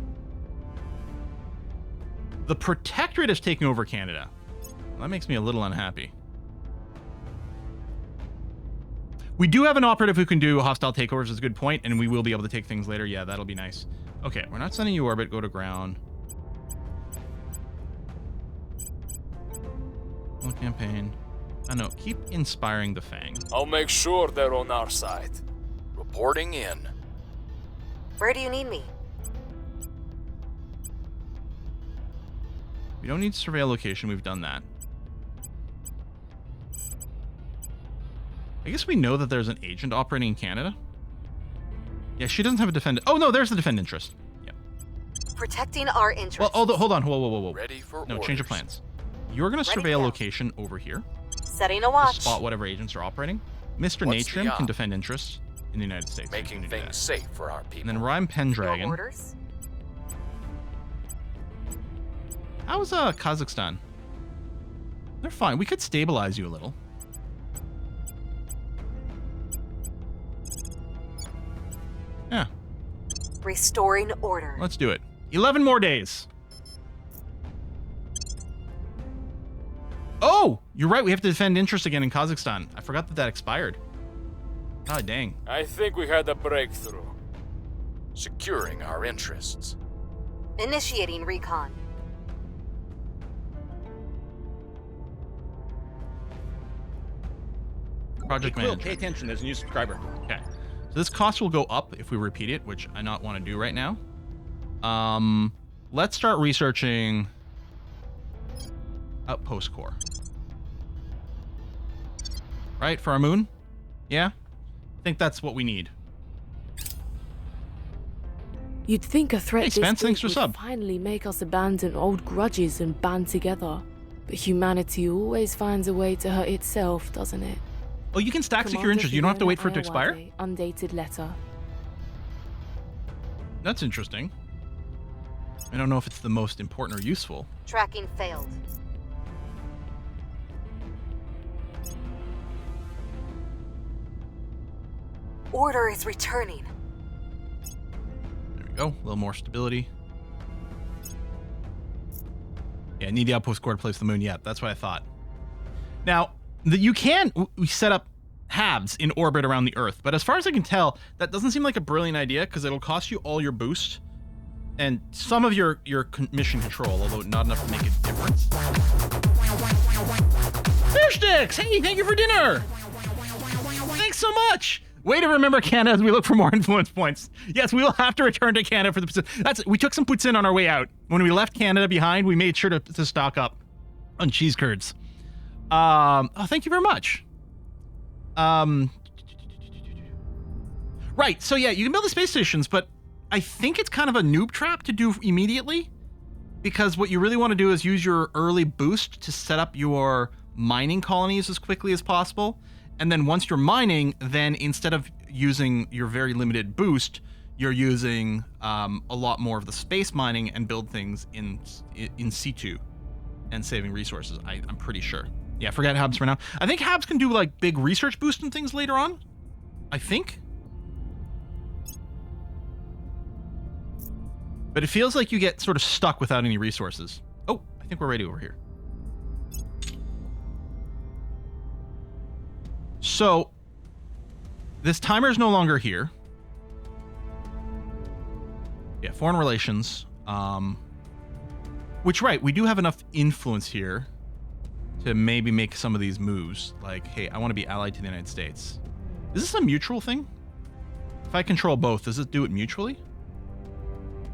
A: The Protectorate is taking over Canada. That makes me a little unhappy. We do have an operative who can do hostile takeovers, is a good point, and we will be able to take things later. Yeah, that'll be nice. Okay, we're not sending you orbit. Go to ground. No campaign. I know. Keep inspiring the Fang.
E: I'll make sure they're on our side.
B: Reporting in.
C: Where do you need me?
A: We don't need to surveil location. We've done that. I guess we know that there's an agent operating in Canada. Yeah, she doesn't have a defend. Oh, no, there's the defend interest. Yeah.
C: Protecting our interests.
A: Well, hold on. Whoa.
B: Ready for
A: No,
B: orders.
A: change of plans. You're going to
C: Ready
A: surveil
C: to go.
A: location over here.
C: Setting a
A: To
C: watch.
A: spot whatever agents are operating. Mr.
B: What's the
A: Natrim
B: op?
A: can defend interests in the United States.
B: Making
A: He's gonna do
B: things
A: that.
B: safe for our people.
A: And then Rhyme
C: Your
A: Pendragon.
C: orders?
A: How's Kazakhstan? They're fine. We could stabilize you a little. Yeah,
C: Restoring order.
A: let's do it. 11 more days. Oh, you're right. We have to defend interest again in Kazakhstan. I forgot that expired. God dang.
E: I think we had a breakthrough.
B: Securing our interests.
C: Initiating recon.
A: Project
D: Quill,
A: manager.
D: pay attention. There's a new subscriber.
A: Okay. So this cost will go up if we repeat it, which I not want to do right now. Let's start researching Outpost Core. Right, for our moon? Yeah? I think that's what we need.
H: You'd think a threat
A: Hey,
H: this
A: Spence, thanks
H: big
A: for
H: would
A: sub.
H: finally make us abandon old grudges and band together. But humanity always finds a way to hurt itself, doesn't it?
A: Oh, you can stack secure
H: Commander
A: interest. You don't have to wait for it to
H: Fiona
A: expire?
H: Ayawade, Undated letter.
A: That's interesting. I don't know if it's the most important or useful.
C: Tracking failed. Order is returning.
A: There we go. A little more stability. Yeah, need the outpost core to place the moon. Yeah, that's what I thought. Now, you can set up halves in orbit around the Earth, but as far as I can tell, that doesn't seem like a brilliant idea because it'll cost you all your boost and some of your mission control, although not enough to make a difference. Fish sticks! Hey, thank you for dinner! Thanks so much! Way to remember Canada as we look for more influence points. Yes, we will have to return to Canada for the Pacific. We took some poutine on our way out. When we left Canada behind, we made sure to stock up on cheese curds. Oh, thank you very much. Right, so yeah, you can build the space stations, but I think it's kind of a noob trap to do immediately, because what you really want to do is use your early boost to set up your mining colonies as quickly as possible. And then once you're mining, then instead of using your very limited boost, you're using a lot more of the space mining and build things in situ and saving resources, I'm pretty sure. Yeah, forget Habs for now. I think Habs can do like big research boost and things later on. I think. But it feels like you get sort of stuck without any resources. Oh, I think we're ready over here. So, this timer is no longer here. Yeah, foreign relations. Which, right, we do have enough influence here to maybe make some of these moves. Like, hey, I want to be allied to the United States. Is this a mutual thing? If I control both, does it do it mutually?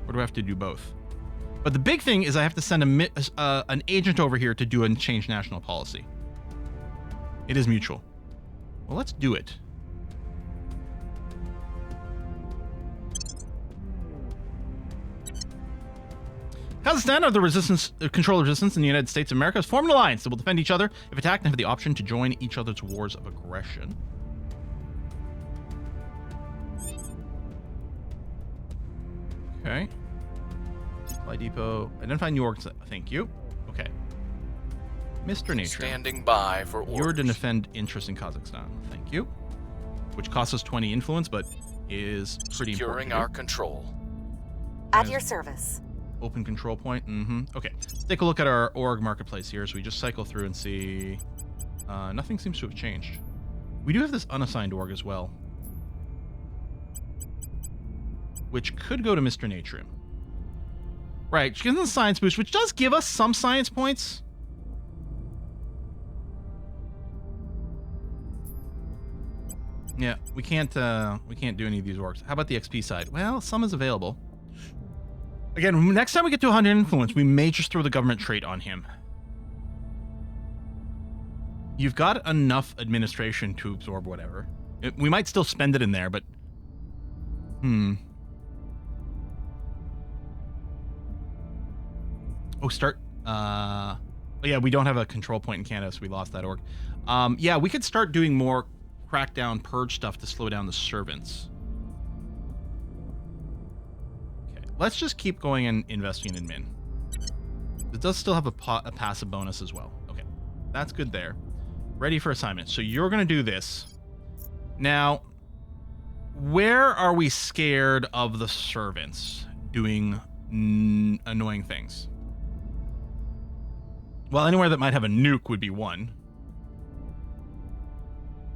A: Or do I have to do both? But the big thing is I have to send an agent over here to do and change national policy. It is mutual. Well, let's do it. Kazakhstan of the resistance, control resistance in the United States of America has formed an alliance that will defend each other if attacked and have the option to join each other's wars of aggression. Okay. Supply depot. Identify New York. Thank you. Okay. Mr. Nature.
B: Standing by for orders.
A: You're to defend interest in Kazakhstan. Thank you. which costs us 20 influence, but is pretty
B: Securing
A: important.
B: our control.
C: At your service.
A: Open control point. Okay. Let's take a look at our org marketplace here. So we just cycle through and see. Nothing seems to have changed. We do have this unassigned org as well, which could go to Mr. Natrium. Right. She gives us a science boost, which does give us some science points. Yeah, we can't do any of these orgs. How about the XP side? Well, some is available. Again, next time we get to 100 influence, we may just throw the government trait on him. You've got enough administration to absorb whatever. We might still spend it in there, but... Oh, start... Oh, yeah, we don't have a control point in Canada, so we lost that org. Yeah, we could start doing more crackdown, purge stuff to slow down the servants. Let's just keep going and investing in admin. It does still have a passive bonus as well. Okay, that's good there. Ready for assignment. So you're going to do this. Now, where are we scared of the servants doing annoying things? Well, anywhere that might have a nuke would be one.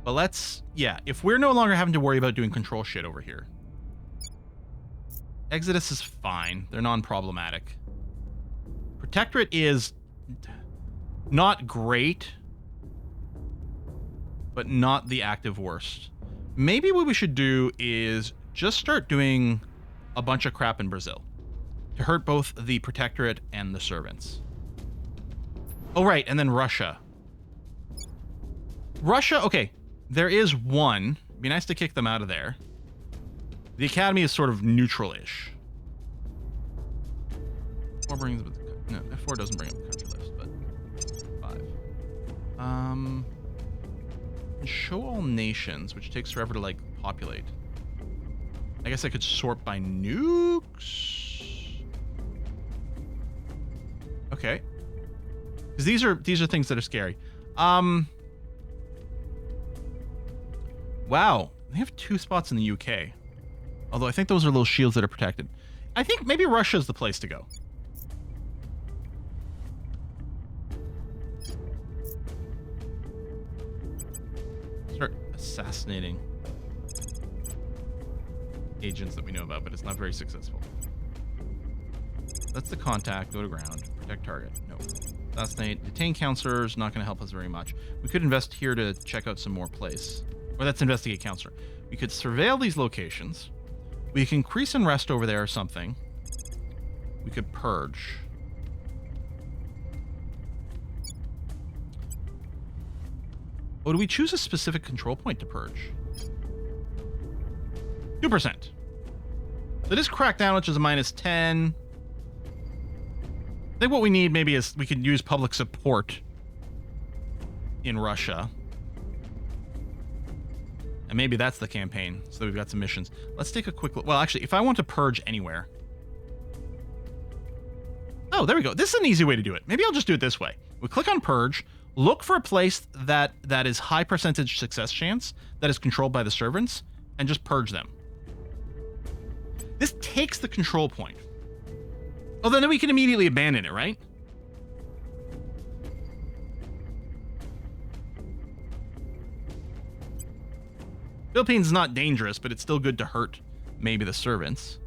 A: But let's... Yeah, if we're no longer having to worry about doing control shit over here. Exodus is fine. They're non-problematic. Protectorate is not great, but not the active worst. Maybe what we should do is just start doing a bunch of crap in Brazil to hurt both the Protectorate and the servants. Oh, right, and then Russia. Russia, okay, there is one. It'd be nice to kick them out of there. The Academy is sort of neutral-ish. 4 brings up the... No, F4 doesn't bring up the country list, but... 5. Show all nations, which takes forever to, like, populate. I guess I could sort by nukes? Okay. Because these are things that are scary. Wow. They have 2 spots in the UK. Although I think those are little shields that are protected. I think maybe Russia's the place to go. Start assassinating agents that we know about, but it's not very successful. That's the contact. Go to ground. Protect target. No. Assassinate. Detain counselors. Not going to help us very much. We could invest here to check out some more place. Or that's investigate counselor. We could surveil these locations. We can increase and rest over there or something. We could purge. Oh, do we choose a specific control point to purge? 2%. So it is crackdown, which is a -10. I think what we need maybe is we could use public support in Russia. And maybe that's the campaign, so that we've got some missions. Let's take a quick look. Well, actually, if I want to purge anywhere... Oh, there we go. This is an easy way to do it. Maybe I'll just do it this way. We click on purge, look for a place that is high percentage success chance, that is controlled by the servants, and just purge them. This takes the control point. Oh, then we can immediately abandon it, right? Philippines is not dangerous, but it's still good to hurt maybe the servants.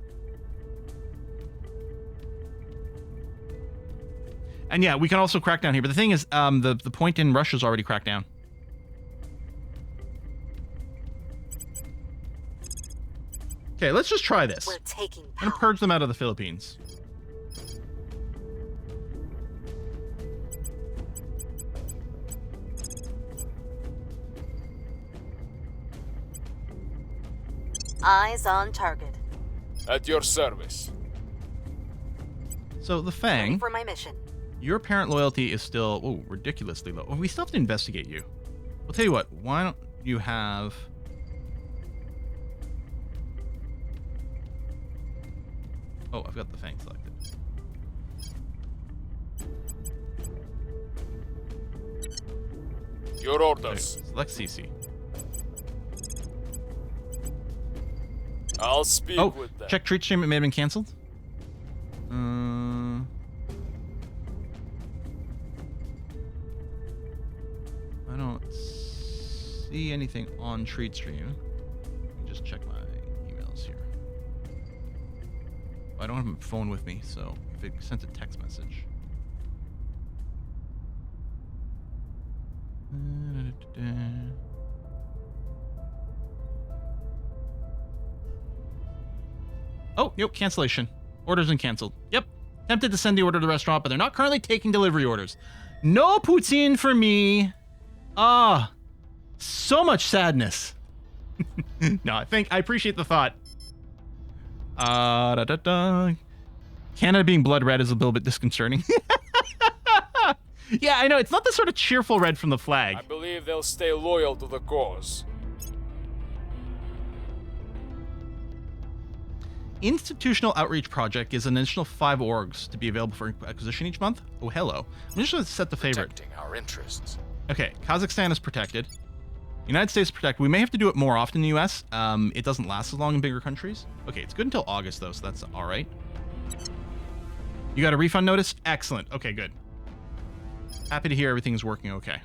A: And yeah, we can also crack down here. But the thing is, the point in Russia's already cracked down. Okay, let's just try this.
C: We're taking
A: I'm
C: power.
A: gonna purge them out of the Philippines.
C: Eyes on target.
E: At your service.
A: So the
C: Ready
A: Fang,
C: for my mission.
A: your apparent loyalty is still ridiculously low. Oh, we still have to investigate you. I'll tell you what. Why don't you have? Oh, I've got the Fang selected.
E: Your orders.
A: Select CC.
E: I'll speak
A: Oh,
E: with them.
A: check treat stream. It may have been canceled. I don't see anything on treat stream. Let me just check my emails here. I don't have my phone with me, so if it sent a text message. Oh, yep, cancellation. Orders been canceled. Yep. Tempted to send the order to the restaurant, but they're not currently taking delivery orders. No poutine for me. Ah, so much sadness. No, I appreciate the thought. Canada being blood red is a little bit disconcerting. Yeah, I know. It's not the sort of cheerful red from the flag.
E: I believe they'll stay loyal to the cause.
A: Institutional Outreach Project is an additional 5 orgs to be available for acquisition each month. Oh, hello. I'm just going to set the favorite.
B: Protecting our interests.
A: Okay, Kazakhstan is protected. United States is protected. We may have to do it more often in the US. It doesn't last as long in bigger countries. Okay, it's good until August, though, so that's all right. You got a refund notice? Excellent. Okay, good. Happy to hear everything's working okay.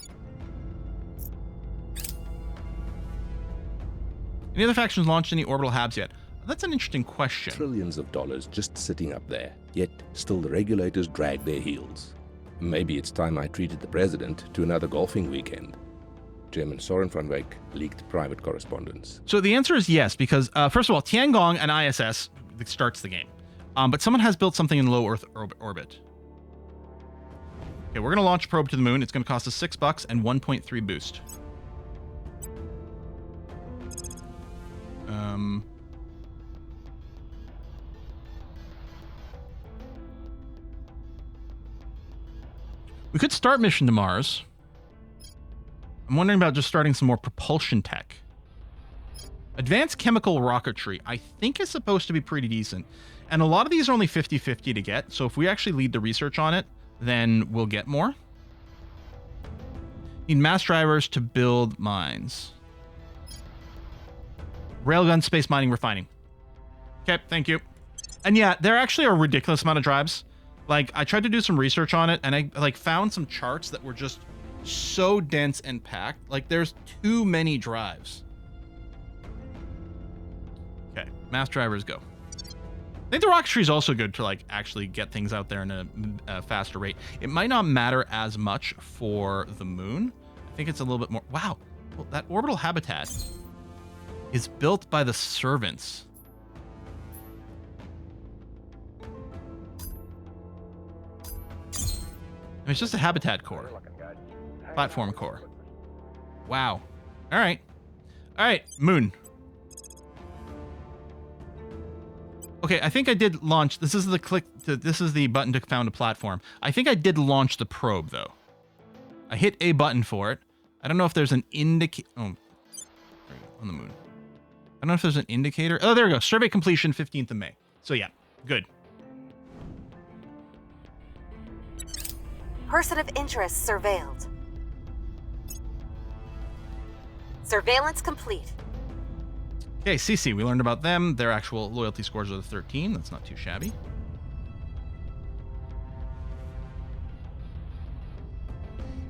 A: Any other factions launched any orbital habs yet? That's an interesting question.
I: Trillions of dollars just sitting up there, yet still the regulators drag their heels. Maybe it's time I treated the president to another golfing weekend. Chairman Soren van Wyk leaked private correspondence.
A: So the answer is yes, because first of all, Tiangong and ISS starts the game. But someone has built something in low Earth orbit. Okay, we're going to launch a probe to the moon. It's going to cost us $6 and 1.3 boost. We could start mission to Mars. I'm wondering about just starting some more propulsion tech. Advanced chemical rocketry, I think, is supposed to be pretty decent. And a lot of these are only 50-50 to get, so if we actually lead the research on it, then we'll get more. Need mass drivers to build mines. Railgun, space mining, refining. Okay, thank you. And yeah, there actually are a ridiculous amount of drives. Like, I tried to do some research on it, and I found some charts that were just so dense and packed. Like, there's too many drives. Okay, mass drivers go. I think the rocketry is also good to, like, actually get things out there in a faster rate. It might not matter as much for the moon. I think it's a little bit more... Wow, well, that orbital habitat is built by the servants. I mean, it's just a habitat core. Platform core. Wow. All right. All right, moon. Okay, I think I did launch. This is the this is the button to found a platform. I think I did launch the probe, though. I hit a button for it. I don't know if there's an indicator. Oh, on the moon. I don't know if there's an indicator. Oh, there we go. Survey completion, 15th of May. So yeah, good.
C: Person of interest surveilled. Surveillance complete.
A: Okay, CC, we learned about them. Their actual loyalty scores are the 13. That's not too shabby.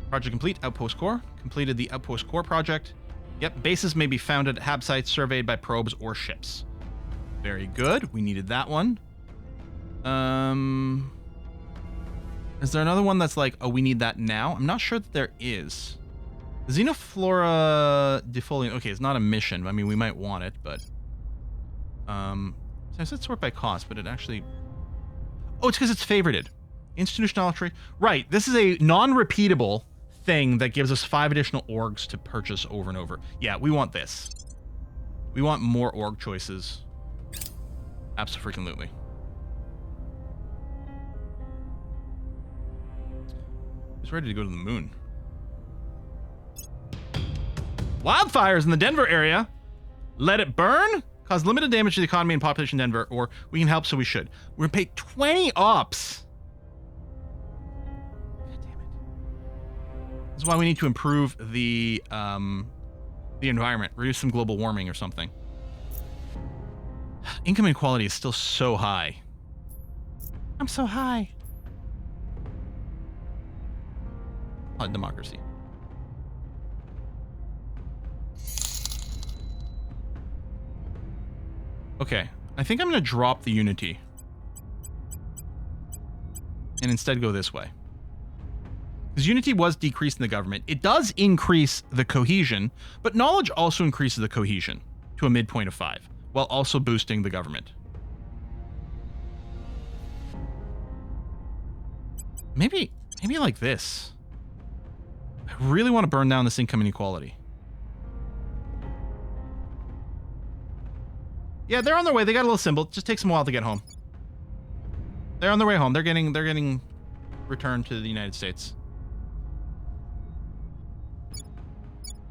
A: Project complete, Outpost Core. Completed the Outpost Core project. Yep, bases may be found at hab sites surveyed by probes or ships. Very good. We needed that one. Is there another one that's like, oh, we need that now? I'm not sure that there is. Xenoflora defoliant. Okay, it's not a mission. I mean, we might want it, but... I said sort by cost, but it actually... Oh, it's because it's favorited. Institutional tree. Right, this is a non-repeatable thing that gives us 5 additional orgs to purchase over and over. Yeah, we want this. We want more org choices. Abso-freaking-lutely. He's ready to go to the moon. Wildfires in the Denver area. Let it burn. Cause limited damage to the economy and population of Denver, or we can help, so we should. We're gonna pay 20 ops. God damn it. This is why we need to improve the environment. Reduce some global warming or something. Income inequality is still so high. I'm so high. Democracy. Okay, I think I'm going to drop the unity. And instead go this way. Because unity was decreased in the government. It does increase the cohesion, but knowledge also increases the cohesion to a midpoint of 5, while also boosting the government. Maybe like this. I really want to burn down this income inequality. Yeah, they're on their way. They got a little symbol. It just takes them a while to get home. They're on their way home. They're getting returned to the United States.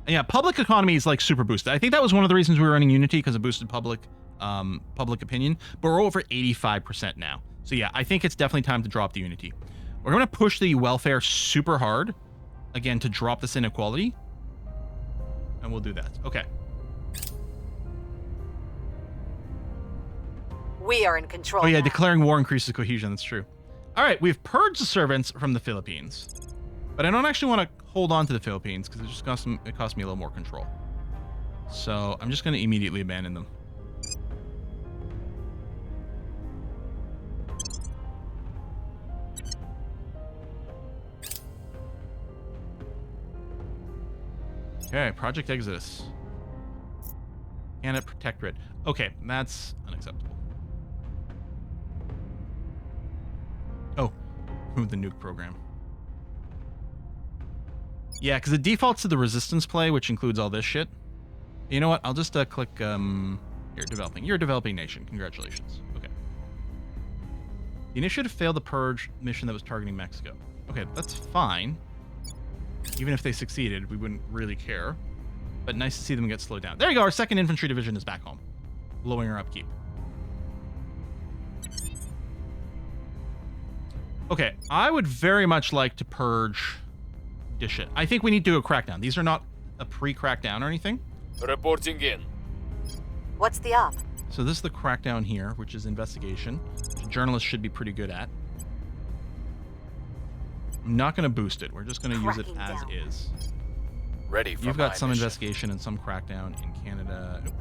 A: And yeah, public economy is like super boosted. I think that was one of the reasons we were running Unity, because it boosted public opinion. But we're over 85% now. So yeah, I think it's definitely time to drop the Unity. We're going to push the welfare super hard, again, to drop this inequality. And we'll do that. Okay.
C: We are in control.
A: Oh yeah,
C: now.
A: declaring war increases cohesion. That's true. All right, we've purged the servants from the Philippines. But I don't actually want to hold on to the Philippines because it costs me a little more control. So I'm just going to immediately abandon them. Okay, Project Exodus. Canada Protectorate. Okay, that's unacceptable. Oh, the nuke program. Yeah, because it defaults to the resistance play, which includes all this shit. You know what? I'll just click, here, developing. You're a developing nation. Congratulations. Okay. The initiative failed the purge mission that was targeting Mexico. Okay, that's fine. Even if they succeeded, we wouldn't really care. But nice to see them get slowed down. There you go. Our 2nd Infantry Division is back home. Blowing our upkeep. Okay, I would very much like to purge this shit. I think we need to do a crackdown. These are not a pre-crackdown or anything.
E: Reporting in.
C: What's the op?
A: So this is the crackdown here, which is investigation. Which journalists should be pretty good at. I'm not going to boost it. We're just going to use it as is.
B: Ready for
A: You've got some
B: mission.
A: investigation and some crackdown in Canada. Nope.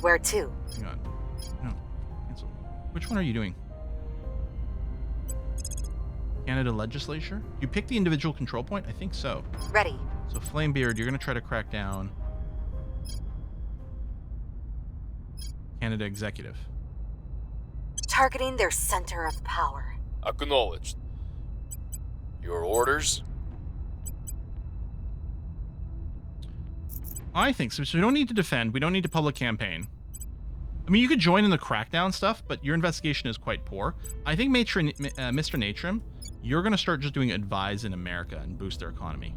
C: Where to?
A: Hang on. No. Cancel. Which one are you doing? Canada legislature? You pick the individual control point? I think so.
C: Ready.
A: So Flamebeard, you're going to try to crack down Canada executive.
C: Targeting their center of power.
E: Acknowledged.
B: Your orders?
A: I think so. So we don't need to defend. We don't need to public campaign. I mean, you could join in the crackdown stuff, but your investigation is quite poor. I think Mr. Natrim, you're going to start just doing advise in America and boost their economy.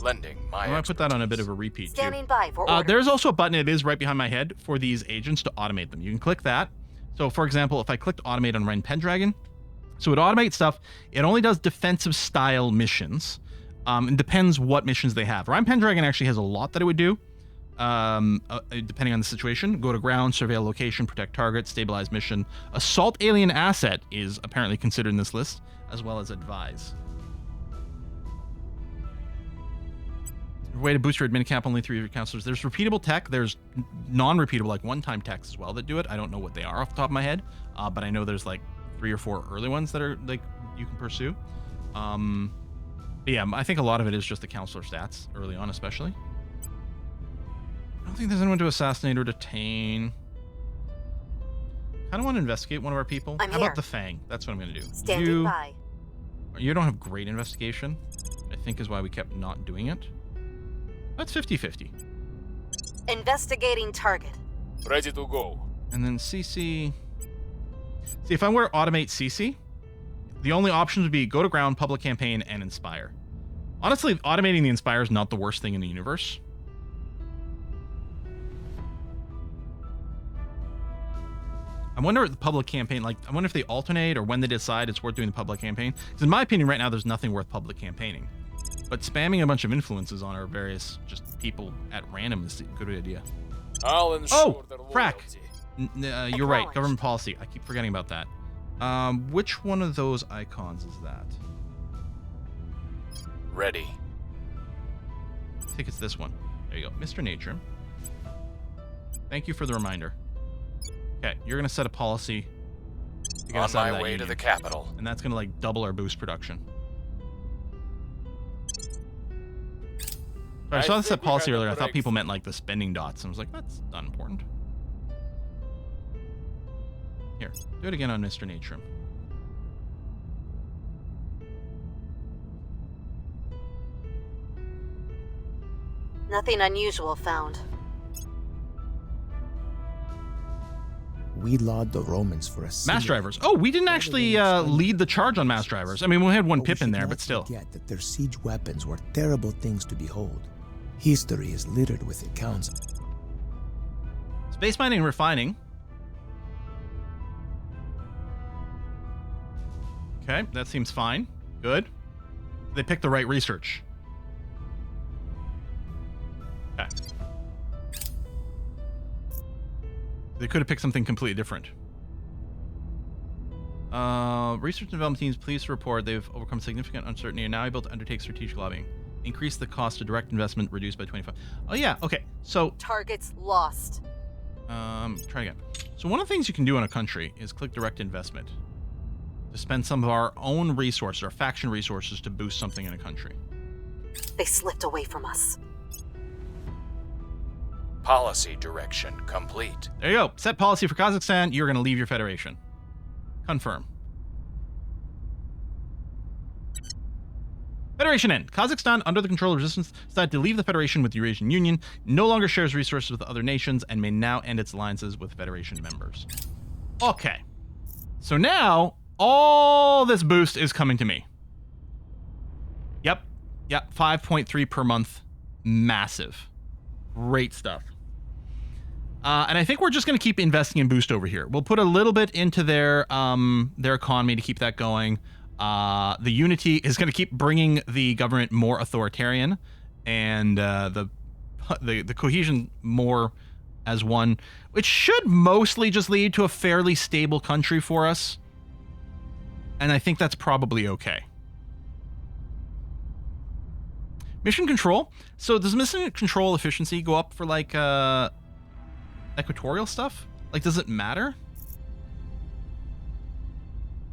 B: Lending my
A: I'm going to put that on a bit of a repeat, too.
C: Standing by for orders.
A: There's also a button, it is right behind my head, for these agents to automate them. You can click that. So, for example, if I clicked automate on Ren Pendragon, so it automates stuff. It only does defensive-style missions. It depends what missions they have. Ryan Pendragon actually has a lot that it would do, depending on the situation. Go to ground, surveil location, protect target, stabilize mission. Assault alien asset is apparently considered in this list, as well as advise. Way to boost your admin cap, only 3 of your counselors. There's repeatable tech. There's non-repeatable, like one-time techs as well that do it. I don't know what they are off the top of my head, but I know there's like 3 or 4 early ones that are like you can pursue. But yeah, I think a lot of it is just the counselor stats early on, especially. I don't think there's anyone to assassinate or detain. I don't want to investigate one of our people.
C: I'm
A: How
C: here.
A: about the Fang? That's what I'm going to do.
C: Standing by.
A: You don't have great investigation, I think is why we kept not doing it. That's 50-50.
C: Investigating target.
E: Ready to go.
A: And then CC. See, if I were to automate CC, the only options would be go to ground, public campaign, and inspire. Honestly, automating the inspire is not the worst thing in the universe. I wonder if the public campaign, like, I wonder if they alternate or when they decide it's worth doing the public campaign. Because in my opinion, right now, there's nothing worth public campaigning. But spamming a bunch of influences on our various just people at random is a good idea.
E: I'll ensure
A: Oh,
E: their
A: frack.
E: loyalty.
A: You're right. Government policy. I keep forgetting about that. Which one of those icons is that?
B: Ready.
A: I think it's this one. There you go. Mr. Nature. Thank you for the reminder. Okay, you're going to set a policy to get
B: On
A: us out of
B: my
A: that
B: way to
A: union.
B: the capital.
A: And that's going to like double our boost production. I saw this
E: think
A: set
E: we
A: policy
E: had a
A: earlier. I thought
E: breakthrough.
A: people meant like the spending dots. And I was like, that's not important. Here, do it again on Mr. Nature.
C: Nothing unusual found.
F: We laud the Romans for a
A: Mass drivers. Oh, we didn't actually lead the charge on mass drivers. I mean, we had one pip in there, but still.
F: Forget that their siege weapons were terrible things to behold. History is littered with accounts.
A: Space mining and refining. Okay, that seems fine. Good. They picked the right research. Okay. They could have picked something completely different. Research and development teams pleased to report they've overcome significant uncertainty and now able to undertake strategic lobbying. Increase the cost of direct investment, reduced by 25. Oh yeah, okay. So
C: Targets lost.
A: try again. So one of the things you can do in a country is click direct investment to spend some of our own resources, our faction resources, to boost something in a country.
C: They slipped away from us.
B: Policy direction complete.
A: There you go. Set policy for Kazakhstan. You're going to leave your federation. Confirm. Federation end. Kazakhstan, under the control of resistance, decided to leave the Federation with the Eurasian Union, no longer shares resources with other nations, and may now end its alliances with Federation members. Okay. So now, all this boost is coming to me. Yep. 5.3 per month. Massive. Great stuff. And I think we're just going to keep investing in boost over here. We'll put a little bit into their economy to keep that going. The unity is going to keep bringing the government more authoritarian, and the cohesion more as one, which should mostly just lead to a fairly stable country for us. And I think that's probably okay. Mission control. So does mission control efficiency go up for like equatorial stuff? Like, does it matter?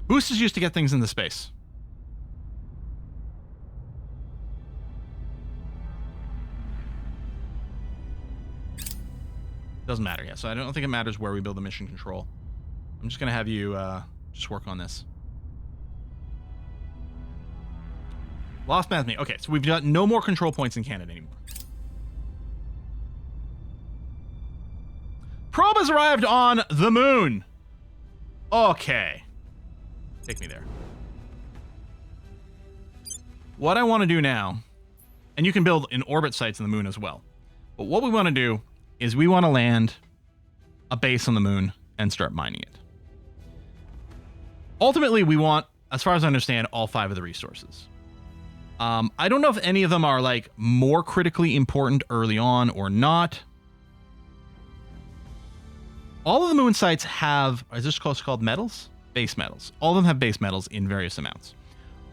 A: Boost is used to get things into space. Doesn't matter yet, so I don't think it matters where we build the mission control. I'm just gonna have you just work on this. Lost math me. Okay, so we've got no more control points in Canada anymore. Probe has arrived on the moon. Okay. Take me there. What I want to do now, and you can build in orbit sites on the moon as well, but what we want to do is we want to land a base on the moon and start mining it. Ultimately, we want, as far as I understand, all 5 of the resources. I don't know if any of them are like more critically important early on or not. All of the moon sites have, is this called metals? Base metals. All of them have base metals in various amounts.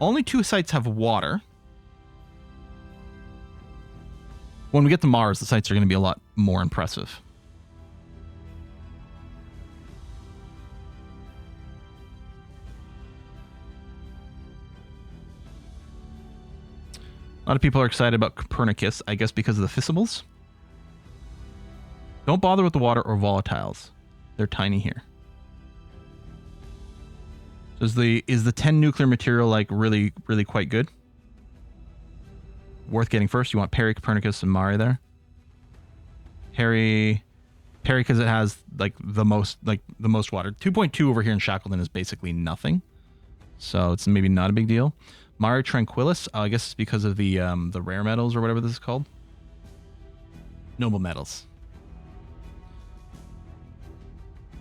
A: Only 2 sites have water. When we get to Mars, the sites are going to be a lot more impressive. A lot of people are excited about Copernicus, I guess because of the fissibles. Don't bother with the water or volatiles. They're tiny here. So is the 10 nuclear material like really quite good? Worth getting first. You want Perry, Copernicus, and Mari there. Perry because it has like the most water. 2.2 over here in Shackleton is basically nothing, so it's maybe not a big deal. Mari Tranquillus, I guess it's because of the rare metals or whatever this is called. Noble metals.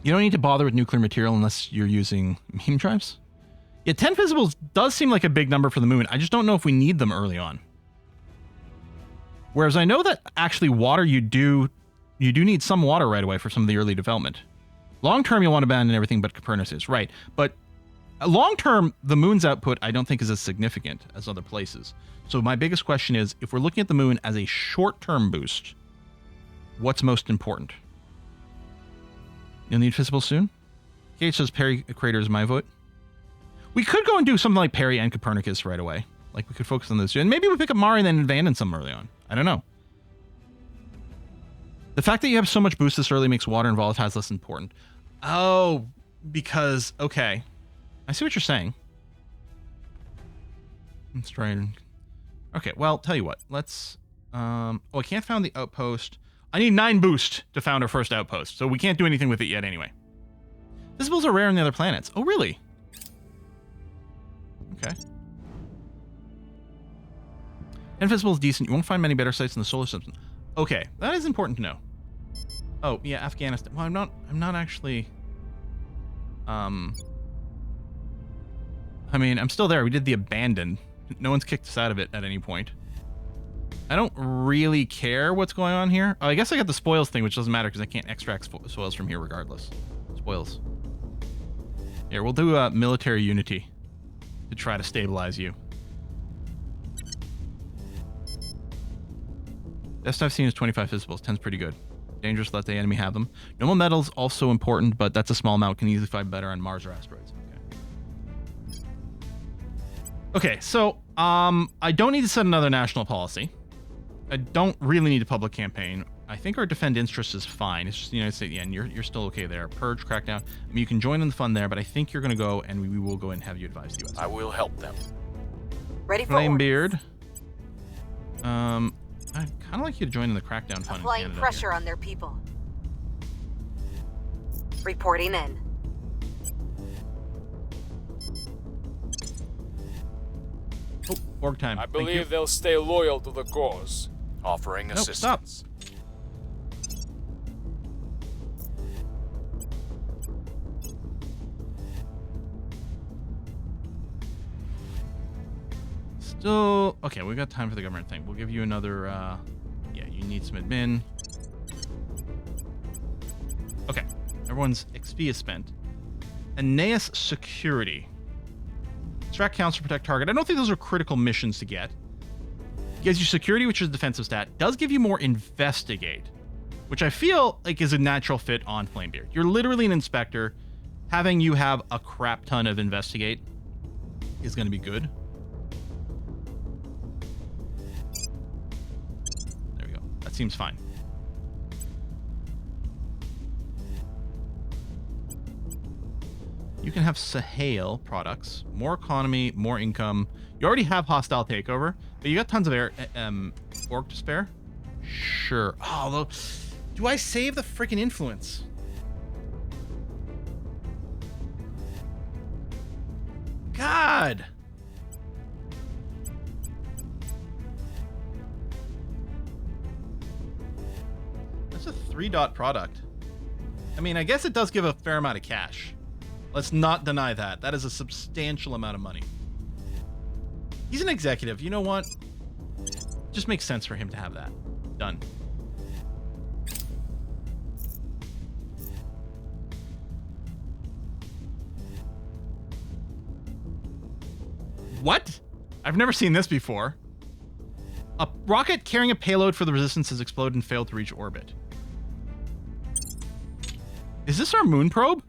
A: You don't need to bother with nuclear material unless you're using meme drives. Yeah, 10 fissibles does seem like a big number for the moon. I just don't know if we need them early on. Whereas I know that actually water, you do need some water right away for some of the early development. Long term, you'll want to abandon everything but Copernicus, right? But long term, the moon's output I don't think is as significant as other places. So my biggest question is, if we're looking at the moon as a short-term boost, what's most important? You'll need Fissible soon? Gage says Perry Crater is my vote. We could go and do something like Perry and Copernicus right away. Like, we could focus on those two. And maybe we pick up Mari and then abandon some early on. I don't know. The fact that you have so much boost this early makes water and volatiles less important. Oh, because... Okay. I see what you're saying. Let's try and... Okay, well, tell you what. Let's... Oh, I can't found the outpost. I need 9 boost to found our first outpost, so we can't do anything with it yet anyway. Visibles are rare on the other planets. Oh, really? Okay. Invisible is decent. You won't find many better sites in the solar system. Okay, that is important to know. Oh, yeah, Afghanistan. Well, I'm not actually... I mean, I'm still there. We did the abandoned. No one's kicked us out of it at any point. I don't really care what's going on here. Oh, I guess I got the spoils thing, which doesn't matter because I can't extract spoils from here regardless. Spoils. Here, we'll do a military unity to try to stabilize you. Best I've seen is 25 visibles. 10's pretty good. Dangerous, let the enemy have them. Normal metals also important, but that's a small amount. Can easily fight better on Mars or asteroids. Okay, so I don't need to set another national policy. I don't really need a public campaign. I think our defend interest is fine. It's just the United States. Yeah, and you're still okay there. Purge, crackdown. I mean, you can join in the fun there, but I think you're going to go, and we will go and have you advise the U.S.
B: I will help them.
C: Ready for orders.
A: Flamebeard. I'd kind of like you to join in the crackdown fund.
C: Applying pressure on their people. Reporting in.
A: Oh, org time.
E: I believe they'll stay loyal to the cause.
B: Offering
A: Nope,
B: assistance.
A: stop. Still, okay, we've got time for the government thing. We'll give you another, yeah, you need some admin. Okay, everyone's XP is spent. Aeneas Security. Extract counts to protect target. I don't think those are critical missions to get. Gives you security, which is a defensive stat. Does give you more investigate, which I feel like is a natural fit on Flamebeard. You're literally an inspector. Having you have a crap ton of investigate is going to be good. There we go. That seems fine. You can have Sahel products, more economy, more income. You already have hostile takeover, but you got tons of orc to spare. Sure. Oh, do I save the freaking influence? God. That's a 3-dot product. I mean, I guess it does give a fair amount of cash. Let's not deny that. That is a substantial amount of money. He's an executive. You know what? Just makes sense for him to have that. Done. What? I've never seen this before. A rocket carrying a payload for the Resistance has exploded and failed to reach orbit. Is this our moon probe?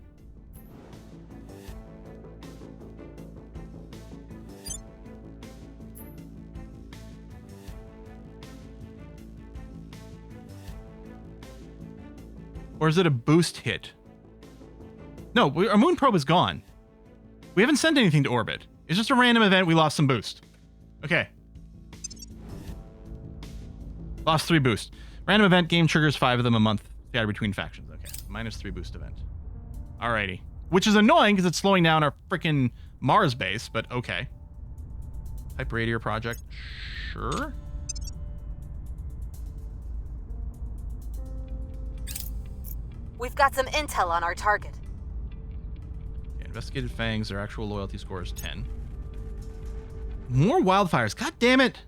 A: Or is it a boost hit? No, our moon probe is gone. We haven't sent anything to orbit. It's just a random event. We lost some boost. Okay. Lost 3 boost. Random event, game triggers 5 of them a month. Scattered between factions. Okay. -3 boost event. Alrighty. Which is annoying because it's slowing down our freaking Mars base, but okay. Type Radiator project. Sure.
C: We've got some intel on our target.
A: Okay, investigated fangs. Their actual loyalty score is 10. More wildfires. God damn it.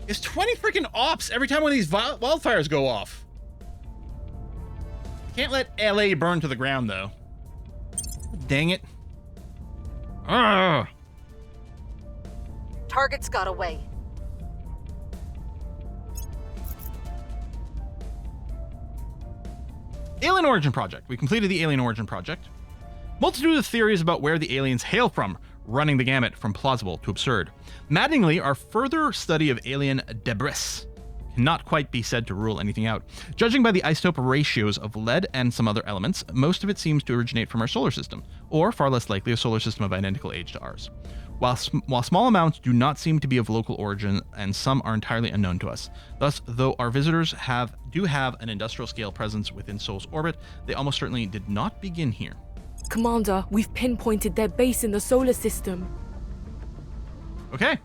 A: It's 20 freaking ops every time one of these wildfires go off. Can't let LA burn to the ground, though. Dang it. Ugh.
C: Targets got away.
A: Alien Origin Project. We completed the Alien Origin Project. Multitude of theories about where the aliens hail from, running the gamut from plausible to absurd. Maddeningly, our further study of alien debris cannot quite be said to rule anything out. Judging by the isotope ratios of lead and some other elements, most of it seems to originate from our solar system, or far less likely a solar system of identical age to ours. While small amounts do not seem to be of local origin, and some are entirely unknown to us. Thus, though our visitors do have an industrial scale presence within Sol's orbit, they almost certainly did not begin here.
H: Commander, we've pinpointed their base in the solar system.
A: Okay.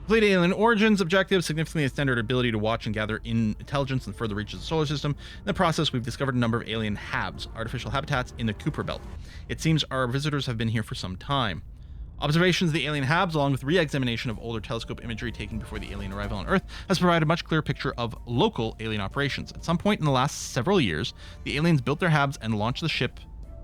A: Complete Alien Origins objectives significantly extended our ability to watch and gather intelligence in further reaches of the solar system. In the process, we've discovered a number of alien HABs, artificial habitats in the Kuiper Belt. It seems our visitors have been here for some time. Observations of the alien HABs, along with re-examination of older telescope imagery taken before the alien arrival on Earth, has provided a much clearer picture of local alien operations. At some point in the last several years, the aliens built their HABs and launched the ship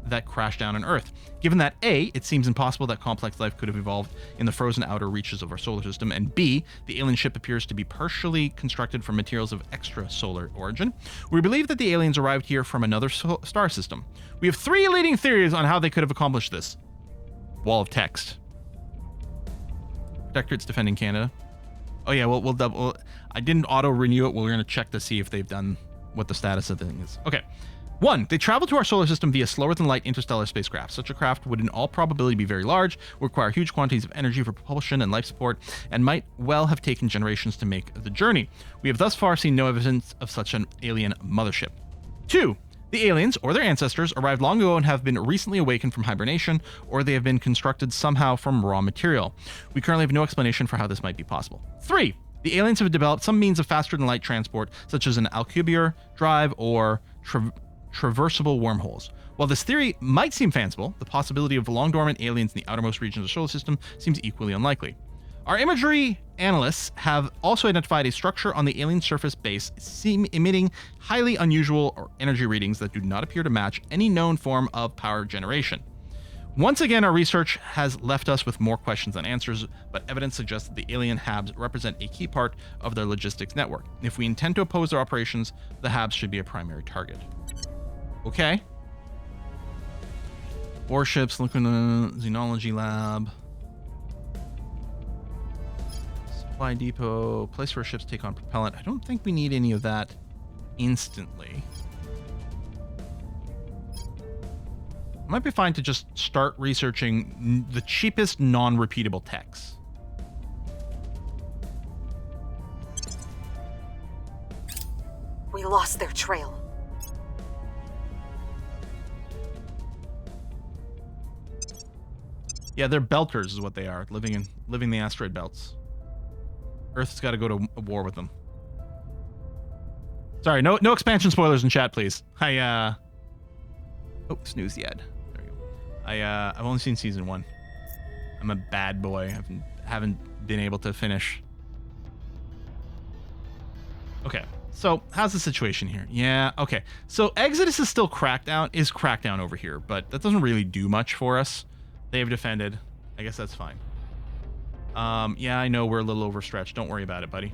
A: that crashed down on Earth. Given that A, it seems impossible that complex life could have evolved in the frozen outer reaches of our solar system, and B, the alien ship appears to be partially constructed from materials of extrasolar origin, we believe that the aliens arrived here from another star system. We have 3 leading theories on how they could have accomplished this. Wall of text. Protectorate's defending Canada. Oh yeah, we'll double. I didn't auto-renew it. We're going to check to see if they've done what the status of the thing is. Okay. 1. They travel to our solar system via slower-than-light interstellar spacecraft. Such a craft would in all probability be very large, require huge quantities of energy for propulsion and life support, and might well have taken generations to make the journey. We have thus far seen no evidence of such an alien mothership. 2. The aliens, or their ancestors, arrived long ago and have been recently awakened from hibernation, or they have been constructed somehow from raw material. We currently have no explanation for how this might be possible. 3. The aliens have developed some means of faster-than-light transport, such as an Alcubierre drive or traversable wormholes. While this theory might seem fanciful, the possibility of long-dormant aliens in the outermost regions of the solar system seems equally unlikely. Our imagery analysts have also identified a structure on the alien surface base emitting highly unusual energy readings that do not appear to match any known form of power generation. Once again, our research has left us with more questions than answers, but evidence suggests that the alien HABs represent a key part of their logistics network. If we intend to oppose their operations, the HABs should be a primary target. Okay. Warships, looking at Xenology Lab. Supply depot, place where ships take on propellant. I don't think we need any of that instantly. It might be fine to just start researching the cheapest non-repeatable techs.
C: We lost their trail.
A: Yeah, they're belters is what they are, living the asteroid belts. Earth's got to go to war with them. Sorry, no expansion spoilers in chat, please. Oh, snooze the ad. There we go. I've only seen season 1. I'm a bad boy. I haven't been able to finish. Okay, so how's the situation here? Yeah, okay. So Exodus is still Crackdown over here, but that doesn't really do much for us. They've defended. I guess that's fine. Yeah, I know we're a little overstretched. Don't worry about it, buddy.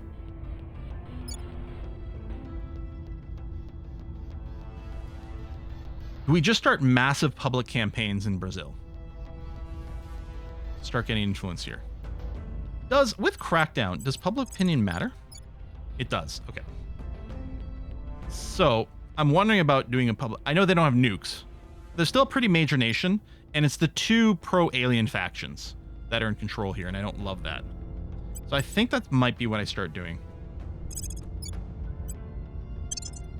A: Do we just start massive public campaigns in Brazil? Start getting influence here. With Crackdown, does public opinion matter? It does. Okay. So, I'm wondering about doing a public... I know they don't have nukes. They're still a pretty major nation, and it's the 2 pro-alien factions that are in control here, and I don't love that. So I think that might be what I start doing.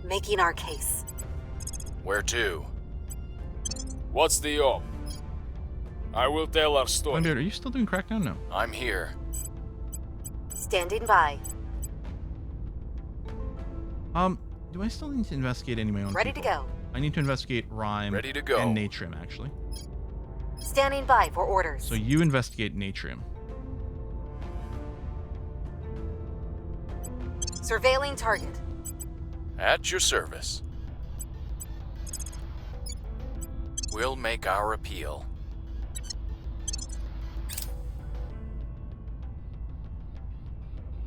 C: Making our case.
B: Where to?
E: What's the op? I will tell our story.
A: Are you still doing Crackdown? No.
B: I'm here.
C: Standing by.
A: Do I still need to investigate any of my own
C: Ready
A: people?
C: to go.
A: I need to investigate Rhyme
B: Ready to go.
A: and Natrium, actually.
C: Standing by for orders.
A: So you investigate Natrium.
C: Surveilling target.
B: At your service. We'll make our appeal.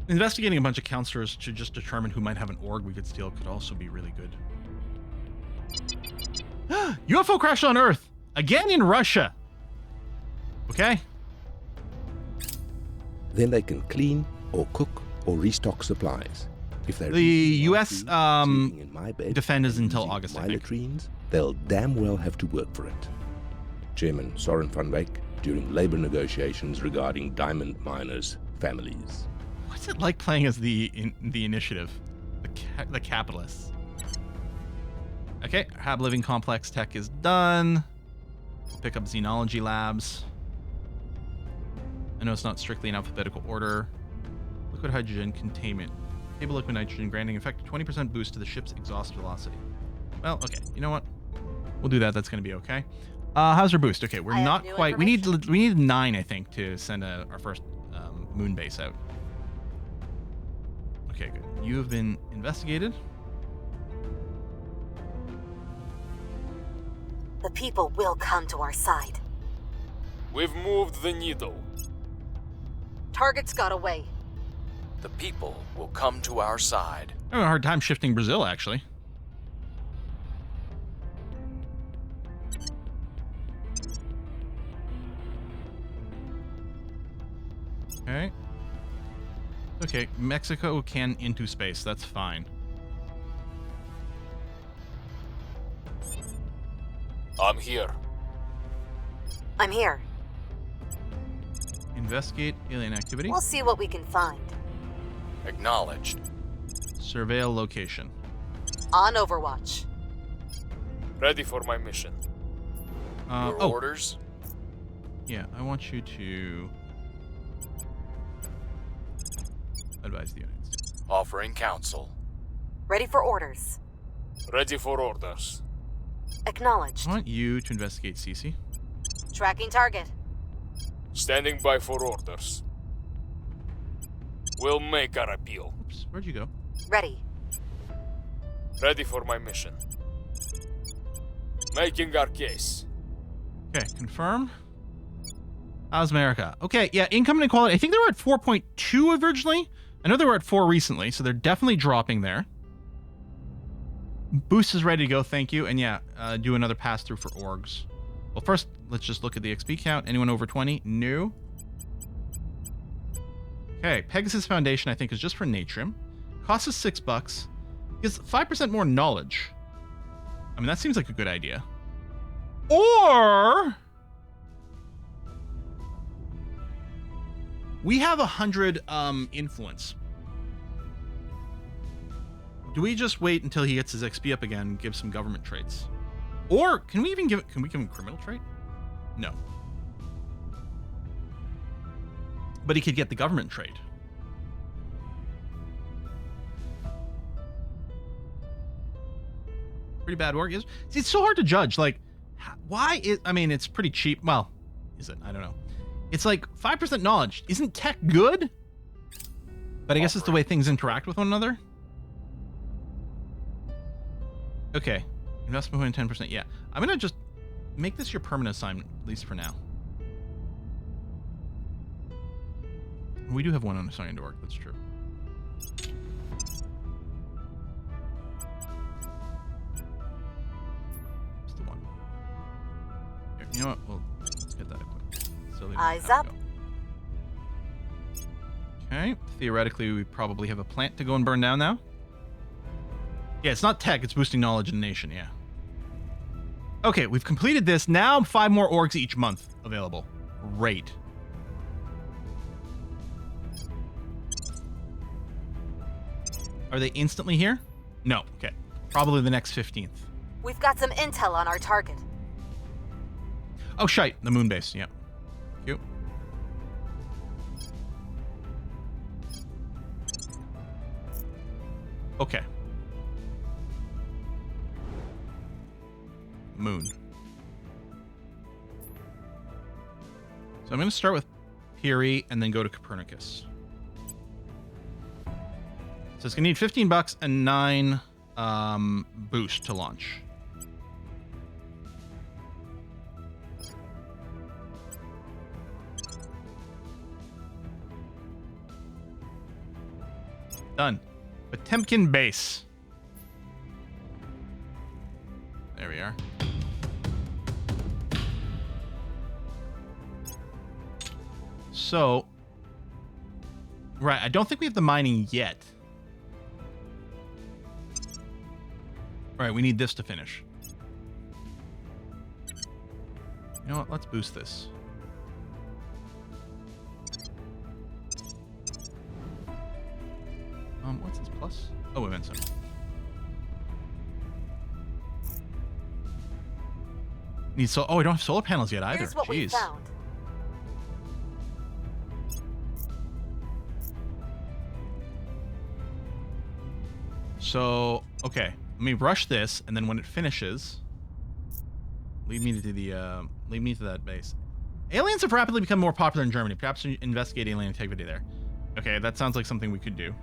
A: Investigating a bunch of counselors to just determine who might have an org we could steal could also be really good. UFO crash on Earth! Again in Russia! Okay.
I: Then they can clean or cook or restock supplies. If they
A: The US
I: sleeping in my bed
A: defend is
I: and
A: until
I: using
A: August, I
I: my
A: think.
I: latrines, they'll damn well have to work for it. Chairman Soren van Wyk during labor negotiations regarding diamond miners' families.
A: What's it like playing as the initiative? The capitalists. Okay, Hab Living Complex tech is done. Pick up Xenology Labs. I know it's not strictly in alphabetical order. Liquid hydrogen containment. Stable liquid nitrogen granting effective 20% boost to the ship's exhaust velocity. Well, okay. You know what? We'll do that. That's going to be okay. How's our boost? Okay, we're
C: I have
A: not
C: new
A: quite. We need 9, I think, to send our first moon base out. Okay, good. You have been investigated.
C: The people will come to our side.
E: We've moved the needle.
C: Target's got away.
B: The people will come to our side.
A: I'm having a hard time shifting Brazil, actually. Okay. Okay, Mexico can into space. That's fine.
E: I'm here.
C: I'm here.
A: Investigate alien activity.
C: We'll see what we can find.
B: Acknowledged.
A: Surveil location.
C: On Overwatch.
E: Ready for my mission.
B: Your orders?
A: Yeah, I want you to advise the units.
B: Offering counsel.
C: Ready for orders.
E: Ready for orders.
C: Acknowledged.
A: I want you to investigate CC.
C: Tracking target.
E: Standing by for orders. We'll make our appeal.
A: Oops, where'd you go?
C: Ready.
E: Ready for my mission. Making our case.
A: Okay, confirm. How's America? Okay, yeah, income inequality. I think they were at 4.2 originally. I know they were at 4 recently, so they're definitely dropping there. Boost is ready to go, thank you. And yeah, do another pass through for orgs. Well, first, let's just look at the XP count. Anyone over 20? No. Okay, Pegasus Foundation, I think, is just for Natrium. Costs us $6. Gives 5% more knowledge. I mean, that seems like a good idea. Or we have 100 influence. Do we just wait until he gets his XP up again and give some government traits? Or can we give him criminal trait? No. But he could get the government trait. Pretty bad work. See, it's so hard to judge. Like, why is... I mean, it's pretty cheap. Well, is it? I don't know. It's like 5% knowledge. Isn't tech good? But I guess it's the way things interact with one another. Okay. Investment point 10%. Yeah. I'm going to just make this your permanent assignment, at least for now. We do have one unassigned to work. That's true. Just the one. Here, you know what? Well, let's get that equipped. So
C: Eyes up.
A: Okay. Theoretically, we probably have a plant to go and burn down now. Yeah, it's not tech. It's boosting knowledge in the nation. Yeah. Okay, we've completed this. Now 5 more orgs each month available. Great. Are they instantly here? No. Okay. Probably the next 15th.
C: We've got some intel on our target.
A: Oh, shite. The moon base. Yeah. Thank you. Okay. Moon. So I'm going to start with Piri and then go to Copernicus. So it's gonna need 15 bucks and 9 boost to launch. Done. Potemkin base. There we are. So, right, I don't think we have the mining yet. Right, we need this to finish. You know what? Let's boost this. What's this plus? Oh, we meant so. Need so. Oh, we don't have solar panels yet either.
C: Here's what we
A: Jeez.
C: found.
A: So, okay, let me rush this, and then when it finishes, lead me to that base. Aliens have rapidly become more popular in Germany. Perhaps investigate alien activity there. Okay, that sounds like something we could do.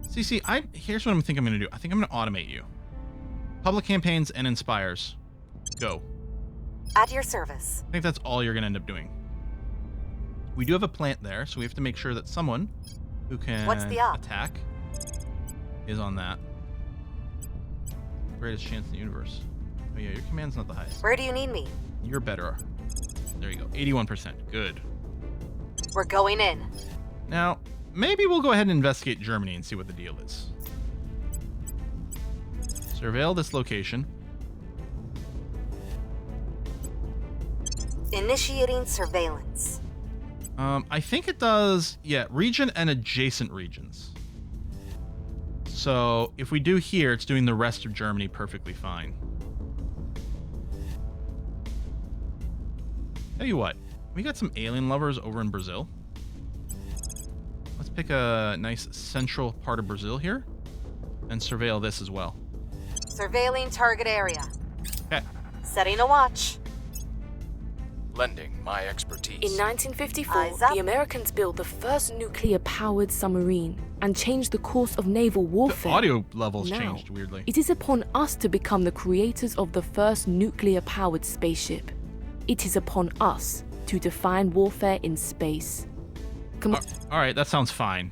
A: See, here's what I think I'm going to do. I think I'm going to automate you. Public campaigns and inspires. Go.
C: At your service.
A: I think that's all you're going to end up doing. We do have a plant there, so we have to make sure that someone who can
C: What's the op?
A: attack is on that. Greatest chance in the universe. Oh yeah, your command's not the highest.
C: Where do you need me?
A: You're better. There you go. 81%. Good.
C: We're going in.
A: Now, maybe we'll go ahead and investigate Germany and see what the deal is. Surveil this location.
C: Initiating surveillance.
A: I think it does, yeah, region and adjacent regions. So if we do here, it's doing the rest of Germany perfectly fine. Tell you what, we got some alien lovers over in Brazil. Let's pick a nice central part of Brazil here and surveil this as well.
C: Surveilling target area.
A: Okay.
C: Setting a watch.
B: Lending my expertise.
H: In 1954,
C: Eyes up.
H: the Americans built the first nuclear-powered submarine and changed the course of naval warfare.
A: The audio levels
H: Now,
A: changed weirdly.
H: It is upon us to become the creators of the first nuclear-powered spaceship. It is upon us to define warfare in space. Come on.
A: All right, that sounds fine.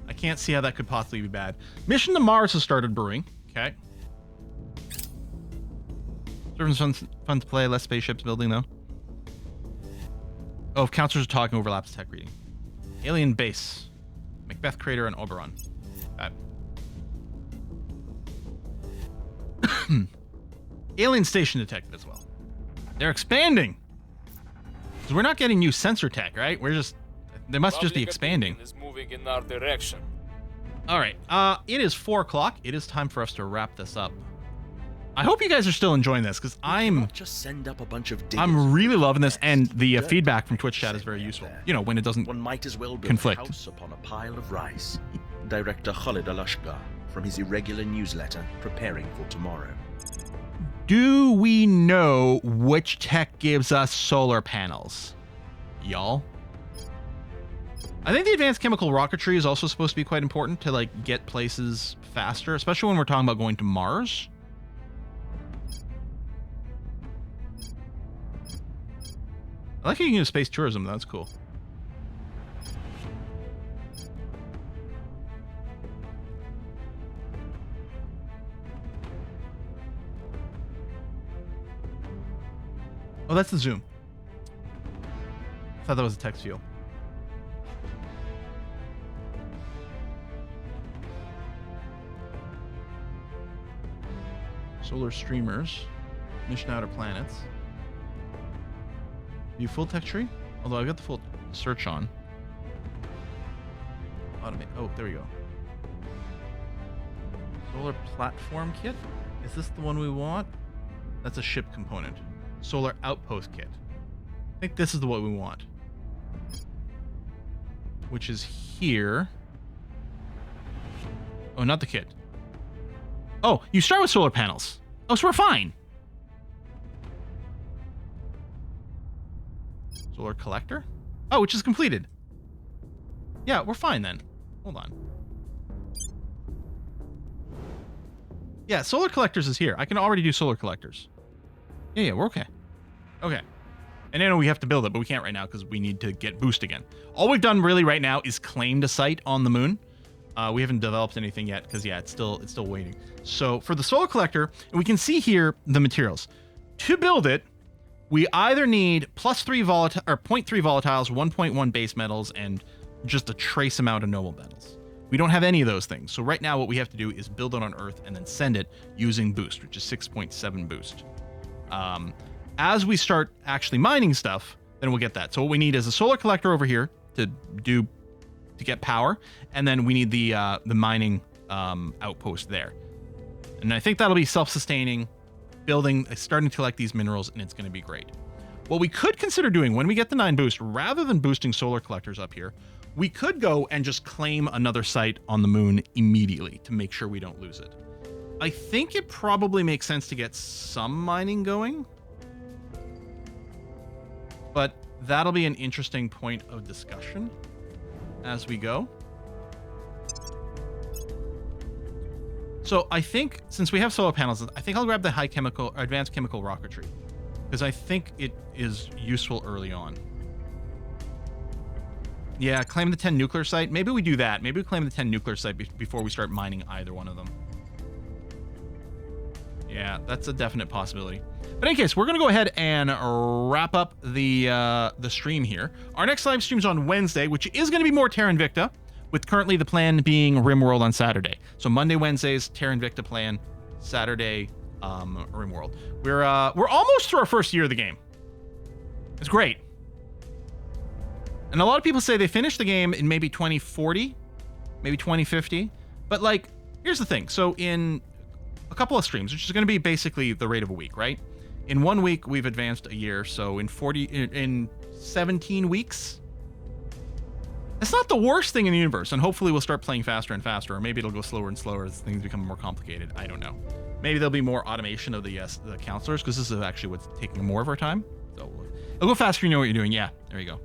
A: I can't see how that could possibly be bad. Mission to Mars has started brewing. Okay. Servants fun to play. Less spaceships building though. Oh, if counselors are talking, overlaps tech reading. Alien base. Macbeth Crater and Oberon. Bad. Alien station detected as well. They're expanding. So we're not getting new sensor tech, right? We're just... They must just be
E: Public
A: expanding.
E: opinion is moving in our direction.
A: All right. It is 4 o'clock. It is time for us to wrap this up. I hope you guys are still enjoying this because I'm
G: just send up a bunch of diggers.
A: I'm really loving this, and the feedback from Twitch chat is very useful. You know, when it doesn't
G: One might as well build
A: conflict.
G: a house upon a pile of rice. Director Khalid Alashgar from his irregular newsletter, preparing for tomorrow.
A: Do we know which tech gives us solar panels? Y'all? I think the advanced chemical rocketry is also supposed to be quite important to like get places faster, especially when we're talking about going to Mars. I like how you can do space tourism. That's cool. Oh, that's the zoom. I thought that was a text field. Solar streamers. Mission outer planets. View full tech tree? Although I've got the full search on. Automate. Oh, there we go. Solar platform kit? Is this the one we want? That's a ship component. Solar outpost kit. I think this is the one we want. Which is here. Oh, not the kit. Oh, you start with solar panels. Oh, so we're fine. Solar collector? Oh, which is completed. Yeah, we're fine then. Hold on. Yeah, solar collectors is here. I can already do solar collectors. Yeah, we're okay. Okay. And I know we have to build it, but we can't right now because we need to get boost again. All we've done really right now is claimed a site on the moon. We haven't developed anything yet because, yeah, it's still waiting. So for the solar collector, we can see here the materials. To build it, we either need +3 volatile or 0.3 volatiles, 1.1 base metals, and just a trace amount of noble metals. We don't have any of those things. So right now what we have to do is build it on Earth and then send it using boost, which is 6.7 boost. As we start actually mining stuff, then we'll get that. So what we need is a solar collector over here to get power, and then we need the mining outpost there. And I think that'll be self-sustaining, starting to collect these minerals, and it's going to be great. What we could consider doing when we get the 9 boost, rather than boosting solar collectors up here, we could go and just claim another site on the moon immediately to make sure we don't lose it. I think it probably makes sense to get some mining going, but that'll be an interesting point of discussion as we go. So I think since we have solar panels, I think I'll grab the advanced chemical rocketry because I think it is useful early on. Yeah, claim the 10 nuclear site. Maybe we do that. Maybe we claim the 10 nuclear site before we start mining either one of them. Yeah, that's a definite possibility. But in any case, we're going to go ahead and wrap up the stream here. Our next live stream's on Wednesday, which is going to be more Terra Invicta, with currently the plan being RimWorld on Saturday. So Monday, Wednesday's Terra Invicta plan, Saturday, RimWorld. We're almost through our first year of the game. It's great. And a lot of people say they finished the game in maybe 2040, maybe 2050. But like, here's the thing. So in a couple of streams, which is going to be basically the rate of a week, right? In 1 week, we've advanced a year. So in 17 weeks, it's not the worst thing in the universe. And hopefully we'll start playing faster and faster, or maybe it'll go slower and slower as things become more complicated. I don't know. Maybe there'll be more automation of the counselors, because this is actually what's taking more of our time. So it'll go faster. You know what you're doing. Yeah, there you go.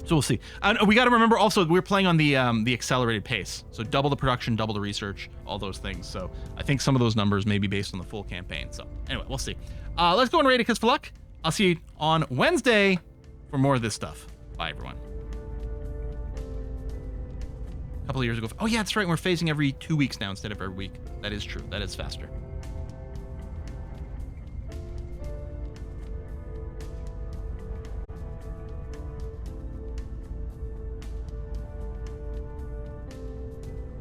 A: So we'll see. And we got to remember also we're playing on the accelerated pace. So double the production, double the research, all those things. So I think some of those numbers may be based on the full campaign. So anyway, we'll see. Let's go and rate it because for luck. I'll see you on Wednesday for more of this stuff. Bye, everyone. A couple of years ago. Oh, yeah, that's right. We're phasing every 2 weeks now instead of every week. That is true. That is faster.